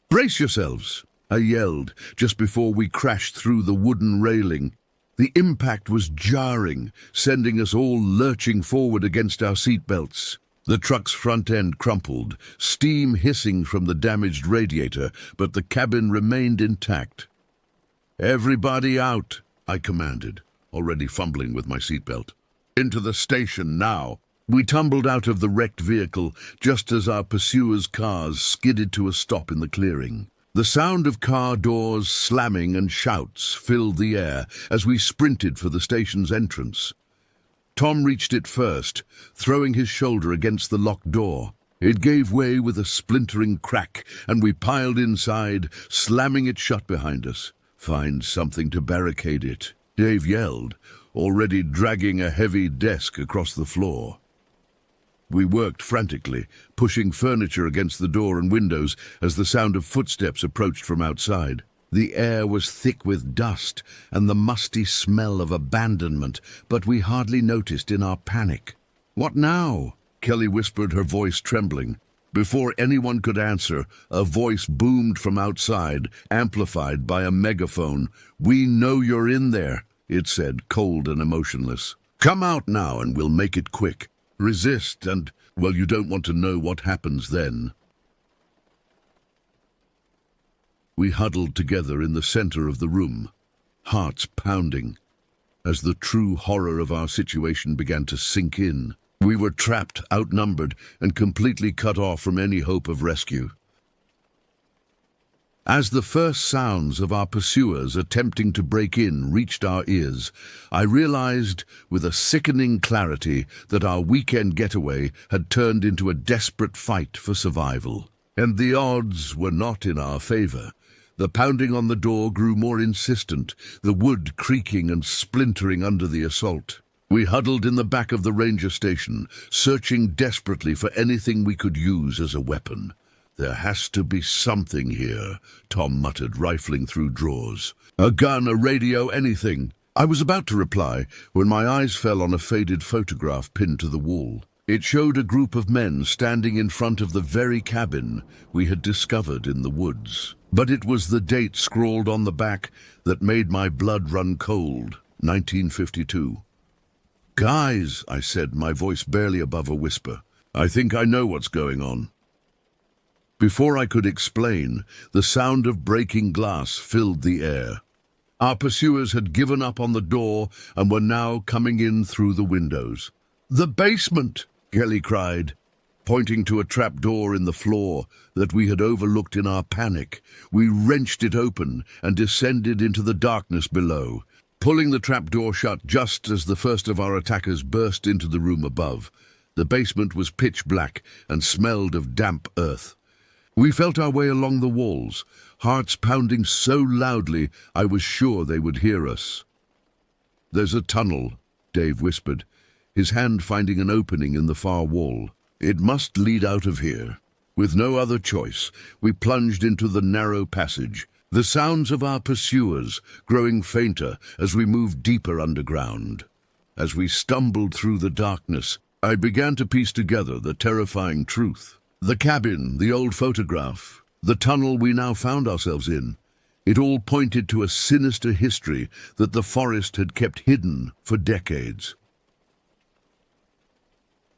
"Brace yourselves," I yelled just before we crashed through the wooden railing. The impact was jarring, sending us all lurching forward against our seatbelts. The truck's front end crumpled, steam hissing from the damaged radiator, but the cabin remained intact. "Everybody out," I commanded, already fumbling with my seatbelt. "Into the station now." We tumbled out of the wrecked vehicle just as our pursuers' cars skidded to a stop in the clearing. The sound of car doors slamming and shouts filled the air as we sprinted for the station's entrance. Tom reached it first, throwing his shoulder against the locked door. It gave way with a splintering crack, and we piled inside, slamming it shut behind us. "Find something to barricade it," Dave yelled, already dragging a heavy desk across the floor. We worked frantically, pushing furniture against the door and windows as the sound of footsteps approached from outside. The air was thick with dust and the musty smell of abandonment, but we hardly noticed in our panic. "What now?" Kelly whispered, her voice trembling. Before anyone could answer, a voice boomed from outside, amplified by a megaphone. "We know you're in there," it said, cold and emotionless. "Come out now and we'll make it quick. Resist and, well, you don't want to know what happens then." We huddled together in the center of the room, hearts pounding, as the true horror of our situation began to sink in. We were trapped, outnumbered, and completely cut off from any hope of rescue. As the first sounds of our pursuers attempting to break in reached our ears, I realized with a sickening clarity that our weekend getaway had turned into a desperate fight for survival. And the odds were not in our favor. The pounding on the door grew more insistent, the wood creaking and splintering under the assault. We huddled in the back of the ranger station, searching desperately for anything we could use as a weapon. "There has to be something here," Tom muttered, rifling through drawers. "A gun, a radio, anything." I was about to reply when my eyes fell on a faded photograph pinned to the wall. It showed a group of men standing in front of the very cabin we had discovered in the woods. But it was the date scrawled on the back that made my blood run cold, 1952. "Guys," I said, my voice barely above a whisper, "I think I know what's going on." Before I could explain, the sound of breaking glass filled the air. Our pursuers had given up on the door and were now coming in through the windows. "The basement!" Kelly cried, pointing to a trap door in the floor that we had overlooked in our panic. We wrenched it open and descended into the darkness below, pulling the trap door shut just as the first of our attackers burst into the room above. The basement was pitch black and smelled of damp earth. We felt our way along the walls, hearts pounding so loudly I was sure they would hear us. "There's a tunnel," Dave whispered, his hand finding an opening in the far wall. "It must lead out of here." With no other choice, we plunged into the narrow passage, the sounds of our pursuers growing fainter as we moved deeper underground. As we stumbled through the darkness, I began to piece together the terrifying truth. The cabin, the old photograph, the tunnel we now found ourselves in. It all pointed to a sinister history that the forest had kept hidden for decades.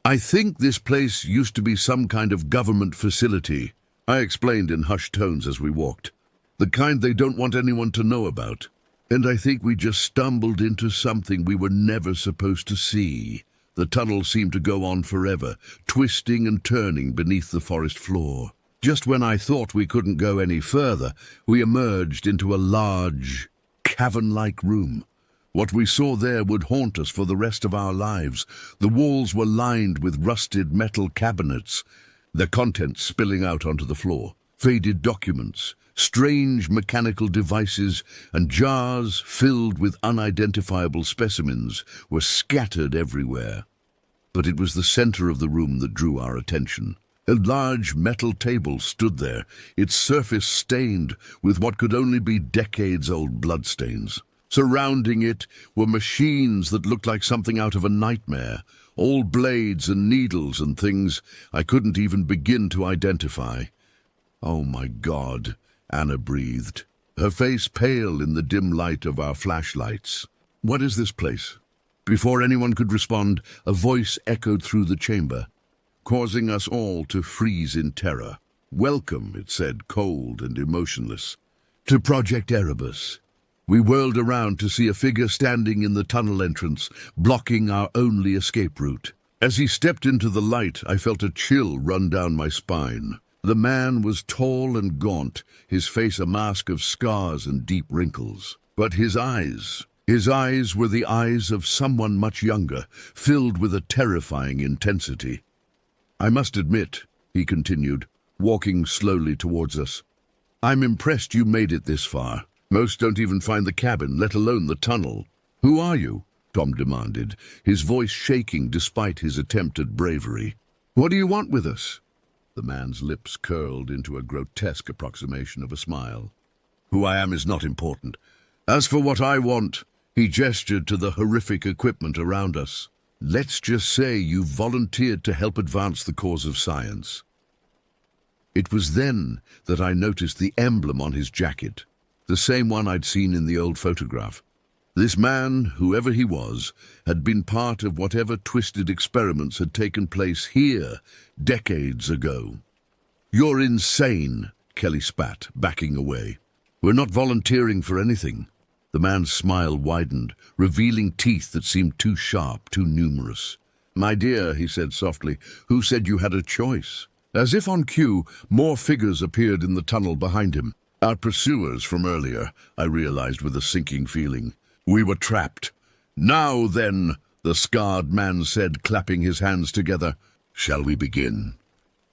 "I think this place used to be some kind of government facility," I explained in hushed tones as we walked. "The kind they don't want anyone to know about. And I think we just stumbled into something we were never supposed to see." The tunnel seemed to go on forever, twisting and turning beneath the forest floor. Just when I thought we couldn't go any further, we emerged into a large, cavern-like room. What we saw there would haunt us for the rest of our lives. The walls were lined with rusted metal cabinets, their contents spilling out onto the floor. Faded documents, strange mechanical devices, and jars filled with unidentifiable specimens were scattered everywhere. But it was the center of the room that drew our attention. A large metal table stood there, its surface stained with what could only be decades-old bloodstains. Surrounding it were machines that looked like something out of a nightmare, all blades and needles and things I couldn't even begin to identify. "Oh my God," Anna breathed, her face pale in the dim light of our flashlights. "What is this place?" Before anyone could respond, a voice echoed through the chamber, causing us all to freeze in terror. "Welcome," it said, cold and emotionless, "to Project Erebus." We whirled around to see a figure standing in the tunnel entrance, blocking our only escape route. As he stepped into the light, I felt a chill run down my spine. The man was tall and gaunt, his face a mask of scars and deep wrinkles. But his eyes were the eyes of someone much younger, filled with a terrifying intensity. "I must admit," he continued, walking slowly towards us, "I'm impressed you made it this far. Most don't even find the cabin, let alone the tunnel." "Who are you?" Tom demanded, his voice shaking despite his attempt at bravery. "What do you want with us?" The man's lips curled into a grotesque approximation of a smile. "Who I am is not important. As for what I want," he gestured to the horrific equipment around us. "Let's just say you volunteered to help advance the cause of science." It was then that I noticed the emblem on his jacket, the same one I'd seen in the old photograph. This man, whoever he was, had been part of whatever twisted experiments had taken place here decades ago. "You're insane," Kelly spat, backing away. "We're not volunteering for anything." The man's smile widened, revealing teeth that seemed too sharp, too numerous. "My dear," he said softly, "who said you had a choice?" As if on cue, more figures appeared in the tunnel behind him. Our pursuers from earlier, I realized with a sinking feeling. We were trapped. "Now then," the scarred man said, clapping his hands together, "shall we begin?"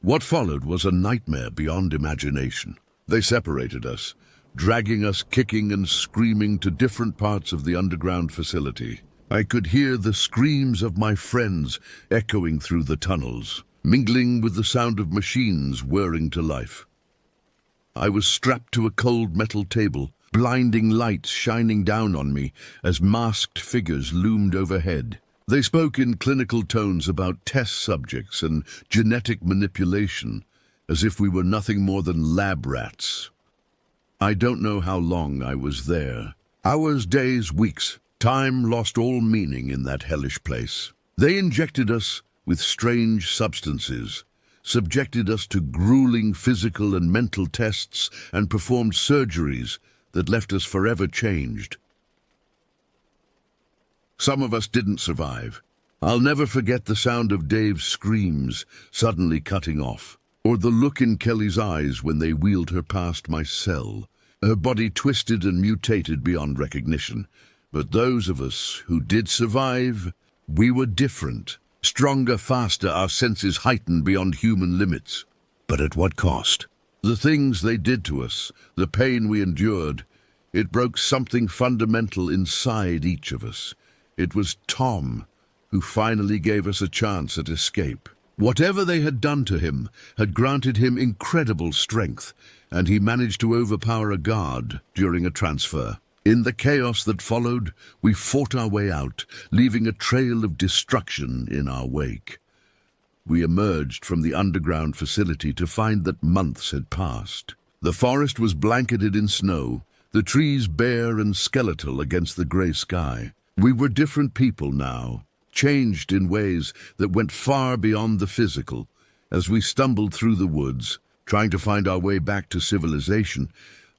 What followed was a nightmare beyond imagination. They separated us, dragging us kicking and screaming to different parts of the underground facility. I could hear the screams of my friends echoing through the tunnels, mingling with the sound of machines whirring to life. I was strapped to a cold metal table, blinding lights shining down on me as masked figures loomed overhead. They spoke in clinical tones about test subjects and genetic manipulation, as if we were nothing more than lab rats. I don't know how long I was there. Hours, days, weeks. Time lost all meaning in that hellish place. They injected us with strange substances, subjected us to grueling physical and mental tests, and performed surgeries that left us forever changed. Some of us didn't survive. I'll never forget the sound of Dave's screams suddenly cutting off, or the look in Kelly's eyes when they wheeled her past my cell. Her body twisted and mutated beyond recognition. But those of us who did survive, we were different. Stronger, faster, our senses heightened beyond human limits. But at what cost? The things they did to us, the pain we endured, it broke something fundamental inside each of us. It was Tom who finally gave us a chance at escape. Whatever they had done to him had granted him incredible strength, and he managed to overpower a guard during a transfer. In the chaos that followed, we fought our way out, leaving a trail of destruction in our wake. We emerged from the underground facility to find that months had passed. The forest was blanketed in snow, the trees bare and skeletal against the grey sky. We were different people now, changed in ways that went far beyond the physical. As we stumbled through the woods, trying to find our way back to civilization,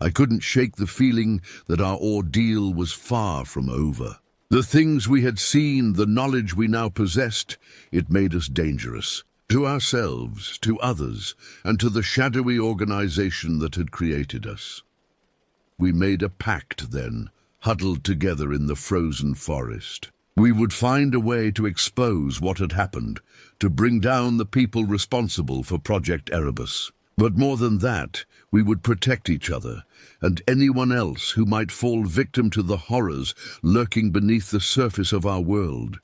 I couldn't shake the feeling that our ordeal was far from over. The things we had seen, the knowledge we now possessed, it made us dangerous. To ourselves, to others, and to the shadowy organization that had created us. We made a pact then, huddled together in the frozen forest. We would find a way to expose what had happened, to bring down the people responsible for Project Erebus. But more than that, we would protect each other, and anyone else who might fall victim to the horrors lurking beneath the surface of our world.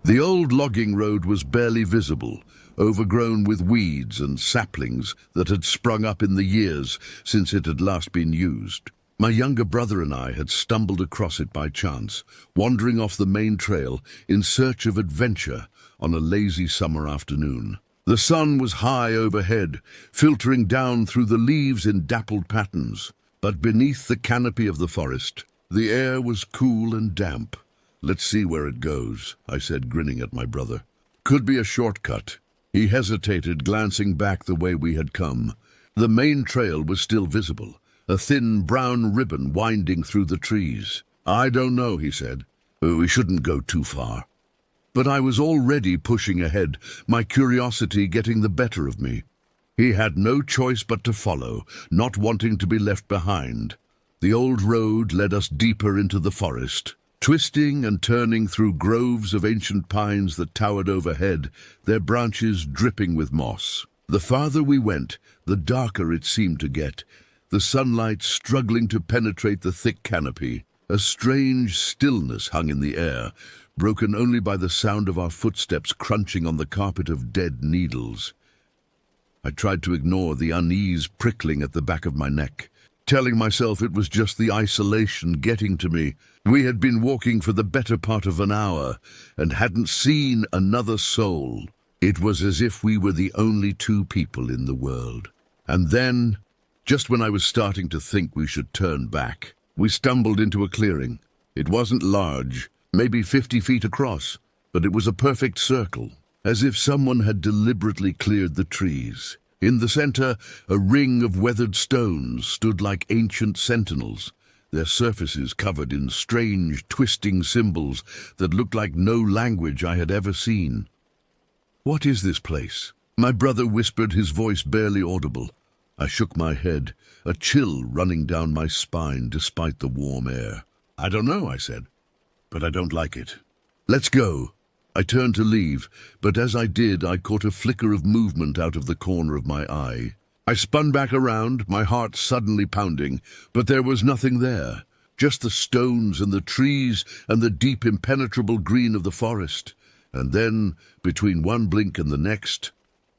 The old logging road was barely visible, overgrown with weeds and saplings that had sprung up in the years since it had last been used. My younger brother and I had stumbled across it by chance, wandering off the main trail in search of adventure on a lazy summer afternoon. The sun was high overhead, filtering down through the leaves in dappled patterns. But beneath the canopy of the forest, the air was cool and damp. "Let's see where it goes," I said, grinning at my brother. "Could be a shortcut." He hesitated, glancing back the way we had come. The main trail was still visible, a thin brown ribbon winding through the trees. "I don't know," he said. We shouldn't go too far. But I was already pushing ahead, my curiosity getting the better of me. He had no choice but to follow, not wanting to be left behind. The old road led us deeper into the forest, twisting and turning through groves of ancient pines that towered overhead, their branches dripping with moss. The farther we went, the darker it seemed to get, the sunlight struggling to penetrate the thick canopy. A strange stillness hung in the air, broken only by the sound of our footsteps crunching on the carpet of dead needles. I tried to ignore the unease prickling at the back of my neck, telling myself it was just the isolation getting to me. We had been walking for the better part of an hour and hadn't seen another soul. It was as if we were the only two people in the world. And then, just when I was starting to think we should turn back, we stumbled into a clearing. It wasn't large, maybe 50 feet across, but it was a perfect circle, as if someone had deliberately cleared the trees. In the center, a ring of weathered stones stood like ancient sentinels, their surfaces covered in strange, twisting symbols that looked like no language I had ever seen. "What is this place?" my brother whispered, his voice barely audible. I shook my head, a chill running down my spine despite the warm air. "I don't know," I said, "but I don't like it." "Let's go." I turned to leave, but as I did, I caught a flicker of movement out of the corner of my eye. I spun back around, my heart suddenly pounding, but there was nothing there, just the stones and the trees and the deep impenetrable green of the forest. And then, between one blink and the next,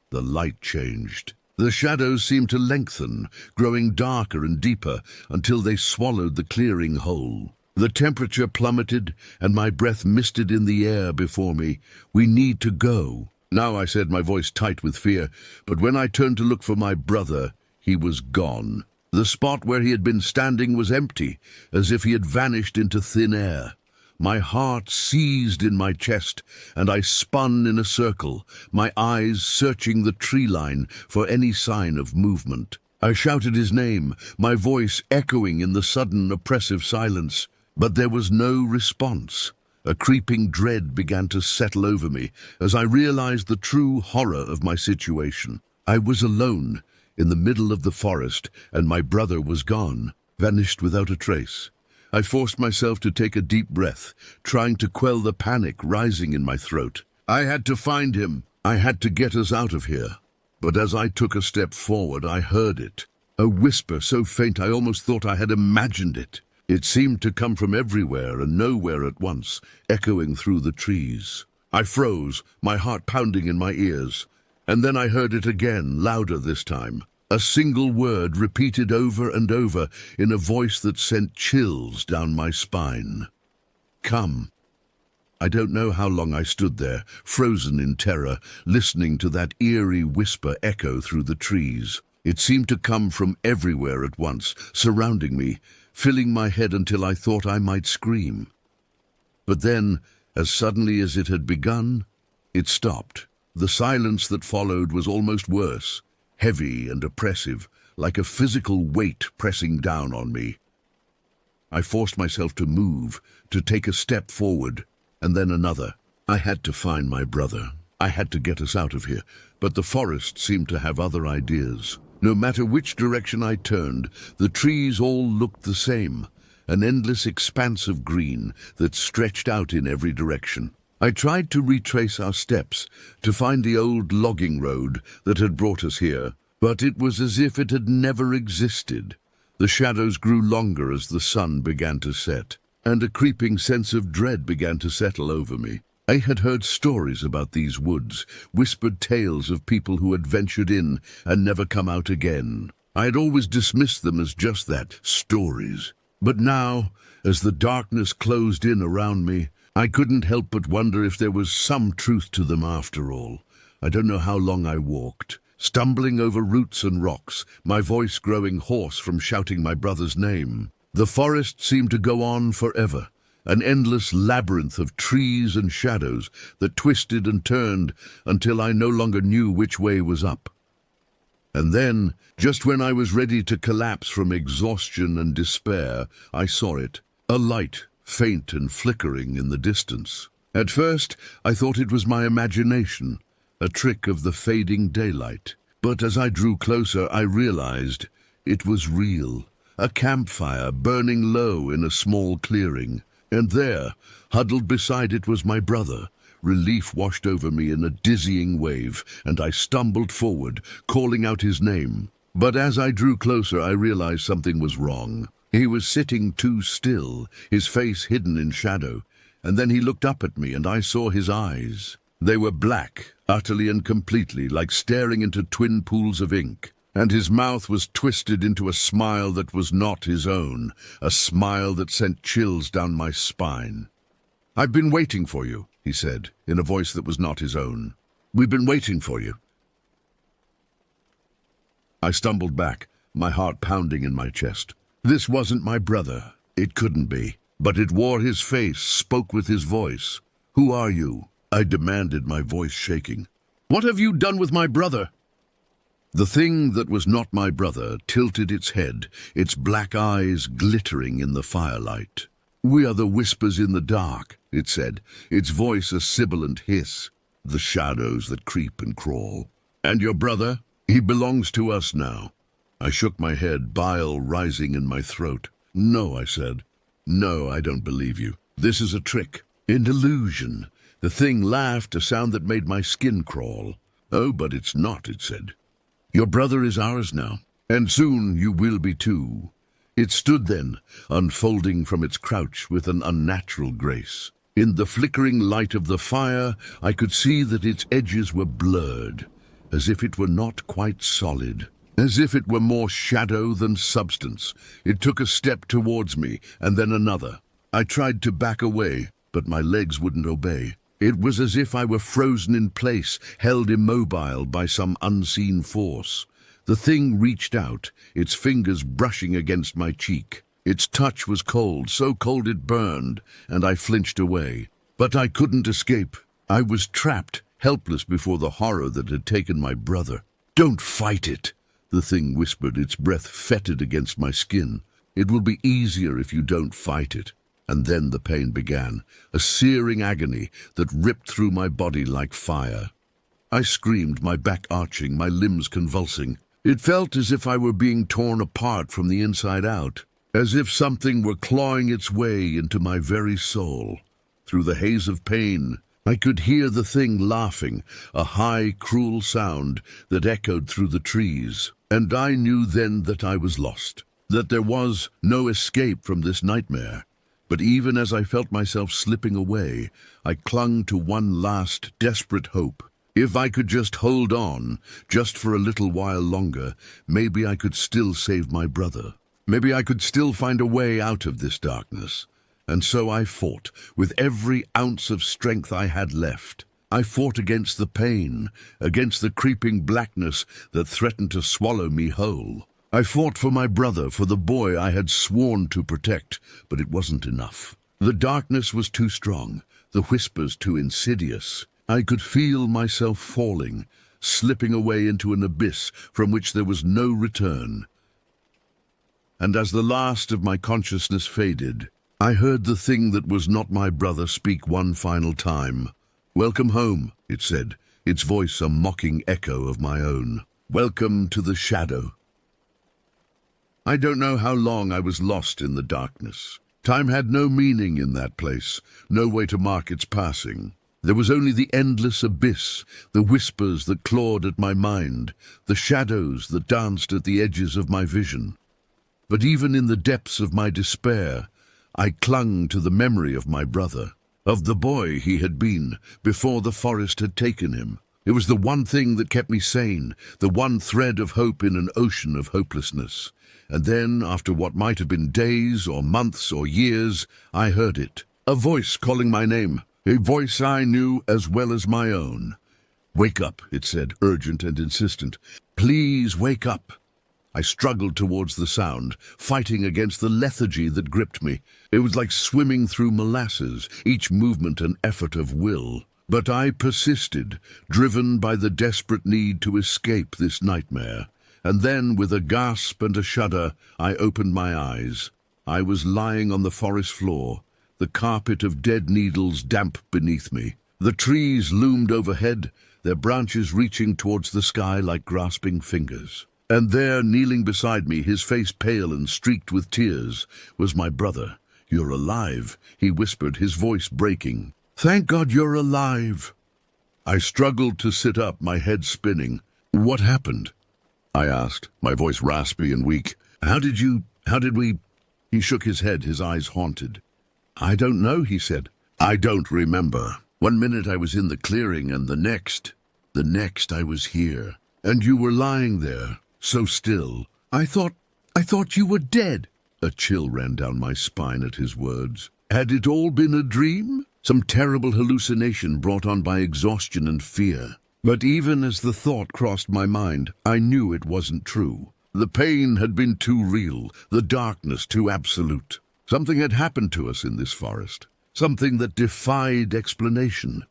the light changed. The shadows seemed to lengthen, growing darker and deeper until they swallowed the clearing whole. The temperature plummeted, and my breath misted in the air before me. "We need to go." "Now," I said, my voice tight with fear, but when I turned to look for my brother, he was gone. The spot where he had been standing was empty, as if he had vanished into thin air. My heart seized in my chest, and I spun in a circle, my eyes searching the tree line for any sign of movement. I shouted his name, my voice echoing in the sudden oppressive silence. But there was no response. A creeping dread began to settle over me as I realized the true horror of my situation. I was alone, in the middle of the forest, and my brother was gone, vanished without a trace. I forced myself to take a deep breath, trying to quell the panic rising in my throat. I had to find him. I had to get us out of here. But as I took a step forward, I heard it. A whisper so faint I almost thought I had imagined it. It seemed to come from everywhere and nowhere at once, echoing through the trees. I froze, my heart pounding in my ears. And then I heard it again, louder this time. A single word repeated over and over in a voice that sent chills down my spine. "Come." I don't know how long I stood there, frozen in terror, listening to that eerie whisper echo through the trees. It seemed to come from everywhere at once, surrounding me, filling my head until I thought I might scream. But then, as suddenly as it had begun, it stopped. The silence that followed was almost worse, heavy and oppressive, like a physical weight pressing down on me. I forced myself to move, to take a step forward, and then another. I had to find my brother. I had to get us out of here, but the forest seemed to have other ideas. No matter which direction I turned, the trees all looked the same, an endless expanse of green that stretched out in every direction. I tried to retrace our steps, to find the old logging road that had brought us here, but it was as if it had never existed. The shadows grew longer as the sun began to set, and a creeping sense of dread began to settle over me. I had heard stories about these woods, whispered tales of people who had ventured in and never come out again. I had always dismissed them as just that, stories. But now, as the darkness closed in around me, I couldn't help but wonder if there was some truth to them after all. I don't know how long I walked, stumbling over roots and rocks, my voice growing hoarse from shouting my brother's name. The forest seemed to go on forever, an endless labyrinth of trees and shadows that twisted and turned until I no longer knew which way was up. And then, just when I was ready to collapse from exhaustion and despair, I saw it. A light, faint and flickering in the distance. At first, I thought it was my imagination, a trick of the fading daylight. But as I drew closer, I realized it was real. A campfire burning low in a small clearing. And there, huddled beside it, was my brother. Relief washed over me in a dizzying wave, and I stumbled forward, calling out his name. But as I drew closer, I realized something was wrong. He was sitting too still, his face hidden in shadow. And then he looked up at me, and I saw his eyes. They were black, utterly and completely, like staring into twin pools of ink. And his mouth was twisted into a smile that was not his own, a smile that sent chills down my spine. "I've been waiting for you," he said, in a voice that was not his own. "We've been waiting for you." I stumbled back, my heart pounding in my chest. This wasn't my brother. It couldn't be. But it wore his face, spoke with his voice. "Who are you?" I demanded, my voice shaking. "What have you done with my brother?" The thing that was not my brother tilted its head, its black eyes glittering in the firelight. "We are the whispers in the dark," it said, its voice a sibilant hiss. "The shadows that creep and crawl. And your brother? He belongs to us now." I shook my head, bile rising in my throat. "No," I said. "No, I don't believe you. This is a trick, an illusion." The thing laughed, a sound that made my skin crawl. "Oh, but it's not," it said. "Your brother is ours now, and soon you will be too." It stood then, unfolding from its crouch with an unnatural grace. In the flickering light of the fire, I could see that its edges were blurred, as if it were not quite solid, as if it were more shadow than substance. It took a step towards me, and then another. I tried to back away, but my legs wouldn't obey. It was as if I were frozen in place, held immobile by some unseen force. The thing reached out, its fingers brushing against my cheek. Its touch was cold, so cold it burned, and I flinched away. But I couldn't escape. I was trapped, helpless before the horror that had taken my brother. "Don't fight it," the thing whispered, its breath fetid against my skin. "It will be easier if you don't fight it." And then the pain began, a searing agony that ripped through my body like fire. I screamed, my back arching, my limbs convulsing. It felt as if I were being torn apart from the inside out, as if something were clawing its way into my very soul. Through the haze of pain, I could hear the thing laughing, a high, cruel sound that echoed through the trees. And I knew then that I was lost, that there was no escape from this nightmare. But even as I felt myself slipping away, I clung to one last, desperate hope. If I could just hold on, just for a little while longer, maybe I could still save my brother. Maybe I could still find a way out of this darkness. And so I fought, with every ounce of strength I had left. I fought against the pain, against the creeping blackness that threatened to swallow me whole. I fought for my brother, for the boy I had sworn to protect, but it wasn't enough. The darkness was too strong, the whispers too insidious. I could feel myself falling, slipping away into an abyss from which there was no return. And as the last of my consciousness faded, I heard the thing that was not my brother speak one final time. "Welcome home," it said, its voice a mocking echo of my own. "Welcome to the shadow." I don't know how long I was lost in the darkness. Time had no meaning in that place, no way to mark its passing. There was only the endless abyss, the whispers that clawed at my mind, the shadows that danced at the edges of my vision. But even in the depths of my despair, I clung to the memory of my brother, of the boy he had been before the forest had taken him. It was the one thing that kept me sane, the one thread of hope in an ocean of hopelessness. And then, after what might have been days or months or years, I heard it. A voice calling my name, a voice I knew as well as my own. "Wake up," it said, urgent and insistent. "Please wake up." I struggled towards the sound, fighting against the lethargy that gripped me. It was like swimming through molasses, each movement an effort of will. But I persisted, driven by the desperate need to escape this nightmare. And then, with a gasp and a shudder, I opened my eyes. I was lying on the forest floor, the carpet of dead needles damp beneath me. The trees loomed overhead, their branches reaching towards the sky like grasping fingers. And there, kneeling beside me, his face pale and streaked with tears, was my brother. "You're alive," he whispered, his voice breaking. "Thank God you're alive." I struggled to sit up, my head spinning. "What happened?" I asked, my voice raspy and weak. How did we... He shook his head, his eyes haunted. "I don't know," he said. "I don't remember. One minute I was in the clearing, and the next I was here. And you were lying there, so still. I thought you were dead." A chill ran down my spine at his words. Had it all been a dream? Some terrible hallucination brought on by exhaustion and fear? But even as the thought crossed my mind, I knew it wasn't true. The pain had been too real, the darkness too absolute. Something had happened to us in this forest, something that defied explanation.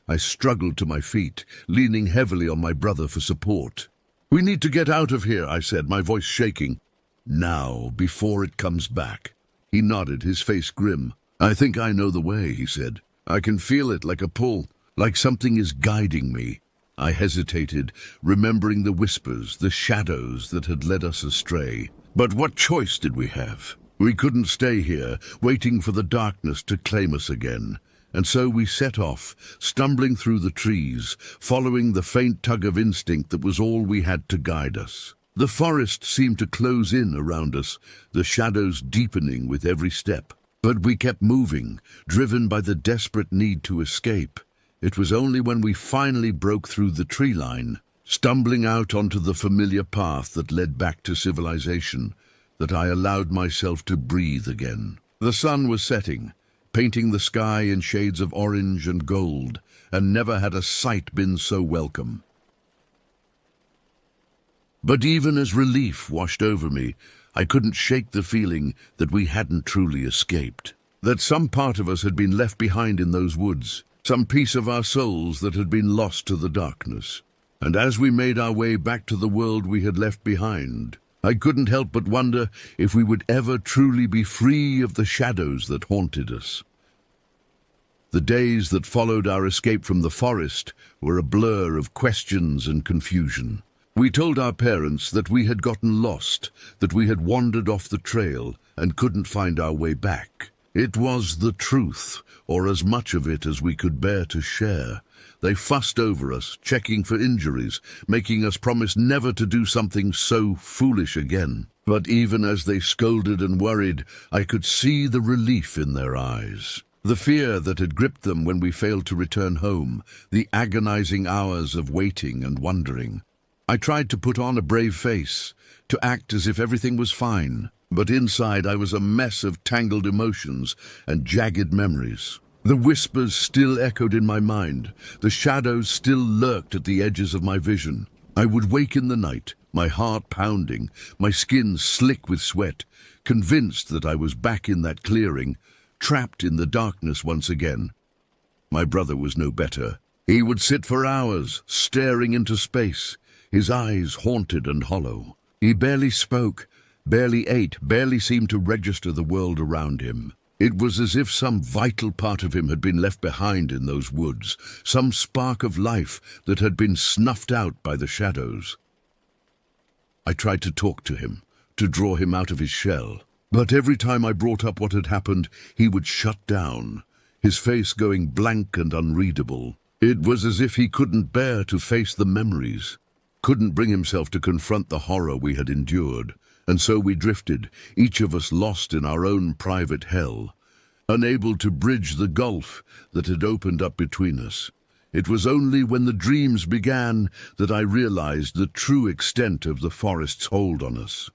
I struggled to my feet, leaning heavily on my brother for support. "We need to get out of here," I said, my voice shaking. "Now, before it comes back." He nodded, his face grim. "I think I know the way," he said. "I can feel it like a pull, like something is guiding me." I hesitated, remembering the whispers, the shadows that had led us astray. But what choice did we have? We couldn't stay here, waiting for the darkness to claim us again. And so we set off, stumbling through the trees, following the faint tug of instinct that was all we had to guide us. The forest seemed to close in around us, the shadows deepening with every step. But we kept moving, driven by the desperate need to escape. It was only when we finally broke through the tree line, stumbling out onto the familiar path that led back to civilization, that I allowed myself to breathe again. The sun was setting, painting the sky in shades of orange and gold, and never had a sight been so welcome. But even as relief washed over me, I couldn't shake the feeling that we hadn't truly escaped, that some part of us had been left behind in those woods, some piece of our souls that had been lost to the darkness. And as we made our way back to the world we had left behind, I couldn't help but wonder if we would ever truly be free of the shadows that haunted us. The days that followed our escape from the forest were a blur of questions and confusion. We told our parents that we had gotten lost, that we had wandered off the trail and couldn't find our way back. It was the truth, or as much of it as we could bear to share. They fussed over us, checking for injuries, making us promise never to do something so foolish again. But even as they scolded and worried, I could see the relief in their eyes. The fear that had gripped them when we failed to return home, the agonizing hours of waiting and wondering. I tried to put on a brave face, to act as if everything was fine, but inside I was a mess of tangled emotions and jagged memories. The whispers still echoed in my mind, the shadows still lurked at the edges of my vision. I would wake in the night, my heart pounding, my skin slick with sweat, convinced that I was back in that clearing, trapped in the darkness once again. My brother was no better. He would sit for hours, staring into space, his eyes haunted and hollow. He barely spoke, barely ate, barely seemed to register the world around him. It was as if some vital part of him had been left behind in those woods, some spark of life that had been snuffed out by the shadows. I tried to talk to him, to draw him out of his shell. But every time I brought up what had happened, he would shut down, his face going blank and unreadable. It was as if he couldn't bear to face the memories, couldn't bring himself to confront the horror we had endured. And so we drifted, each of us lost in our own private hell, unable to bridge the gulf that had opened up between us. It was only when the dreams began that I realized the true extent of the forest's hold on us.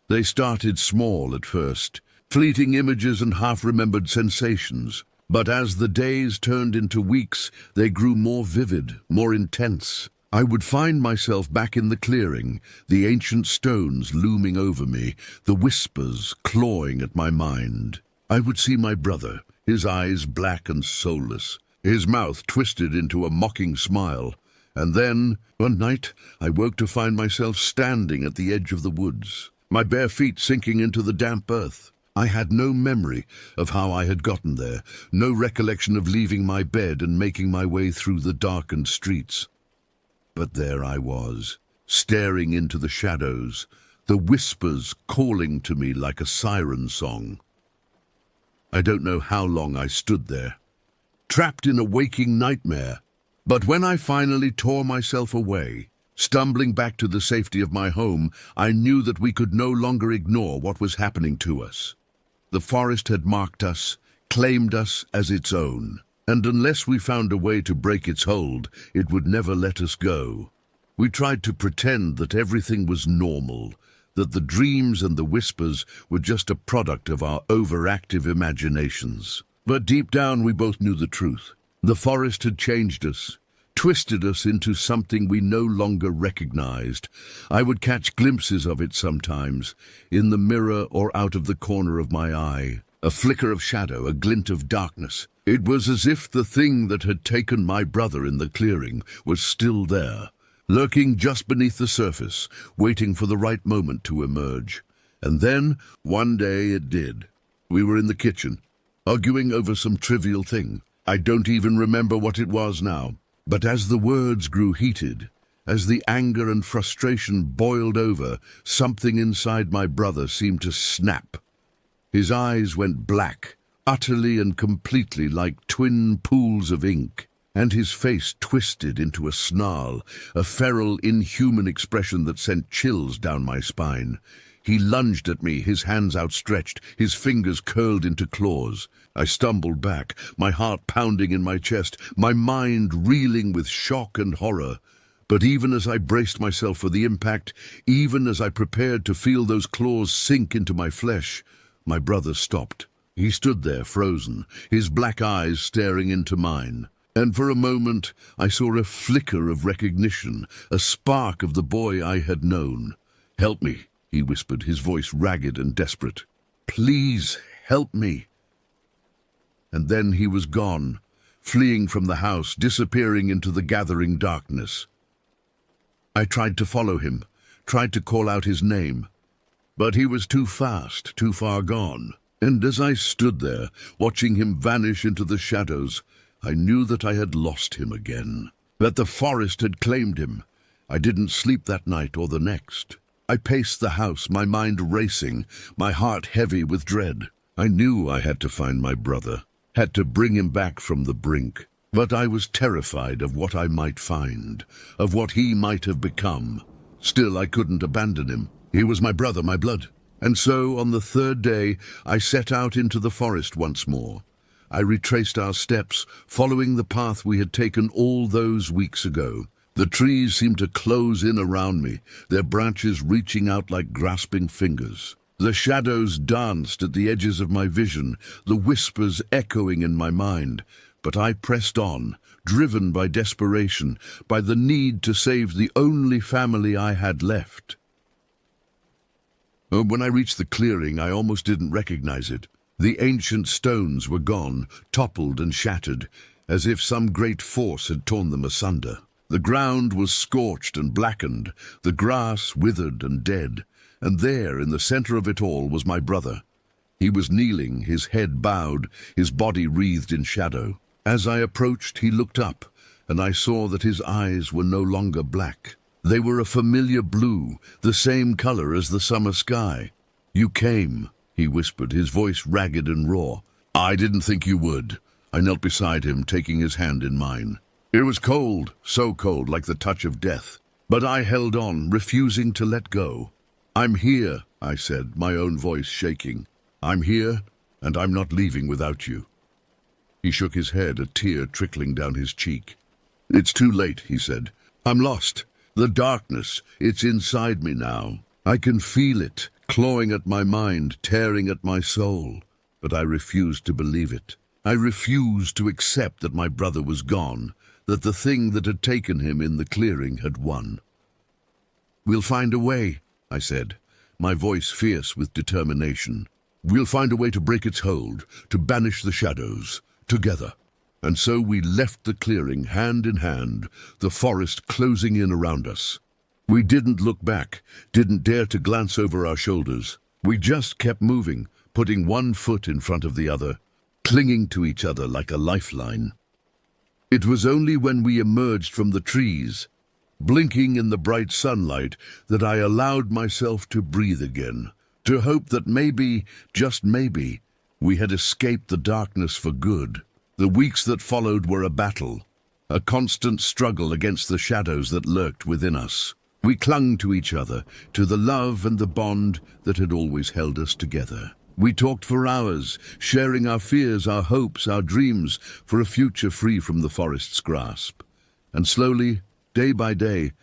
They started small at first, fleeting images and half-remembered sensations. But as the days turned into weeks, they grew more vivid, more intense. I would find myself back in the clearing, the ancient stones looming over me, the whispers clawing at my mind. I would see my brother, his eyes black and soulless, his mouth twisted into a mocking smile. And then, one night, I woke to find myself standing at the edge of the woods, my bare feet sinking into the damp earth. I had no memory of how I had gotten there, no recollection of leaving my bed and making my way through the darkened streets. But there I was, staring into the shadows, the whispers calling to me like a siren song. I don't know how long I stood there, trapped in a waking nightmare. But when I finally tore myself away, stumbling back to the safety of my home, I knew that we could no longer ignore what was happening to us. The forest had marked us, claimed us as its own, and unless we found a way to break its hold, it would never let us go. We tried to pretend that everything was normal, that the dreams and the whispers were just a product of our overactive imaginations. But deep down we both knew the truth. The forest had changed us, twisted us into something we no longer recognized. I would catch glimpses of it sometimes, in the mirror or out of the corner of my eye. A flicker of shadow, a glint of darkness. It was as if the thing that had taken my brother in the clearing was still there, lurking just beneath the surface, waiting for the right moment to emerge. And then, one day it did. We were in the kitchen, arguing over some trivial thing. I don't even remember what it was now. But as the words grew heated, as the anger and frustration boiled over, something inside my brother seemed to snap. His eyes went black, utterly and completely like twin pools of ink, and his face twisted into a snarl, a feral, inhuman expression that sent chills down my spine. He lunged at me, his hands outstretched, his fingers curled into claws. I stumbled back, my heart pounding in my chest, my mind reeling with shock and horror. But even as I braced myself for the impact, even as I prepared to feel those claws sink into my flesh, my brother stopped. He stood there, frozen, his black eyes staring into mine. And for a moment, I saw a flicker of recognition, a spark of the boy I had known. "Help me," he whispered, his voice ragged and desperate. "Please, help me." And then he was gone, fleeing from the house, disappearing into the gathering darkness. I tried to follow him, tried to call out his name, but he was too fast, too far gone. And as I stood there, watching him vanish into the shadows, I knew that I had lost him again, that the forest had claimed him. I didn't sleep that night or the next. I paced the house, my mind racing, my heart heavy with dread. I knew I had to find my brother, had to bring him back from the brink. But I was terrified of what I might find, of what he might have become. Still, I couldn't abandon him. He was my brother, my blood. And so, on the third day, I set out into the forest once more. I retraced our steps, following the path we had taken all those weeks ago. The trees seemed to close in around me, their branches reaching out like grasping fingers. The shadows danced at the edges of my vision, the whispers echoing in my mind. But I pressed on, driven by desperation, by the need to save the only family I had left. When I reached the clearing, I almost didn't recognize it. The ancient stones were gone, toppled and shattered, as if some great force had torn them asunder. The ground was scorched and blackened, the grass withered and dead, and there, in the center of it all, was my brother. He was kneeling, his head bowed, his body wreathed in shadow. As I approached, he looked up, and I saw that his eyes were no longer black. They were a familiar blue, the same color as the summer sky. "You came," he whispered, his voice ragged and raw. "I didn't think you would." I knelt beside him, taking his hand in mine. It was cold, so cold, like the touch of death. But I held on, refusing to let go. "I'm here," I said, my own voice shaking. "I'm here, and I'm not leaving without you." He shook his head, a tear trickling down his cheek. "It's too late," he said. "I'm lost. The darkness, it's inside me now. I can feel it, clawing at my mind, tearing at my soul." But I refused to believe it. I refused to accept that my brother was gone, that the thing that had taken him in the clearing had won. "We'll find a way," I said, my voice fierce with determination. "We'll find a way to break its hold, to banish the shadows, together." And so we left the clearing, hand in hand, the forest closing in around us. We didn't look back, didn't dare to glance over our shoulders. We just kept moving, putting one foot in front of the other, clinging to each other like a lifeline. It was only when we emerged from the trees, blinking in the bright sunlight, that I allowed myself to breathe again, to hope that maybe, just maybe, we had escaped the darkness for good. The weeks that followed were a battle, a constant struggle against the shadows that lurked within us. We clung to each other, to the love and the bond that had always held us together. We talked for hours, sharing our fears, our hopes, our dreams for a future free from the forest's grasp. And slowly, day by day,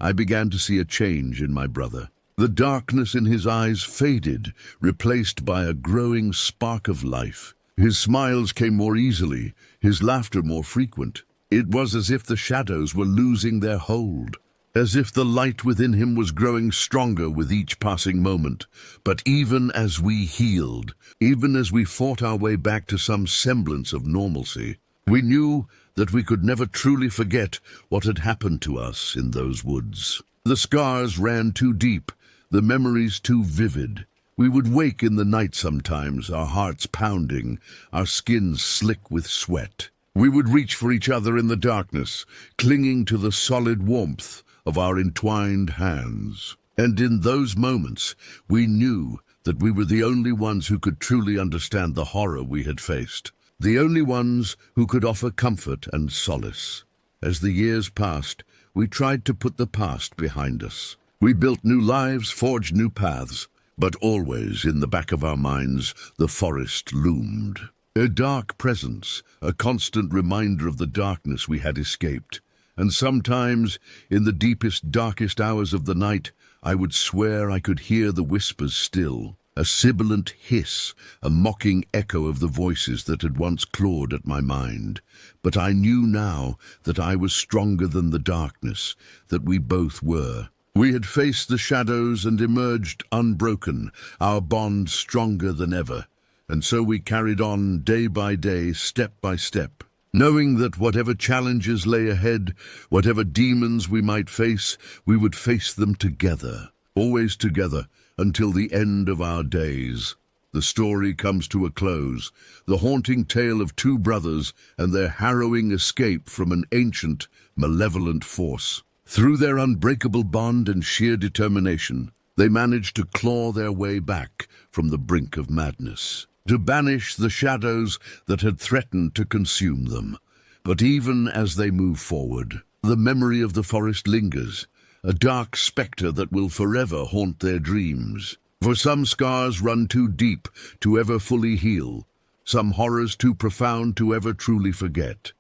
I began to see a change in my brother. The darkness in his eyes faded, replaced by a growing spark of life. His smiles came more easily, his laughter more frequent. It was as if the shadows were losing their hold, as if the light within him was growing stronger with each passing moment. But even as we healed, even as we fought our way back to some semblance of normalcy, we knew that we could never truly forget what had happened to us in those woods. The scars ran too deep, the memories too vivid. We would wake in the night sometimes, our hearts pounding, our skins slick with sweat. We would reach for each other in the darkness, clinging to the solid warmth of our entwined hands. And in those moments, we knew that we were the only ones who could truly understand the horror we had faced, the only ones who could offer comfort and solace. As the years passed, we tried to put the past behind us. We built new lives, forged new paths, but always in the back of our minds, the forest loomed. A dark presence, a constant reminder of the darkness we had escaped. And sometimes, in the deepest, darkest hours of the night, I would swear I could hear the whispers still, a sibilant hiss, a mocking echo of the voices that had once clawed at my mind. But I knew now that I was stronger than the darkness, that we both were. We had faced the shadows and emerged unbroken, our bond stronger than ever. And so we carried on day by day, step by step, knowing that whatever challenges lay ahead, whatever demons we might face, we would face them together, always together, until the end of our days. The story comes to a close, the haunting tale of two brothers and their harrowing escape from an ancient, malevolent force. Through their unbreakable bond and sheer determination, they managed to claw their way back from the brink of madness, to banish the shadows that had threatened to consume them. But even as they move forward, the memory of the forest lingers, a dark spectre that will forever haunt their dreams. For some scars run too deep to ever fully heal, some horrors too profound to ever truly forget.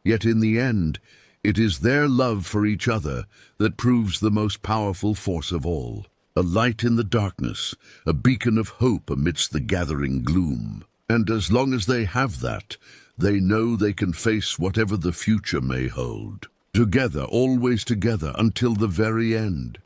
Yet in the end, it is their love for each other that proves the most powerful force of all. A light in the darkness, a beacon of hope amidst the gathering gloom. And as long as they have that, they know they can face whatever the future may hold. Together, always together, until the very end.